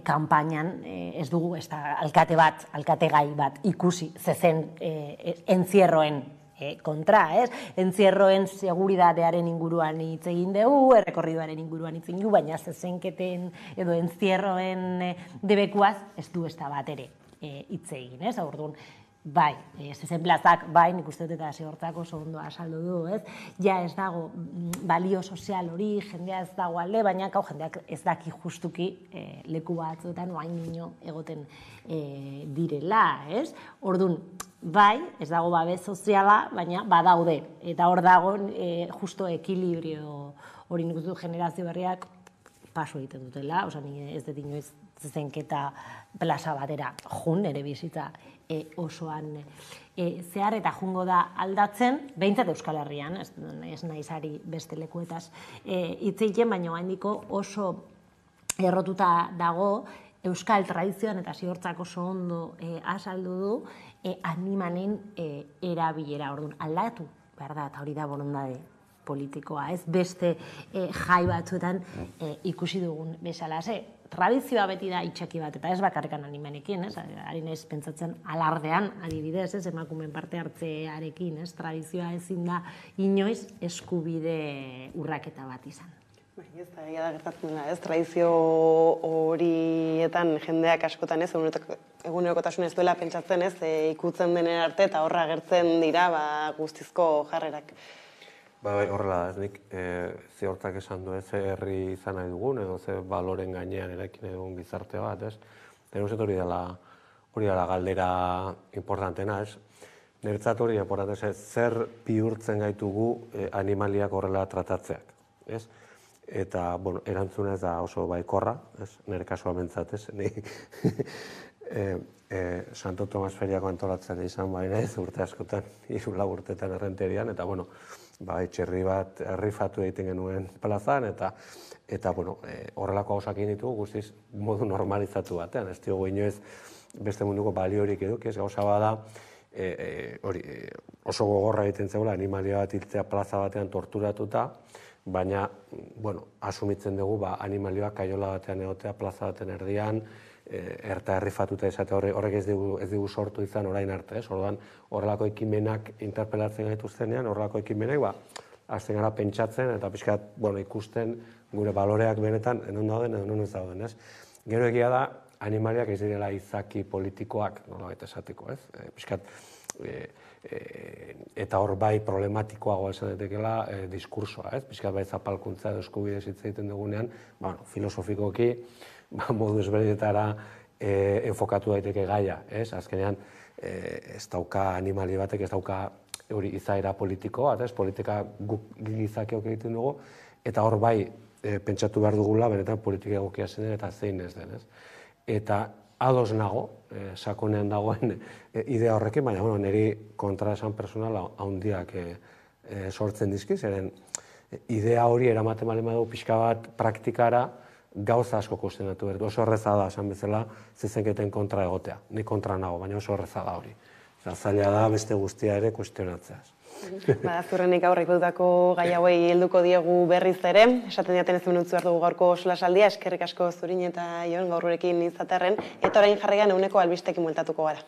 kanpainan ez dugu, ez da, alkate gai bat ikusi zezen entzierroen kontra, ez? Entzierroen seguridadearen inguruan hitz egin dugu, errekorridoaren inguruan hitz egin dugu, baina zezenketen edo entzierroen debekuaz ez du ez da bat ere hitz egin, ez? Orduan, bai, zezen plazak, bai, nik uste dut eta zehortzak oso ondo azaldu du, ez? Ja ez dago balio sozial hori, jendea ez dago alde, baina jendeak ez daki justuki leku batzuetan oain nino egoten direla, ez? Orduan, bai, ez dago babes soziala, baina badaude. Eta hor dago justo ekilibrio hori nik uste generazio berriak paso egiten dutela, ez dut inoiz zezenketa plaza batera jun, ere bizitza osoan zehar eta jungo da aldatzen, behintzat Euskal Herrian, ez naizari beste lekuetaz hitz egiten, baina oraindiko oso errotuta dago Euskal tradizioan eta ziortzak oso ondo azaldu du animanen erabilera, orduan aldatu, behar da, eta hori da borondade politikoa, ez beste jai batzuetan ikusi dugun bezala, tradizioa beti da itxaki bat, eta ez bakarrekan animanekin, ez, harin ez pentsatzen alardean, adibidez, ez, emakumen parte hartzearekin, ez, tradizioa ezin da inoiz eskubide urraketa bat izan. Ez da, egia da gertatzen dela, ez, tradizio horietan jendeak askotan, ez, egunerokotasun ez duela pentsatzen, ez, ikutzen denen arte eta horra agertzen dira guztizko jarrerak. Bai, horrela da, ez nik ziortzak esan du ez herri izan nahi dugun, edo ze baloren gainean eraikin egun gizarte bat, ez? Nire uste hori dela galdera importantena, ez? Niretzat hori importante, zer bihurtzen gaitugu animaliak horrela tratatzeak, ez? Eta, bueno, erantzuna ez da oso baikorra, ez? Nire kasua bentzat, ez? Santo Tomas Feriako antolatzen izan baina ez urte askotan, 3 urtetan errenterian, eta, bueno, etxerri bat errifatu egiten genuen plazan, eta horrelako hausak egin ditugu guztiz modu normalizatu batean. Ez diogu inoiz beste munduko baliorik eduki, ez gauza bada oso gogorra egiten zegoela animalia bat hiltzea plaza batean torturatuta, baina asumitzen dugu animalioak kaiola batean egotea plaza baten erdian, erta errifatuta izate horrek ez digu sortu izan orain arte, ez? Orduan, horrelako ekimenak interpelatzen gaituztenean, horrelako ekimenak, hasten gara pentsatzen eta pixkat, ikusten gure baloreak benetan, non dauden edo non ez dauden, ez? Gero egia da, animaliak ez direla izaki politikoak, nolabait esateko, ez? Pixkat, eta hor bai problematikoagoa esan daitekeela diskursoa, ez? Pixkat bai zapalkuntza edo eskubide hitz egiten dugunean, filosofikoki, modu ezberdinetara enfokatu daiteke gaia, ez? Azkenean, ez dauka animali batek, ez dauka hori izaera politiko bat, ez? Politika guk gizakiok egiten dugu, eta hor bai pentsatu behar dugula, benetan politika egokia zen eta zein ez den, ez? Eta ados nago, sakonean dagoen idea horrekin, baina niri kontraesan personal handiak sortzen dizki, zeren idea hori eramaten balen badu pixka bat praktikara gauza asko kuestionatu behar. Oso horreza da, esan bezala, zezenketen kontra egotea. Ni kontra nago, baina oso horreza da hori. Zaila da beste guztia ere kuestionatzeaz. Zurrenik aurre ipatutako gai hauei helduko diegu berriz ere. Esaten diaten ez minutzu behar dugu gaurko solasaldia, eskerrik asko Zurin eta Jon gaur gurekin izatearren, eta orain jarrigan eguneko albistekin bueltatuko gara.